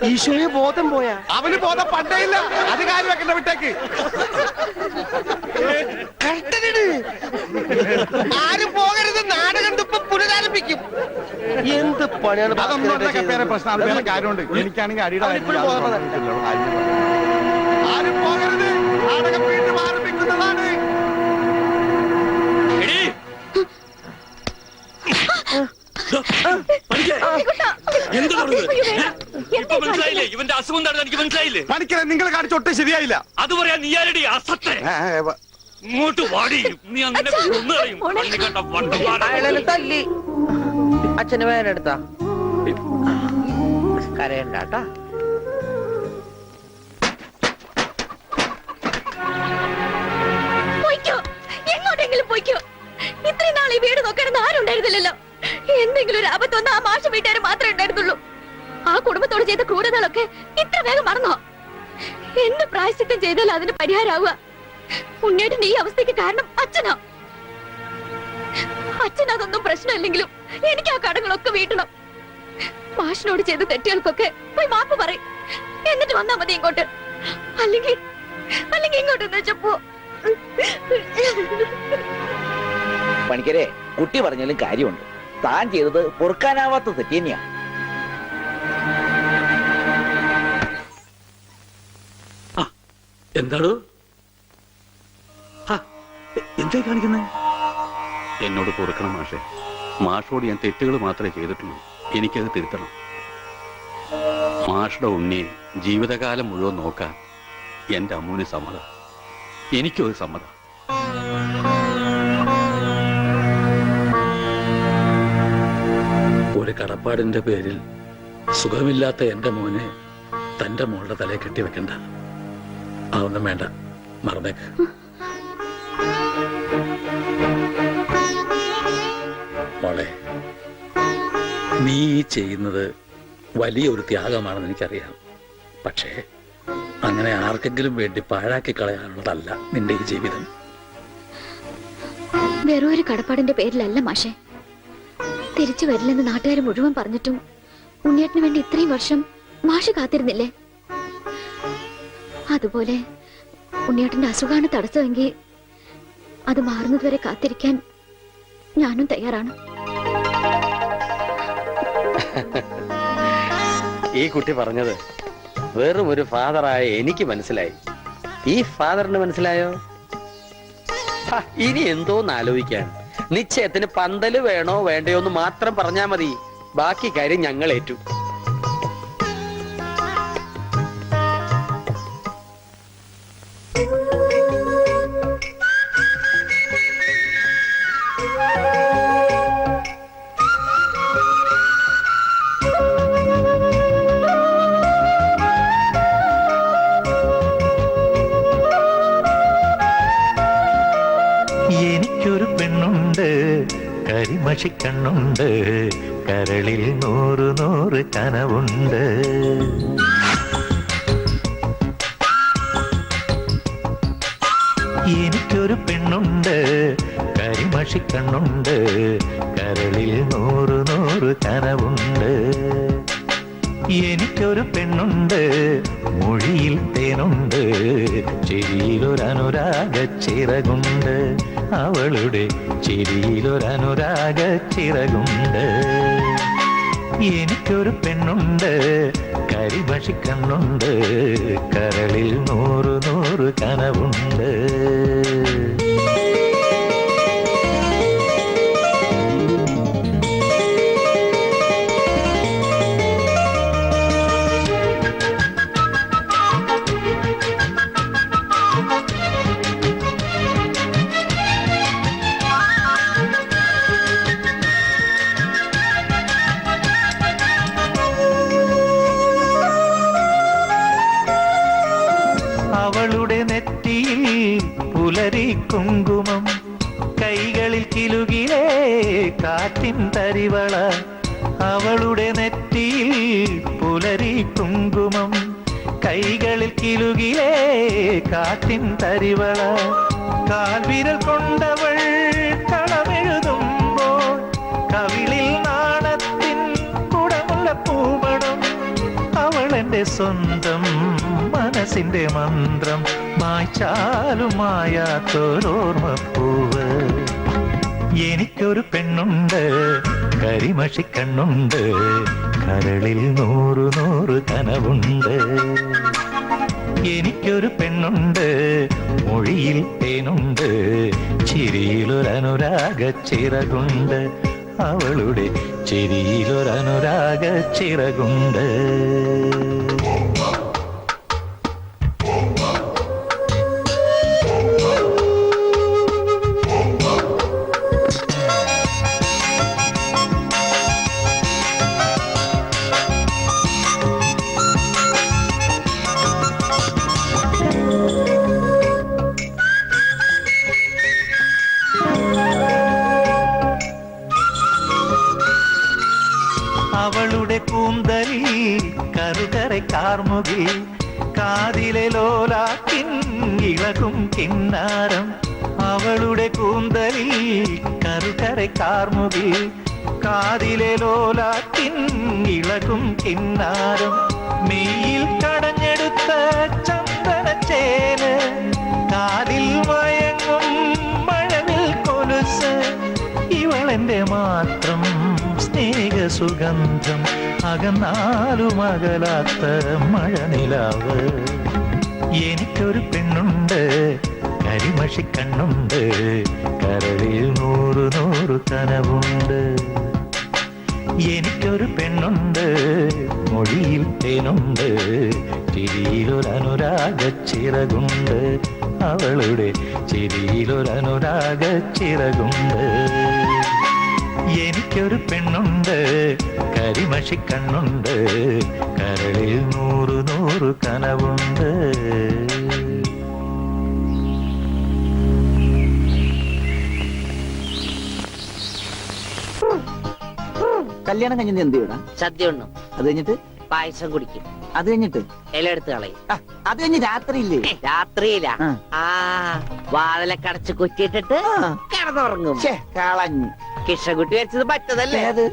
ഈശോയെ ബോധം പോയാ? അവന് ബോധം പണ്ടേ ഇല്ല, അത് കാര്യം വെക്കണ്ട, വിട്ടേക്ക്. ആരും പോകരുത്, നാടകം ഇപ്പൊ പുനരാരംഭിക്കും. എന്ത് പണിയാണ്? അതൊന്നും ഉണ്ടാക്കാൻ വേറെ പ്രശ്നം, അത് വേറെ കാര്യമുണ്ട്. എനിക്കാണെങ്കിൽ അടിയുടെ ആരും പോകരുത്, നാടകം വീണ്ടും ആരംഭിക്കുന്നതാണ്. ഇവന്റെ അസുഖം എന്താണെന്ന് എനിക്ക് മനസ്സിലായില്ലേ? പണിക്കരെ നിങ്ങൾ കാണിച്ചൊട്ടും ശരിയായില്ല. അത് പറയാൻ നീ ആരടി അസത്തെ? ഇങ്ങോട്ട് വാടി, നീ അങ്ങനെ അയാളെ തല്ലി. അച്ഛന് വേനെടുത്താ കരയണ്ടാട്ടാ. പോയിക്കോ, എങ്ങോട്ടെങ്കിലും പോയിക്കോ. ഇത്രയും നാൾ ഈ വീട് നോക്കാനൊന്നും ആരും ഉണ്ടായിരുന്നില്ലല്ലോ. എന്തെങ്കിലും ഒരു ആപത്ത് വന്ന ആ മാഷ വീട്ടുകാർ മാത്രമേ ഉണ്ടായിരുന്നുള്ളൂ. ആ കുടുംബത്തോട് ചെയ്ത ക്രൂരതകളൊക്കെ ഇത്ര വേഗം മറന്നോ? എന്ത് പ്രായശ്ചിത്തം ചെയ്താലും അതിന് പരിഹാരമാവുക. ഉണ്ണേട്ടൻ ഈ അവസ്ഥയ്ക്ക് കാരണം അച്ഛനാ. അച്ഛൻ അതൊന്നും പ്രശ്നമില്ലെങ്കിലും എനിക്ക് ആ കടങ്ങളൊക്കെ വീട്ടണം. മാഷിനോട് ചെയ്ത തെറ്റുകൾക്കൊക്കെ പോയി മാപ്പ് പറയും, എന്നിട്ട് വന്നാ മതി ഇങ്ങോട്ട്. അല്ലെങ്കിൽ ഇങ്ങോട്ട് വെച്ചപ്പോ. പണിക്കരെ, കുട്ടി പറഞ്ഞാലും കാര്യമുണ്ട്. താൻ ചെയ്തത് പൊറുക്കാനാവാത്ത തെറ്റ് തന്നെയാ. എന്താണ് എന്തായി കാണിക്കുന്നത്? എന്നോട് പൊറുക്കണം മാഷെ. മാഷോട് ഞാൻ തെറ്റുകൾ മാത്രമേ ചെയ്തിട്ടുള്ളൂ, എനിക്കത് തിരുത്തണം. മാഷുടെ ഉണ്ണിയെ ജീവിതകാലം മുഴുവൻ നോക്കാൻ എന്റെ അമ്മൂന് സമ്മതം, എനിക്കും അത് സമ്മതം. ഒരു കടപ്പാടിന്റെ പേരിൽ സുഖമില്ലാത്ത എന്റെ മോനെ തന്റെ മോളുടെ തലയെ കെട്ടിവെക്കണ്ട. അതൊന്നും വേണ്ട, മറന്നേക്ക്. മോളെ, നീ ചെയ്യുന്നത് വലിയൊരു ത്യാഗമാണെന്ന് എനിക്കറിയാം. പക്ഷേ അങ്ങനെ ആർക്കെങ്കിലും വേണ്ടി പാഴാക്കി കളയാനുള്ളതല്ല നിന്റെ ഈ ജീവിതം. വെറും ഒരു കടപ്പാടിന്റെ പേരിലല്ല മാഷെ, തിരിച്ചു വരില്ലെന്ന് നാട്ടുകാർ മുഴുവൻ പറഞ്ഞിട്ടും ഉണ്ണിയേട്ടന് വേണ്ടി ഇത്രയും വർഷം മാഷ് കാത്തിരുന്നില്ലേ? അതുപോലെ ഉണ്ണിയേട്ടന്റെ അസുഖമാണ് തടസ്സമെങ്കിൽ അത് മാറുന്നതുവരെ കാത്തിരിക്കാൻ ഞാനും തയ്യാറാണ്. ഈ കുട്ടി പറഞ്ഞത് വെറും ഒരു ഫാദറായ എനിക്ക് മനസ്സിലായി. ഈ ഫാദറിന് മനസ്സിലായോ? ഇനി എന്തോന്ന് ആലോചിക്കാൻ. നിശ്ചയത്തിന് പന്തല് വേണോ വേണ്ടയോ എന്ന് മാത്രം പറഞ്ഞാ മതി. ബാക്കി കാര്യം ഞങ്ങൾ ഏറ്റു. എനിക്കൊരു പെണ്ണുണ്ട്, കരിമഷിക്കണ്ണുണ്ട്, കരളിൽ 100 കനവുണ്ട്. എനിക്കൊരു പെണ്ണുണ്ട്, കരിമഷിക്കണ്ണുണ്ട്, കരളിൽ 100 കനവുണ്ട്. എനിക്കൊരു പെണ്ണുണ്ട്, മൊഴിയിൽ തേനുണ്ട്, ചിരിയിലൊരനുരാഗ ചിറകുണ്ട്. അവളുടെ ചിരിയിലൊരനുരാഗ ചിറകുണ്ട്. എനിക്കൊരു പെണ്ണുണ്ട്, കരിമഷിക്കണ്ണുണ്ട്, കരളിൽ 100 കനവുണ്ട്. അവളുടെ നെറ്റിയിൽ പുലരി കുങ്കുമം, കൈകളിൽ കിലുകിലേ കാറ്റിൻ തരിവള. അവളുടെ നെറ്റിയിൽ പുലരി കുങ്കുമം, കൈകളിൽ കിലുകിലേ കാറ്റിൻ തരിവള. കാൽവിരൽ കൊണ്ടവൾ കളമെഴുതുമ്പോൾ കവിളിൽ നാണത്തിൻ കുടമുള്ള പൂമണം. അവൾ എന്റെ സ്വന്തം മനസ്സിന്റെ മന്ത്രം, മായ്ച്ചാലും മായാത്തൊരോർമ്മപ്പൂവ്. എനിക്കൊരു പെണ്ണുണ്ട്, കരിമഷിക്കണ്ണുണ്ട്, കരളിൽ 100 കനവുണ്ട്. എനിക്കൊരു പെണ്ണുണ്ട്, മൊഴിയിൽ തേനുണ്ട്, ചിരിയിലൊരനുരാഗ ചിറകുണ്ട്. അവളുടെ ചിരിയിലൊരനുരാഗ ചിറകുണ്ട്. അവളുടെ കൂന്തലിൽ കറുകரை കാർമുകിൽ, കാതിലെ ലോലാക്കിൻ ഇളകും കിന്നാരം. അവളുടെ കൂന്തലിൽ കറുകரை കാർമുകിൽ, കാതിലെ ലോലാക്കിൻ ഇളകും കിന്നാരം. മെയ്യിൽ കടഞ്ഞെടുത്ത ചന്ദനച്ചേന്, കാതിൽ മയങ്ങും മഴവിൽ കൊലുസ്. ഇവളെന്റെ മാത്രം സ്നേഹസുഗന്ധം, അകന്നാലും അകലാത്ത മഴനിലാവ്. എനിക്കൊരു പെണ്ണുണ്ട്, കരിമഷിക്കണ്ണുണ്ട്, കരളിൽ 100 കനവുണ്ട്. എനിക്കൊരു പെണ്ണുണ്ട്, മൊഴിയിൽ തേനുണ്ട്, ചിരിയിലൊരനുരാഗ ചിറകുണ്ട്. അവളുടെ ചിരിയിലൊരനുരാഗ ചിറകുണ്ട്. എനിക്കൊരു പെണ്ണുണ്ട്, കരിമഷിക്കണ്ണുണ്ട്, കരളിൽ 100 കനവുണ്ട്. കല്യാണം കഴിഞ്ഞ് എന്ത് ചെയ്യണം? സദ്യ ഉണ്ണും, അത് കഴിഞ്ഞിട്ട് പായസം കുടിക്കും, അത് കഴിഞ്ഞിട്ട് ഇല എടുത്ത് കളയും. അത് കഴിഞ്ഞ് രാത്രിയില്ലേ? രാത്രിയില ആ. വാതിലൊക്കെ അടച്ച് കുറ്റിയിട്ടിട്ട് കിടന്നുറങ്ങും. കളഞ്ഞു കൃഷ്ണകുട്ടി വെച്ചത് പറ്റതല്ലേ ഏത്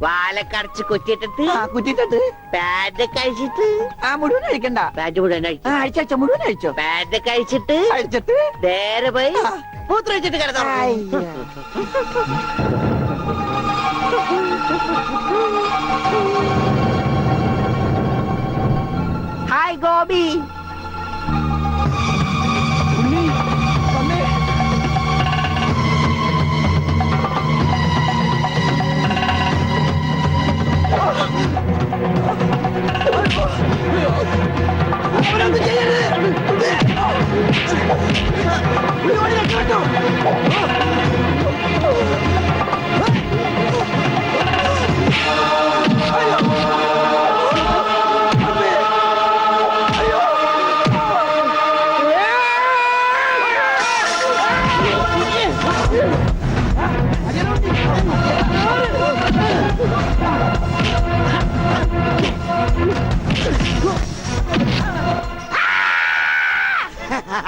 വാലക്കടച്ച് കുറ്റിയിട്ടിട്ട് ആ കുറ്റിട്ടിട്ട് പാന്റ് കഴിച്ചിട്ട് ആ മുഴുവൻ അഴിക്കണ്ട പാന്റ് മുഴുവൻ അഴിച്ചു അഴിച്ച മുഴുവൻ അഴിച്ചോ പാന്റ് കഴിച്ചിട്ട് അഴിച്ചിട്ട് നേരെ പോയി മൂത്രം വെച്ചിട്ട് കിടന്നു ഹായ് ഗോപി ഉണ്ണി, വന്നേ. അവരൊന്നും ചെയ്യരുത്. ഉണ്ണി, ഓടി രക്ഷപ്പെട്ടോ.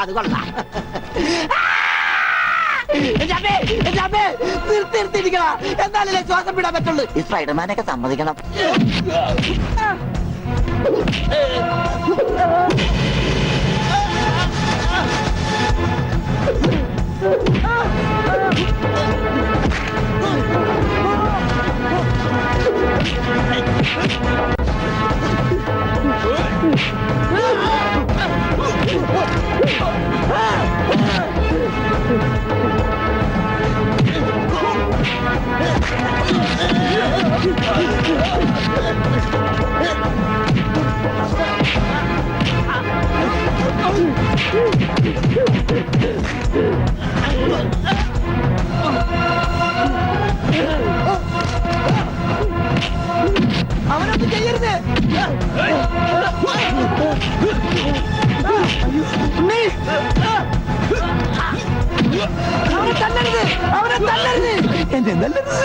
അത് കൊള്ളാം. നിർത്തിയിരിക്കണ എന്നാലല്ലേ ശ്വാസം വിടാൻ പറ്റുള്ളൂ. ഈ സ്പൈഡർമാനൊക്കെ സമ്മതിക്കണം. അവനൊന്നും ചെയ്യരുത്. അവനെ തല്ലരുത്, അവനെ തല്ലരുത്, എന്നെ തല്ലരുത്.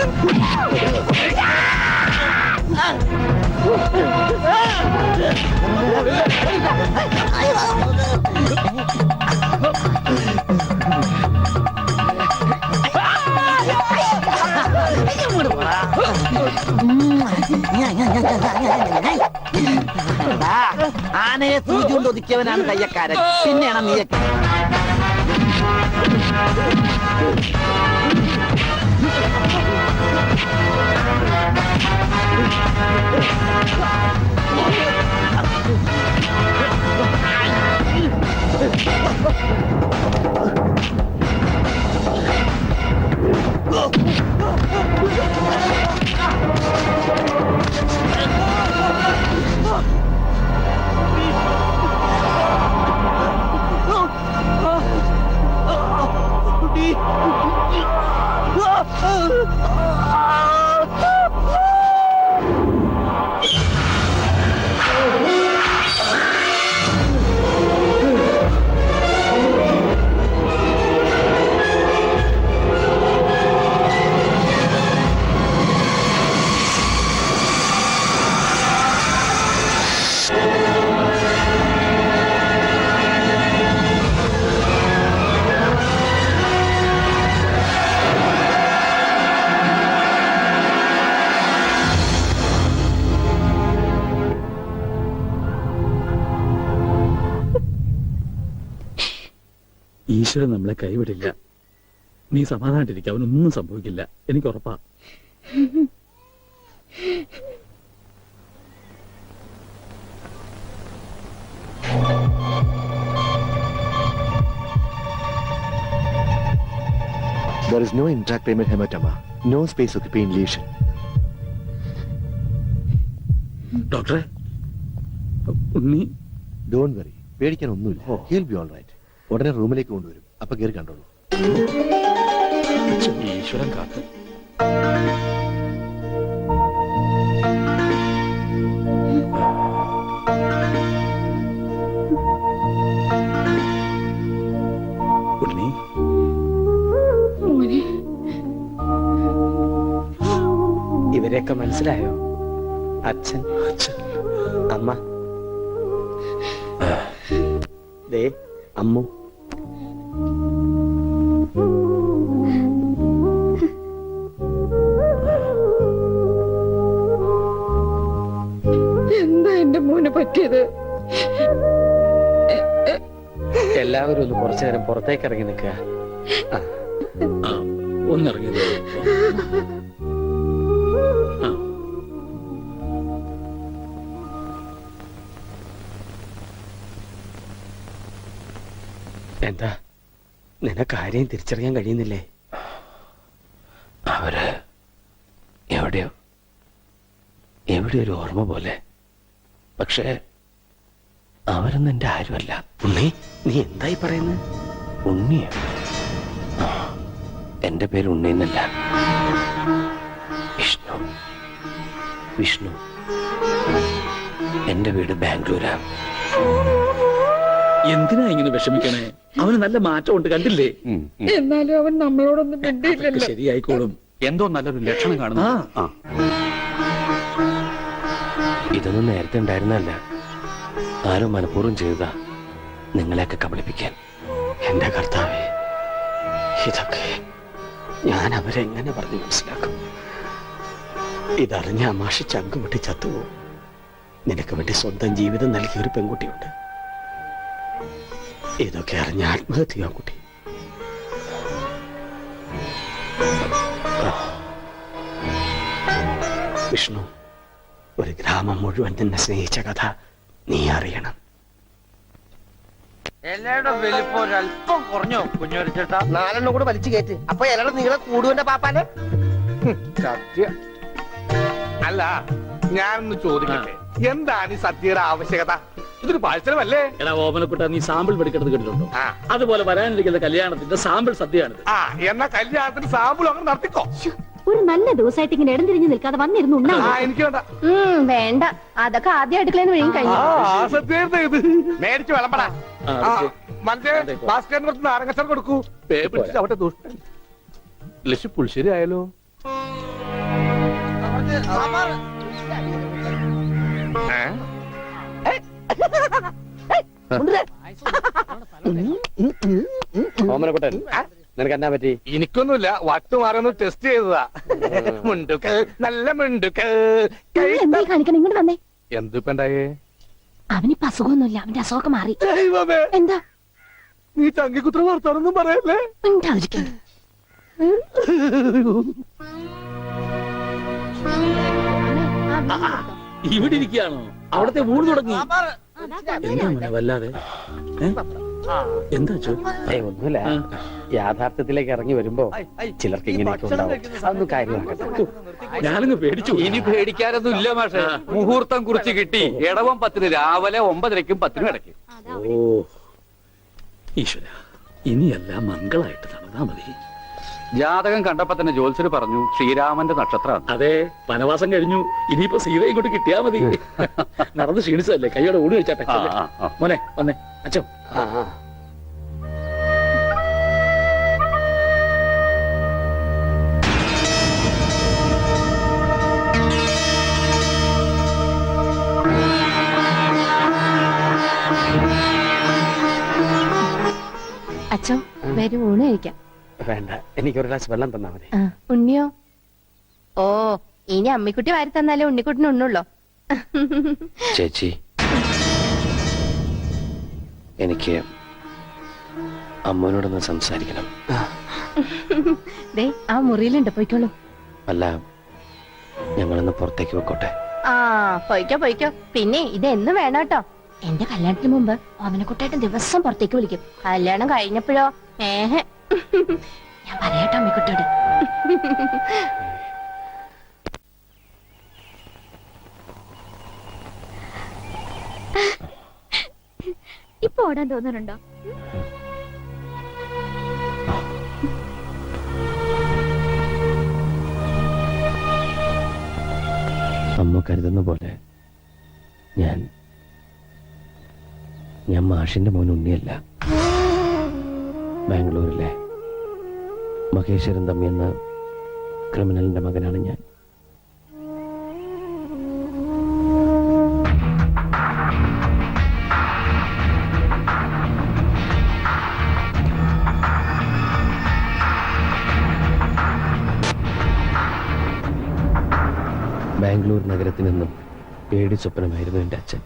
ആനയെ സൂചി കൊണ്ട് ഒതുക്കിയവനാണ് കയ്യക്കാരൻ. പിന്നെയാണ് നീയൊക്കെ. ഈശ്വരൻ നമ്മളെ കൈവിടില്ല. നീ സമാധാനായിട്ടിരിക്കുക, അവനൊന്നും സംഭവിക്കില്ല, എനിക്ക് ഉറപ്പാ. There is no intracranial hematoma, no space occupying lesion. ഡോക്ടറെ, ഉണ്ണി Don't worry, പേടിക്കാനൊന്നുമില്ല. He'll be all right. ഉടനെ റൂമിലേക്ക് കൊണ്ടുവരും. അപ്പൊ കയറി കണ്ടോളൂ. ഈശ്വരൻ കാത്തു. ഉണ്ണി, ഇവരെയൊക്കെ മനസ്സിലായോ? അച്ഛൻ, അമ്മ, ദേ അമ്മു. അമ്മുവിന് പറ്റിയത്? എല്ലാവരും ഒന്ന് കുറച്ചു നേരം പുറത്തേക്ക് ഇറങ്ങി നിൽക്കുക. ഒന്നിറങ്ങിയത് എന്താ നിനക്ക് ആരെയും തിരിച്ചറിയാൻ കഴിയുന്നില്ലേ? അവര് എവിടെയോ ഒരു ഓർമ്മ പോലെ. പക്ഷേ അവരൊന്നും എന്റെ ആരുമല്ല. ഉണ്ണി, നീ എന്തായി പറയുന്നത്? ഉണ്ണിയോ? എന്റെ പേര് ഉണ്ണി എന്നല്ല, വിഷ്ണു. എന്റെ വീട് ബാംഗ്ലൂരാ. എന്തിനാ ഇങ്ങനെ വിഷമിക്കണേ? അവന് നല്ല മാറ്റമുണ്ട്, കണ്ടില്ലേ? എന്നാലും അവൻ നമ്മളോടൊന്നും മിണ്ടിയില്ലല്ലോ. ശരിയായിക്കോളും. എന്തോ നല്ലൊരു ലക്ഷണം കാണുന്നു. ഇതൊന്നും നേരത്തെ ഉണ്ടായിരുന്നല്ല. ആരോ മനഃപൂർവ്വം ചെയ്തതാ, നിങ്ങളെയൊക്കെ കബളിപ്പിക്കാൻ. എന്റെ കർത്താവേ, ഇതൊക്കെ ഞാൻ അവരെങ്ങനെ പറഞ്ഞു മനസ്സിലാക്കും? ഇതറിഞ്ഞ അമാഷി ചങ്ക് പൊട്ടി ചത്തുപോകും. നിനക്ക് വേണ്ടി സ്വന്തം ജീവിതം നൽകിയ ഒരു പെൺകുട്ടിയുണ്ട്. ഇതൊക്കെ അറിഞ്ഞ ആത്മഹത്യ കുട്ടി. വിഷ്ണു, ഒരു ഗ്രാമം മുഴുവൻ നിന്നെ സ്നേഹിച്ച കഥ നീ അറിയണം. എല്ലാവരുടെ വലിപ്പം ഒരല്പം കുറഞ്ഞോ കുഞ്ഞോരി ചേട്ടാ? 4 കൂടെ വലിച്ചു കയറ്റ്. അപ്പൊ ഇലയുടെ നീളെ കൂടുവന്റെ പാപ്പാനെ. സത്യം. അല്ല, ഞാനൊന്ന് ചോദിക്കട്ടെ, എന്താണ് ഈ സദ്യയുടെ ആവശ്യകത? ഇതൊരു പാഴ്സലമല്ലേ? എടാ ഓമനക്കുട്ട, നീ സാമ്പിൾ പഠിക്കുന്നത് കേട്ടിട്ടുണ്ടോ? അതുപോലെ വരാനിരിക്കുന്ന കല്യാണത്തിന്റെ സാമ്പിൾ സദ്യയാണിത്. എന്നാ കല്യാണത്തിന് സാമ്പിൾ അങ്ങനെ നടത്തിക്കോ. ഒരു നല്ല ദിവസമായിട്ട് ഇങ്ങനെ ഇടം തിരിഞ്ഞു നിൽക്കാതെ വന്നിരുന്നു ഉണ്ണാ. എനിക്ക് വേണ്ട. വേണ്ട, അതൊക്കെ ആദ്യം അടുക്കളന്ന് വഴിയും കഴിഞ്ഞു. സദ്യ ഇത് മേടിച്ചു വിളമ്പടാ. മറ്റേ ഭാസ്കരന് കുറച്ച് നാരങ്ങച്ചാർ കൊടുക്കൂ. പേ പിടിച്ചിട്ട് അവിടെ ദുഷ്ടൻ. ലക്ഷ്യം പുളിശ്ശേരി ആയാലോ? ഓമനക്കുട്ടൻ, നിനക്ക് എന്നാ പറ്റി? എനിക്കൊന്നുമില്ല, വട്ടുമാറൊന്ന് ടെസ്റ്റ് ചെയ്തതാ. മുണ്ടുക്ക് നല്ല മുണ്ടുക്ക്. എന്തായി കാണിക്കണം? ഇങ്ങോട്ട് വന്നേ. എന്തിപ്പണ്ടായേ? അവനിപ്പോ അസുഖമൊന്നുമില്ല, അവന്റെ അസുഖമൊക്കെ മാറി. എന്താ നീ ചങ്കിക്കുത്ര വർത്താനൊന്നും പറയല്ലേ? ഉണ്ടായിരിക്കും. ഇവിടെ ഇരിക്കുകയാണോ? അവിടത്തെ ഊണ് തുടങ്ങി. എന്താ മോനെ വല്ലാതെ? എന്താ ഒന്നുമില്ല, യാഥാർത്ഥ്യത്തിലേക്ക് ഇറങ്ങി വരുമ്പോ ചിലർക്ക് ഇങ്ങനെയൊക്കെ ഉണ്ടാവും. അതൊന്നും കാര്യമാക്കട്ടെ. ഞാനങ്ങ് പേടിച്ചു. ഇനി പേടിക്കാനൊന്നും ഇല്ല മാഷെ. മുഹൂർത്തം കുറിച്ച് കിട്ടി. ഇടവം 10 രാവിലെ 9:30 10 ഇടയ്ക്ക്. ഓ ഈശ്വര, ഇനിയെല്ലാം മംഗളായിട്ട് നടന്നാ മതി. ജാതകം കണ്ടപ്പോ തന്നെ ജ്യോത്സ്യര് പറഞ്ഞു ശ്രീരാമന്റെ നക്ഷത്രമാണ്. അതെ, വനവാസം കഴിഞ്ഞു. ഇനിയിപ്പോ സീതയും കൊണ്ട് കിട്ടിയാ മതി. നടന്ന് ക്ഷീണിച്ചതല്ലേ, കൈയോടെ ഊണ് കഴിച്ചാട്ടെ. മോനെ വന്നേ. അച്ഛോ, അച്ഛോ, വരും ഊണ് കഴിക്കാം. വേണ്ട, എനിക്കൊരു ഗ്ലാസ് വെള്ളം തന്നാ മതി. ഉണ്ണിയോ? ഓ, ഇനി അമ്മിക്കുട്ടി വാരി തന്നാലേ ഉണ്ണിക്കുട്ടിന് ഉണ്ണുള്ളോ? ചേച്ചി, എനിക്ക് അമ്മോനോടൊന്ന് സംസാരിക്കണം. ദേ, ആ മുറിയിലുണ്ട്, പോയിക്കോളൂ. അല്ല, ഞങ്ങളൊന്ന് പുറത്തേക്ക് വെക്കോട്ടെ? പോയിക്കോ. പിന്നെ ഇത് എന്നും വേണം കേട്ടോ. എന്റെ കല്യാണത്തിന് മുമ്പ് ഓമനക്കുട്ടായിട്ട് ദിവസം പുറത്തേക്ക് വിളിക്കും. കല്യാണം കഴിഞ്ഞപ്പോഴോ ഞാൻ പറയാട്ടോ അമ്മിക്കുട്ടിയോട്. ഇപ്പൊ ഓടാൻ തോന്നുന്നുണ്ടോ? അമ്മ കരുതുന്ന പോലെ ഞാൻ മാഷിന്റെ മോൻ ഉണ്ണിയല്ല. ബാംഗ്ലൂരിലെ മഹേശ്വരൻ തമ്മി എന്ന ക്രിമിനലിന്റെ മകനാണ് ഞാൻ. ബാംഗ്ലൂർ നഗരത്തിൽ നിന്നും പേടി സ്വപ്നമായിരുന്നു എൻ്റെ അച്ഛൻ.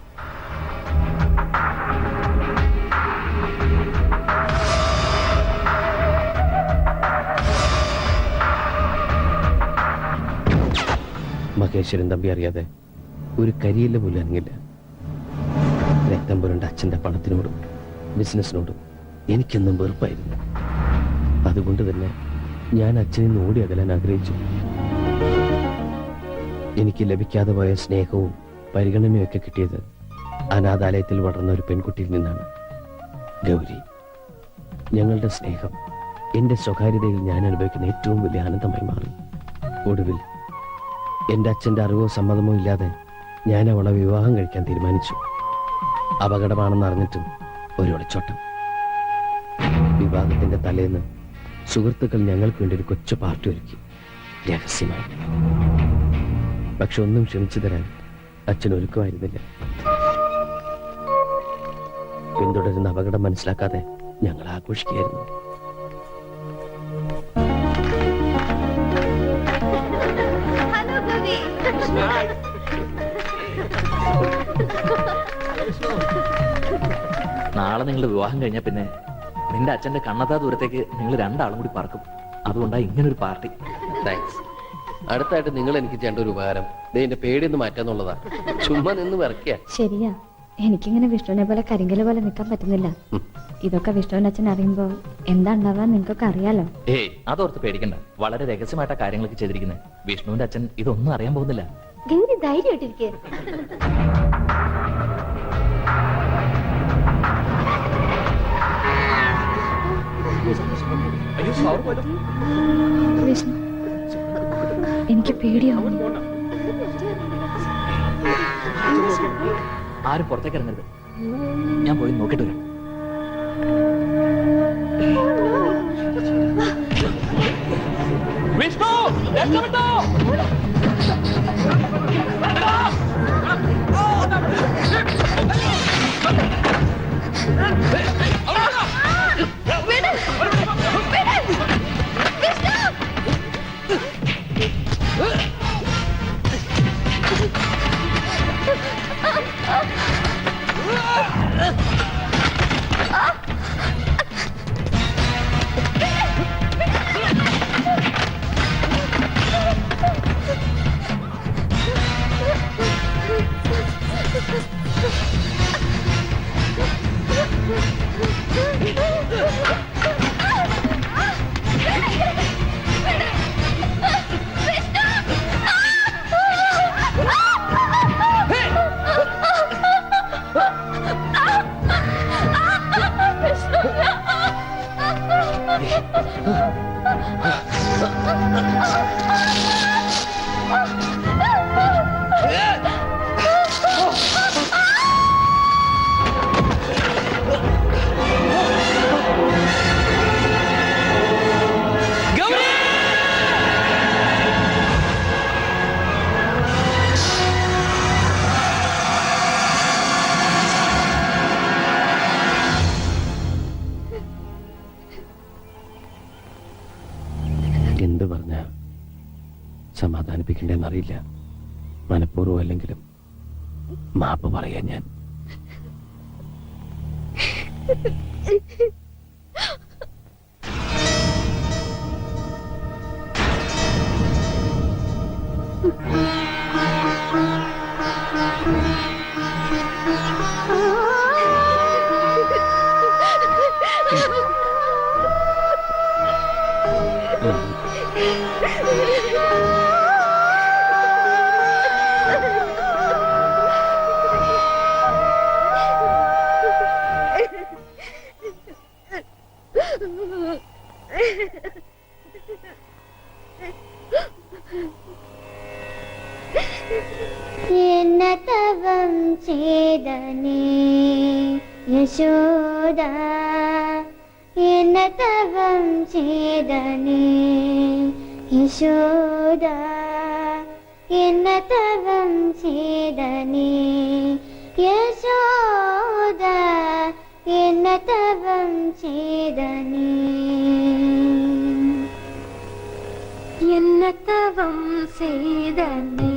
മഹേശ്വരൻ തമ്പി അറിയാതെ ഒരു കരിയില്ല പോലും അനങ്ങില്ല. രക്തം പുരണ്ട അച്ഛൻ്റെ പണത്തിനോടും ബിസിനസ്സിനോടും എനിക്കെന്നും വെറുപ്പായിരുന്നു. അതുകൊണ്ട് തന്നെ ഞാൻ അച്ഛനിൽ നിന്ന് ഓടി അകലാൻ ആഗ്രഹിച്ചു. എനിക്ക് ലഭിക്കാതെ പോയ സ്നേഹവും പരിഗണനയും ഒക്കെ കിട്ടിയത് അനാഥാലയത്തിൽ വളർന്ന ഒരു പെൺകുട്ടിയിൽ നിന്നാണ്, ഗൗരി. ഞങ്ങളുടെ സ്നേഹം എൻ്റെ സ്വകാര്യതയിൽ ഞാൻ അനുഭവിക്കുന്ന ഏറ്റവും വലിയ ആനന്ദമായി മാറി. ഒടുവിൽ എൻ്റെ അച്ഛൻ്റെ അറിവോ സമ്മതമോ ഇല്ലാതെ ഞാൻ അവളെ വിവാഹം കഴിക്കാൻ തീരുമാനിച്ചു. അപകടമാണെന്ന് അറിഞ്ഞിട്ടും ഒരു ഒളിച്ചോട്ടം. വിവാഹത്തിന്റെ തലേന്ന് സുഹൃത്തുക്കൾ ഞങ്ങൾക്ക് വേണ്ടി ഒരു കൊച്ചു പാർട്ടി ഒരുക്കി, രഹസ്യമായി. പക്ഷെ ഒന്നും ക്ഷമിച്ചു തരാൻ അച്ഛൻ ഒരുക്കമായിരുന്നില്ല. പിന്തുടരുന്ന അപകടം മനസ്സിലാക്കാതെ ഞങ്ങൾ ആഘോഷിക്കുകയായിരുന്നു. നാളെ നിങ്ങൾ വിവാഹം കഴിഞ്ഞാൽ പിന്നെ നിന്റെ അച്ഛന്റെ കണ്ണത്താ ദൂരത്തേക്ക് നിങ്ങൾ രണ്ടാളും കൂടി പറക്കും. അതുകൊണ്ടാ ഇങ്ങനൊരു പാർട്ടി. താങ്ക്സ്. അടുത്തായിട്ട് നിങ്ങൾ എനിക്ക് ചെയ്യേണ്ട ഒരു ഉപകാരം എന്റെ പേടിയൊന്ന് മാറ്റാന്നുള്ളതാ. ചുമ്മാ നിന്ന് വിറക്കുക. ശരിയാ, എനിക്കിങ്ങനെ വിഷ്ണുവിനെ പോലെ കരിങ്കല് പോലെ നിൽക്കാൻ പറ്റുന്നില്ല. ഇതൊക്കെ വിഷ്ണുവിന്റെ അച്ഛൻ അറിയുമ്പോ എന്താ ഉണ്ടാവാൻ നിങ്ങൾക്കൊക്കെ അറിയാലോ. ഏയ് അതോർത്ത് പേടിക്കണ്ട. വളരെ രഹസ്യമായിട്ടാ കാര്യങ്ങളൊക്കെ ചെയ്തിരിക്കുന്നത്. വിഷ്ണുവിന്റെ അച്ഛൻ ഇതൊന്നും അറിയാൻ പോകുന്നില്ല. ഗൗരി ധൈര്യമായിട്ടിരിക്കുക. വിഷ്ണു, എനിക്ക് പേടിയാവും. ആരും പുറത്തേക്ക് ഇറങ്ങരുത്. ഞാൻ പോയി നോക്കിട്ട് വരാം. വിഷ്ണു എന്ത് പറഞ്ഞ സമാധാനിപ്പിക്കണ്ടെന്നറിയില്ല. മനഃപൂർവ്വം അല്ലെങ്കിലും മാപ്പ് പറയാൻ ഞാൻ. എന്നതവം ചെയ്തനേ യശോദ, എന്നതവം ചെയ്തനേ യശോദ, എന്നതവം ചെയ്തനേ യശോദ, എന്നതവം ചെയ്തനേ. എന്നതവം ചെയ്തനേ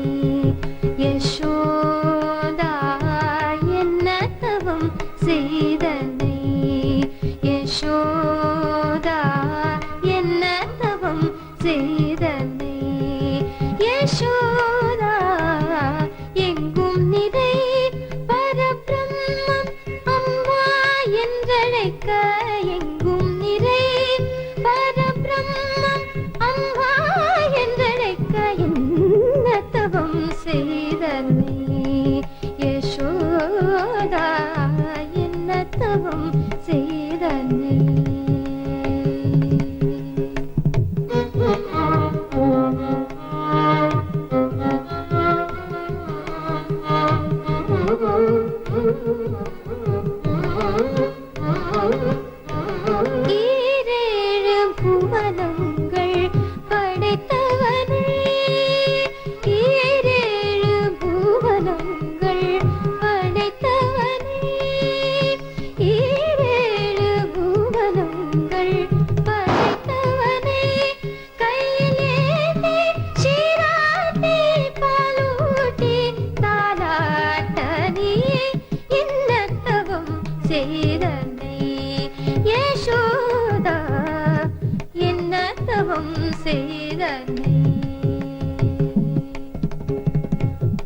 യശോദ, എന്നതവം ചെയ്തനേ യശോദ, എന്നതവം ചെയ്തനേ യശോദ,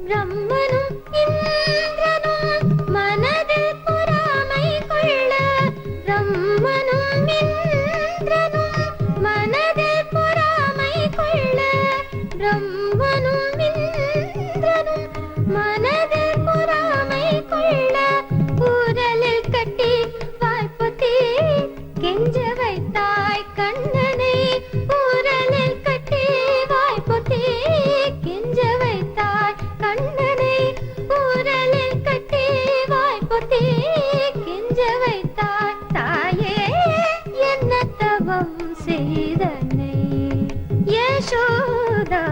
பிரம்மனும் இந்திரனும் மனதில் பொறாமை கொள்ள பிரம்மனும் இந்திரனும் மனதில் பொறாமை கொள்ள பிரம்மனும் இந்திரனும் மனதில் பொறாமை கொள்ள ஊரலில் கட்டி வாய்ப்பொத்தி கெஞ்ச வைத்தாய் கண்ணனை ஊரலில் கட்டி வாய்ப்பொத்தி கெஞ்ச வைத்தாய் கண்ணனை ஊரலில் கட்டி வாய்ப்பொத்தி கெஞ்ச வைத்தாய் தாயே என்ன தவம் செய்தனை யசோதா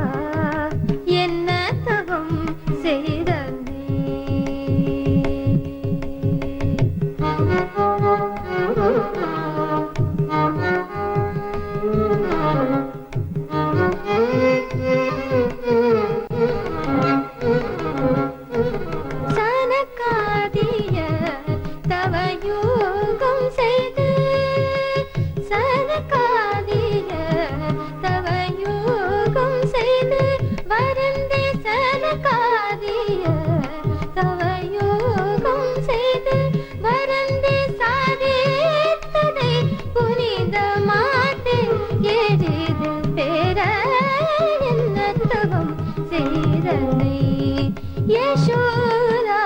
என்ன தவம் செய்தனை சனகாதிய தவயோகம் செய்து சனகாதிய தவயோகம் செய்து வருந்தே சனகாதிய தவயோகம் செய்து வருந்தே சாதித்ததை புனிதமாட்டு எரிது பெற என்ன தவம் செய்தனை யசோதா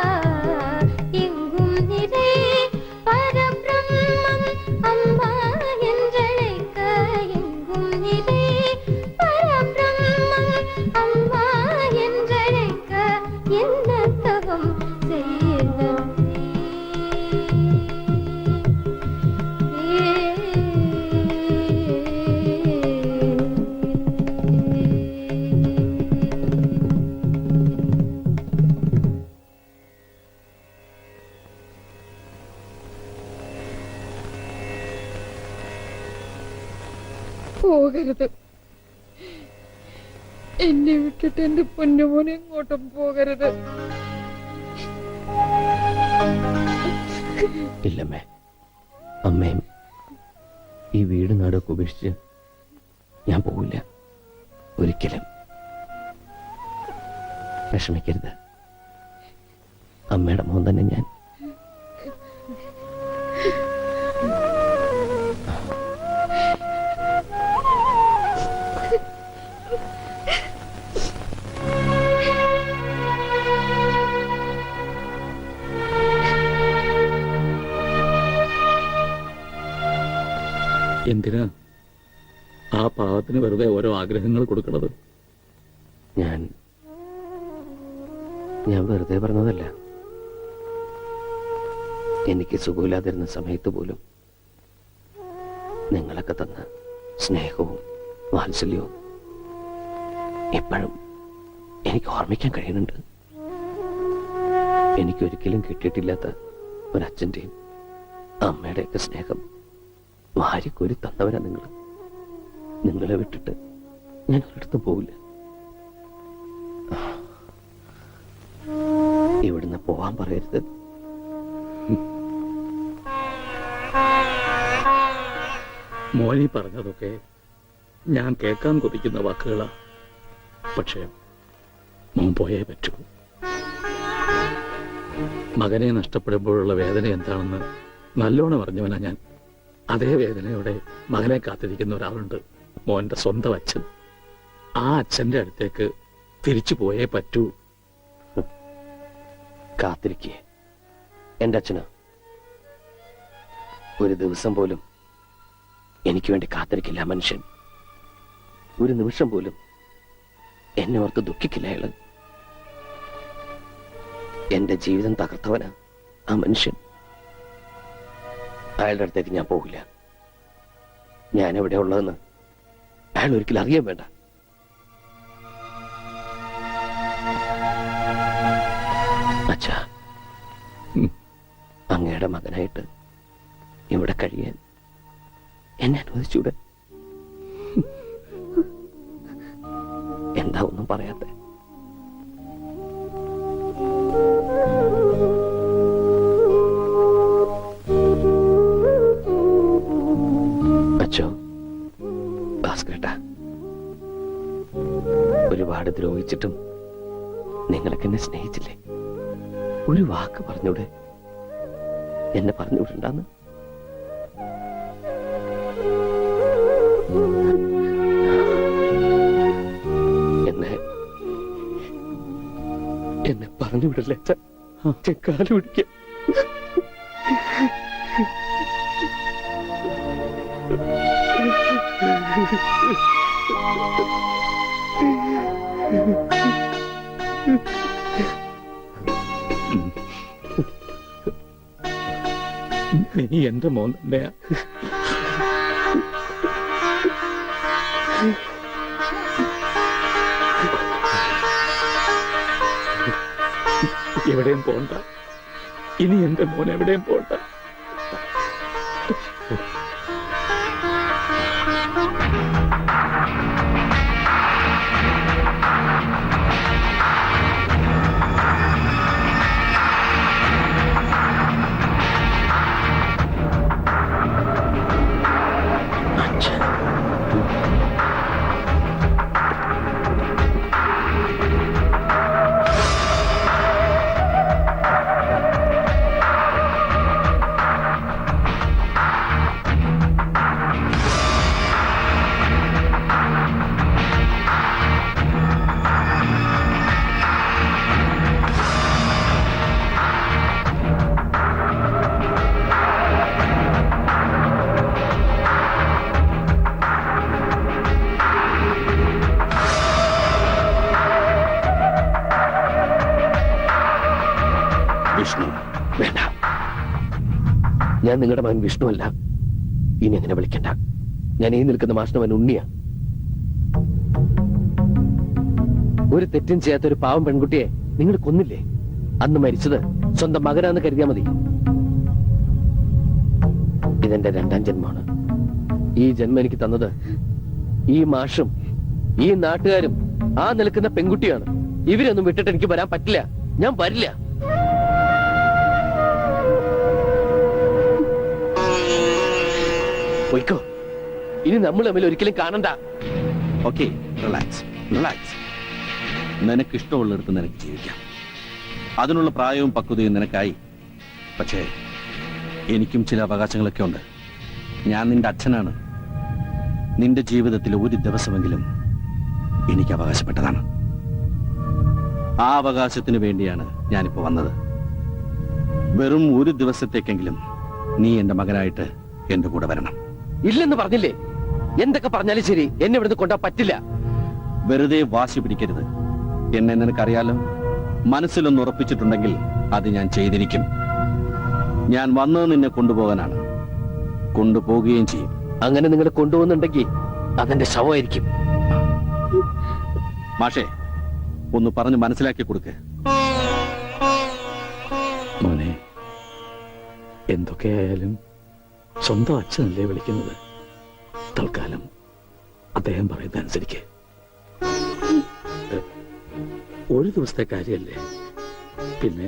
எங்கும் நிறை பரபிரம்மம் அம்மா என்றழைக்க எங்கும் நிறை பரபிரம்மம் அம்மா என்றழைக்க என்ன தவம் പോകരുത്. എന്നെ വിട്ടിട്ട് എന്റെ പൊന്നുമോനെ എങ്ങോട്ടും പോകരുത്. ഇല്ലമ്മേ, അമ്മയും ഈ വീട് നാടൊക്കെ ഉപേക്ഷിച്ച് ഞാൻ പോവില്ല ഒരിക്കലും. വിഷമിക്കരുത്. അമ്മയുടെ മോൻ തന്നെ ഞാൻ. എന്തിനാ ആ പാവത്തിന് വെറുതെ ഓരോ ആഗ്രഹങ്ങൾ കൊടുക്കണത്? ഞാൻ വെറുതെ പറഞ്ഞതല്ല. എനിക്ക് സുഖമില്ലാതിരുന്ന സമയത്ത് പോലും നിങ്ങളൊക്കെ തന്ന സ്നേഹവും വാത്സല്യവും ഇപ്പോഴും എനിക്ക് ഓർമ്മിക്കാൻ കഴിയുന്നുണ്ട്. എനിക്കൊരിക്കലും കിട്ടിയിട്ടില്ലാത്ത ഒരച്ഛൻ്റെയും അമ്മയുടെയൊക്കെ സ്നേഹം വാരിക്കോരി തന്നവരാ നിങ്ങൾ. നിങ്ങളെ വിട്ടിട്ട് ഞാൻ ഒരിടത്തും പോവില്ല. ഇവിടുന്ന് പോവാൻ പറയരുത്. മോനി പറഞ്ഞതൊക്കെ ഞാൻ കേൾക്കാൻ കൊതിക്കുന്ന വാക്കുകളാ. പക്ഷേ മോൻ പോയേ പറ്റൂ. മകനെ നഷ്ടപ്പെടുമ്പോഴുള്ള വേദന എന്താണെന്ന് നല്ലോണം അറിഞ്ഞവനാ ഞാൻ. അതേ വേദനയോടെ മകനെ കാത്തിരിക്കുന്ന ഒരാളുണ്ട്, മോന്റെ സ്വന്തം അച്ഛൻ. ആ അച്ഛന്റെ അടുത്തേക്ക് തിരിച്ചു പോയേ പറ്റൂ. കാത്തിരിക്കേ എന്റെ അച്ഛന് ഒരു ദിവസം പോലും എനിക്ക് വേണ്ടി കാത്തിരിക്കില്ല മനുഷ്യൻ. ഒരു നിമിഷം പോലും എന്നെ ഓർത്ത് ദുഃഖിക്കില്ല അയാള്. എന്റെ ജീവിതം തകർത്തവനാ ആ മനുഷ്യൻ. അയാളുടെ അടുത്തേക്ക് ഞാൻ പോകില്ല. ഞാൻ എവിടെ ഉള്ളതെന്ന് അയാൾ ഒരിക്കലും അറിയാൻ വേണ്ട. അച്ഛാ, അങ്ങയുടെ മകനായിട്ട് ഇവിടെ കഴിയാൻ എന്നെ അനുവദിച്ചൂടെ? എന്താ ഒന്നും പറയാത്ത? അച്ഛോ, ഭാസ്കരേട്ടാ, ഒരുപാട് ദ്രോഹിച്ചിട്ടും നിങ്ങളൊക്കെ എന്നെ സ്നേഹിച്ചില്ലേ? ഒരു വാക്ക് പറഞ്ഞൂടെ? എന്നെ പറഞ്ഞു വിടണ്ടെന്ന്. എന്നെ പറഞ്ഞു വിടല്ലേ അച്ഛൻ? കാല് പിടിക്ക. നീ എന്റെ മോൻ തന്നെയാ. എവിടെയും പോണ്ട. ഇനി എന്റെ മോൻ എവിടെയും പോണ്ട. വിഷ്ണു വേണ്ട. ഞാൻ നിങ്ങളുടെ മകൻ വിഷ്ണു അല്ല. ഇനി അങ്ങനെ വിളിക്കണ്ട. ഞാൻ ഈ നിൽക്കുന്ന മാഷ്ടവൻ ഉണ്ണിയാ. ഒരു തെറ്റും ചെയ്യാത്ത ഒരു പാവം പെൺകുട്ടിയെ നിങ്ങൾ കൊന്നില്ലേ? അന്ന് മരിച്ചത് സ്വന്തം മകനാന്ന് കരുതിയാ മതി. ഇതെന്റെ 2ാം ജന്മമാണ്. ഈ ജന്മം എനിക്ക് തന്നത് ഈ മാഷും ഈ നാട്ടുകാരും ആ നിൽക്കുന്ന പെൺകുട്ടിയാണ്. ഇവരൊന്നും വിട്ടിട്ട് എനിക്ക് വരാൻ പറ്റില്ല. ഞാൻ വരില്ല. പോയിക്കോ. ഇനി നമ്മൾ തമ്മിൽ ഒരിക്കലും കാണണ്ട. Okay, relax relax. നിനക്ക് ഇഷ്ടമുള്ളിടത്ത് നിനക്ക് ജീവിക്കാം. അതിനുള്ള പ്രായവും പക്വതയും നിനക്കായി. പക്ഷേ എനിക്കും ചില അവകാശങ്ങളൊക്കെ ഉണ്ട്. ഞാൻ നിന്റെ അച്ഛനാണ്. നിന്റെ ജീവിതത്തിൽ ഒരു ദിവസമെങ്കിലും എനിക്ക് അവകാശപ്പെട്ടതാണ്. ആ അവകാശത്തിന് വേണ്ടിയാണ് ഞാനിപ്പോ വന്നത്. വെറും ഒരു ദിവസത്തേക്കെങ്കിലും നീ എന്റെ മകനായിട്ട് എന്റെ കൂടെ വരണം. ഇല്ലെന്ന് പറഞ്ഞില്ലേ? എന്തൊക്കെ പറഞ്ഞാലും ശരി, എന്നെ ഇവിടുന്ന് കൊണ്ടാ പറ്റില്ല. വെറുതെ വാശി പിടിക്കരുത്. എന്നെ നിനക്കറിയാലോ. മനസ്സിലൊന്ന് ഉറപ്പിച്ചിട്ടുണ്ടെങ്കിൽ അത് ഞാൻ ചെയ്തിരിക്കും. ഞാൻ വന്നത് നിന്നെ കൊണ്ടുപോകാനാണ്. കൊണ്ടുപോകുകയും ചെയ്യും. അങ്ങനെ നിങ്ങൾ കൊണ്ടുപോകുന്നുണ്ടെങ്കിൽ അതെന്റെ ശവമായിരിക്കും. മാഷേ, ഒന്ന് പറഞ്ഞ് മനസ്സിലാക്കി കൊടുക്ക്. മോനെ, എന്തൊക്കെയായാലും സ്വന്തം അച്ഛനല്ലേ വിളിക്കുന്നത്. തൽക്കാലം അദ്ദേഹം പറയുന്ന അനുസരിക്ക്. ഒരു ദിവസത്തെ കാര്യല്ലേ. പിന്നെ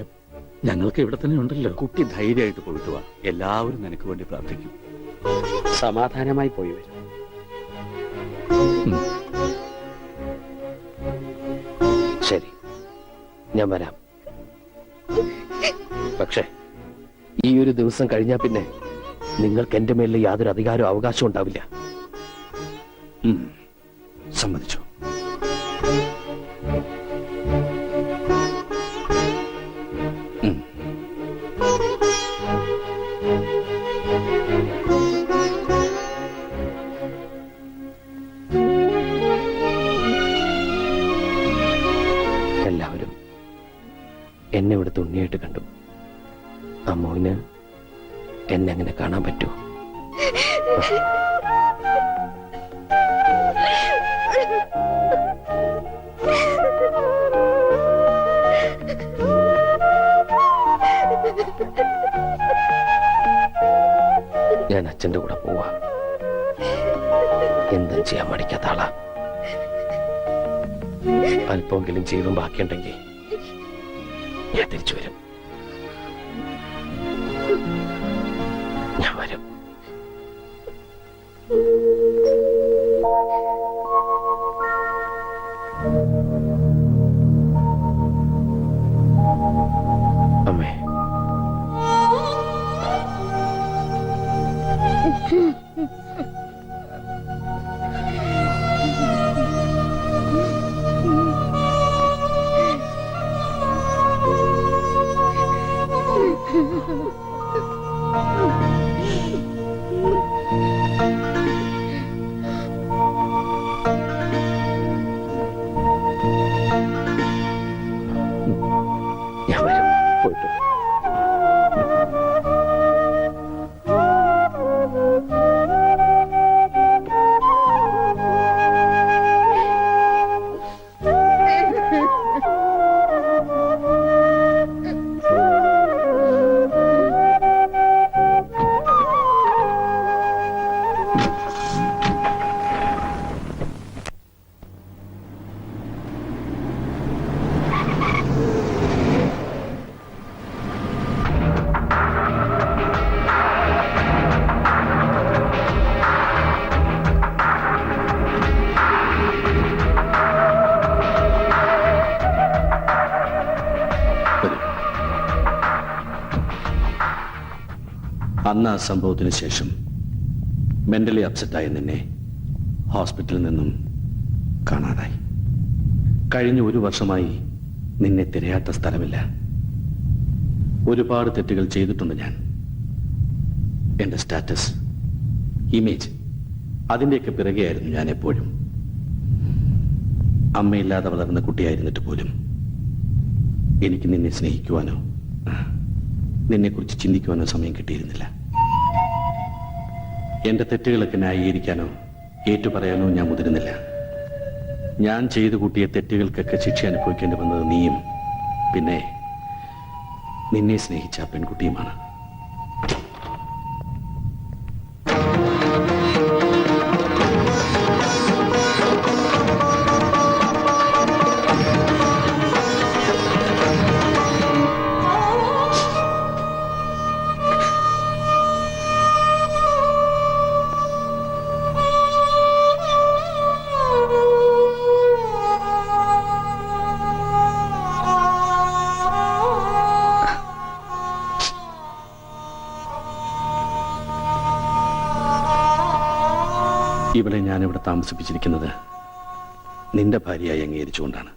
ഞങ്ങൾക്ക് ഇവിടെ തന്നെ ഉണ്ടല്ലോ. കുട്ടി ധൈര്യമായിട്ട് പോയിട്ട് വാ. എല്ലാവരും നിനക്ക് വേണ്ടി പ്രാർത്ഥിക്കും. സമാധാനമായി പോയി വരും. ശരി, ഞാൻ വരാം. പക്ഷേ ഈ ഒരു ദിവസം കഴിഞ്ഞാ പിന്നെ നിങ്ങൾക്ക് എന്റെ മേലിൽ യാതൊരു അധികാരവും അവകാശവും ഉണ്ടാവില്ല. സമ്മതിച്ചു. എല്ലാവരും എന്നെ ഇവിടുത്തെ ഉണ്ണിയായിട്ട് കണ്ടു. അമ്മോന് എന്നെ അങ്ങനെ കാണാൻ പറ്റുമോ? ഞാൻ അച്ഛന്റെ കൂടെ പോവാ. എന്തും ചെയ്യാൻ മടിക്കാത്ത ആളാ. അല്പമെങ്കിലും ജീവൻ ബാക്കിയുണ്ടെങ്കിൽ ഞാൻ തിരിച്ചു വരും. ഞാൻ വരും. അന്ന് ആ സംഭവത്തിന് ശേഷം മെന്റലി അപ്സെറ്റായ നിന്നെ ഹോസ്പിറ്റലിൽ നിന്നും കാണാതായി. കഴിഞ്ഞ 1 വർഷമായി നിന്നെ തിരയാത്ത സ്ഥലമില്ല. ഒരുപാട് തെറ്റുകൾ ചെയ്തിട്ടുണ്ട് ഞാൻ. എന്റെ സ്റ്റാറ്റസ്, ഇമേജ്, അതിന്റെയൊക്കെ പിറകെയായിരുന്നു ഞാൻ എപ്പോഴും. അമ്മയില്ലാതെ വളർന്ന കുട്ടിയായിരുന്നിട്ട് പോലും എനിക്ക് നിന്നെ സ്നേഹിക്കുവാനോ നിന്നെക്കുറിച്ച് ചിന്തിക്കുവാനോ സമയം കിട്ടിയിരുന്നില്ല. എന്റെ തെറ്റുകളൊക്കെ ന്യായീകരിക്കാനോ ഏറ്റുപറയാനോ ഞാൻ മുതിരുന്നില്ല. ഞാൻ ചെയ്തു കൂട്ടിയ തെറ്റുകൾക്കൊക്കെ ശിക്ഷ അനുഭവിക്കേണ്ടി വന്നത് നീയും പിന്നെ നിന്നെ സ്നേഹിച്ച ആ പെൺകുട്ടിയുമാണ്. ഇവളെ ഞാനിവിടെ താമസിപ്പിച്ചിരിക്കുന്നത് നിന്റെ ഭാര്യയായി അംഗീകരിച്ചുകൊണ്ടാണ്.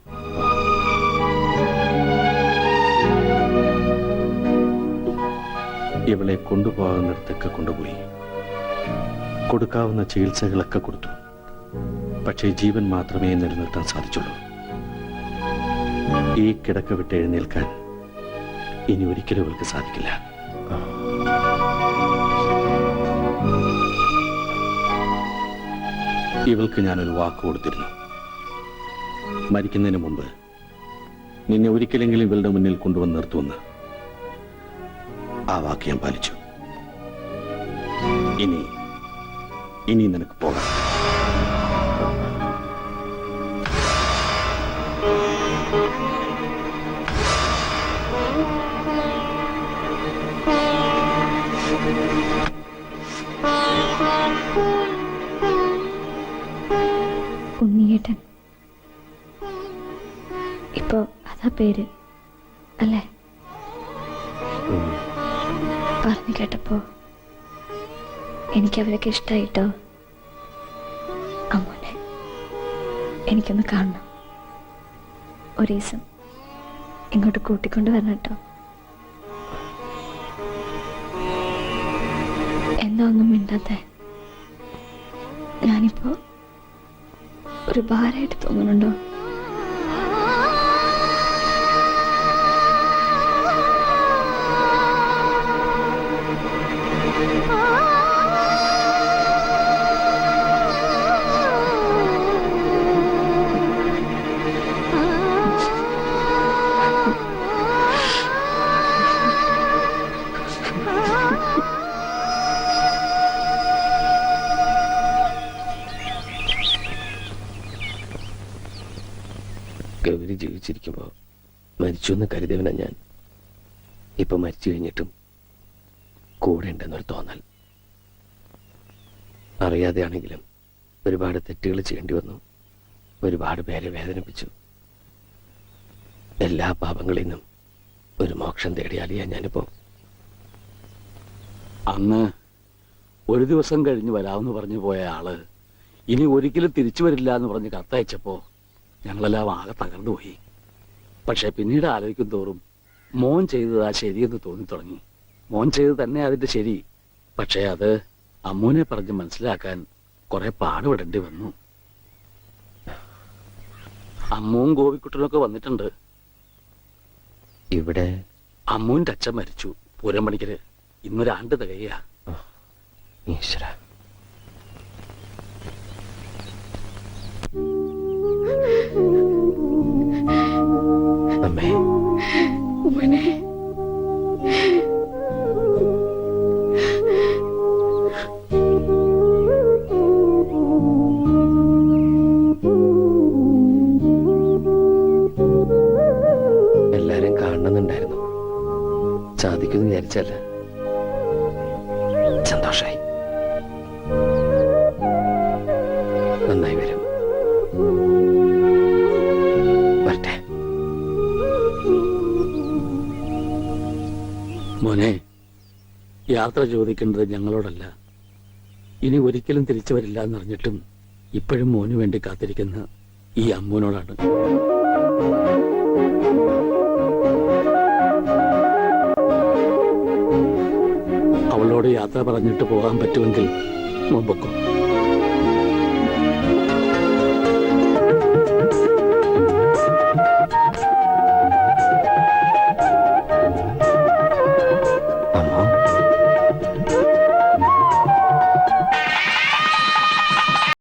ഇവളെ കൊണ്ടുപോകുന്നിടത്തൊക്കെ കൊണ്ടുപോയി കൊടുക്കാവുന്ന ചികിത്സകളൊക്കെ കൊടുത്തു. പക്ഷേ ജീവൻ മാത്രമേ നിലനിർത്താൻ സാധിച്ചുള്ളൂ. ഈ കിടക്ക വിട്ട് എഴുന്നേൽക്കാൻ ഇനി ഒരിക്കലും ഇവൾക്ക് സാധിക്കില്ല. ഇവൾക്ക് ഞാനൊരു വാക്ക് കൊടുത്തിരുന്നു. മരിക്കുന്നതിന് മുമ്പ് നിന്നെ ഒരിക്കലെങ്കിലും ഇവളുടെ മുന്നിൽ കൊണ്ടുവന്ന് നിർത്തുമെന്ന്. ആ വാക്ക് ഞാൻ പാലിച്ചു. ഇനി നിനക്ക് പോകാം. ഉണ്ണിയേട്ടൻ, ഇപ്പോ അതാ പേര് അല്ലേ? പറഞ്ഞു കേട്ടപ്പോ എനിക്ക് അവരൊക്കെ ഇഷ്ടായിട്ടോ. അമ്മോനെ എനിക്കൊന്ന് കാണണം. ഒരു ദിവസം ഇങ്ങോട്ട് കൂട്ടിക്കൊണ്ട് വരണം കേട്ടോ. എന്താ ഒന്നും മിണ്ടാത്തെ? ഞാനിപ്പോ ഒരു ഭാരമായിട്ട് തോന്നുന്നുണ്ടോ? ഗൗരി ജീവിച്ചിരിക്കുമ്പോൾ മരിച്ചു എന്ന് കരുതിയവനാ ഞാൻ. ഇപ്പൊ മരിച്ചു കഴിഞ്ഞിട്ടും കൂടെ ഉണ്ടെന്നൊരു തോന്നൽ. അറിയാതെയാണെങ്കിലും ഒരുപാട് തെറ്റുകൾ ചെയ്യേണ്ടി വന്നു. ഒരുപാട് പേരെ വേദനിപ്പിച്ചു. എല്ലാ പാപങ്ങളിൽ നിന്നും ഒരു മോക്ഷം തേടിയാലിയാ ഞാനിപ്പോ. അന്ന് ഒരു ദിവസം കഴിഞ്ഞ് വരാമെന്ന് പറഞ്ഞു പോയ ആള് ഇനി ഒരിക്കലും തിരിച്ചു വരില്ല എന്ന് പറഞ്ഞ് കത്തയച്ചപ്പോ ഞങ്ങളെല്ലാം ആകെ തകർന്നുപോയി. പക്ഷെ പിന്നീട് ആലോചിക്കും തോറും മോൻ ചെയ്തതാ ശരിയെന്ന് തോന്നി തുടങ്ങി. മോൻ ചെയ്തത് തന്നെ അതിന്റെ ശരി. പക്ഷെ അത് അമ്മൂനെ പറഞ്ഞ് മനസ്സിലാക്കാൻ കുറെ പാടുപെടേണ്ടി വന്നു. അമ്മുവും ഗോപിക്കുട്ടനൊക്കെ വന്നിട്ടുണ്ട്. ഇവിടെ അമ്മുവിന്റെ അച്ഛൻ മരിച്ചു പൂരം പണിക്കര്. ഇന്നൊരു ആണ്ട് തികയാ. ഈശ്വര, അമ്മേ. എല്ലാരും കാണണമെന്നുണ്ടായിരുന്നു. സാധിക്കുമെന്ന് വിചാരിച്ചല്ല. സന്തോഷായി. നന്നായി വരും. വരട്ടെ. മോനെ, യാത്ര ചോദിക്കേണ്ടത് ഞങ്ങളോടല്ല. ഇനി ഒരിക്കലും തിരിച്ചു വരില്ല എന്നറിഞ്ഞിട്ടും ഇപ്പോഴും മോനു വേണ്ടി കാത്തിരിക്കുന്ന ഈ അമ്മൂനോടാണ്. അവളോട് യാത്ര പറഞ്ഞിട്ട് പോകാൻ പറ്റുമെങ്കിൽ മുമ്പൊക്കെ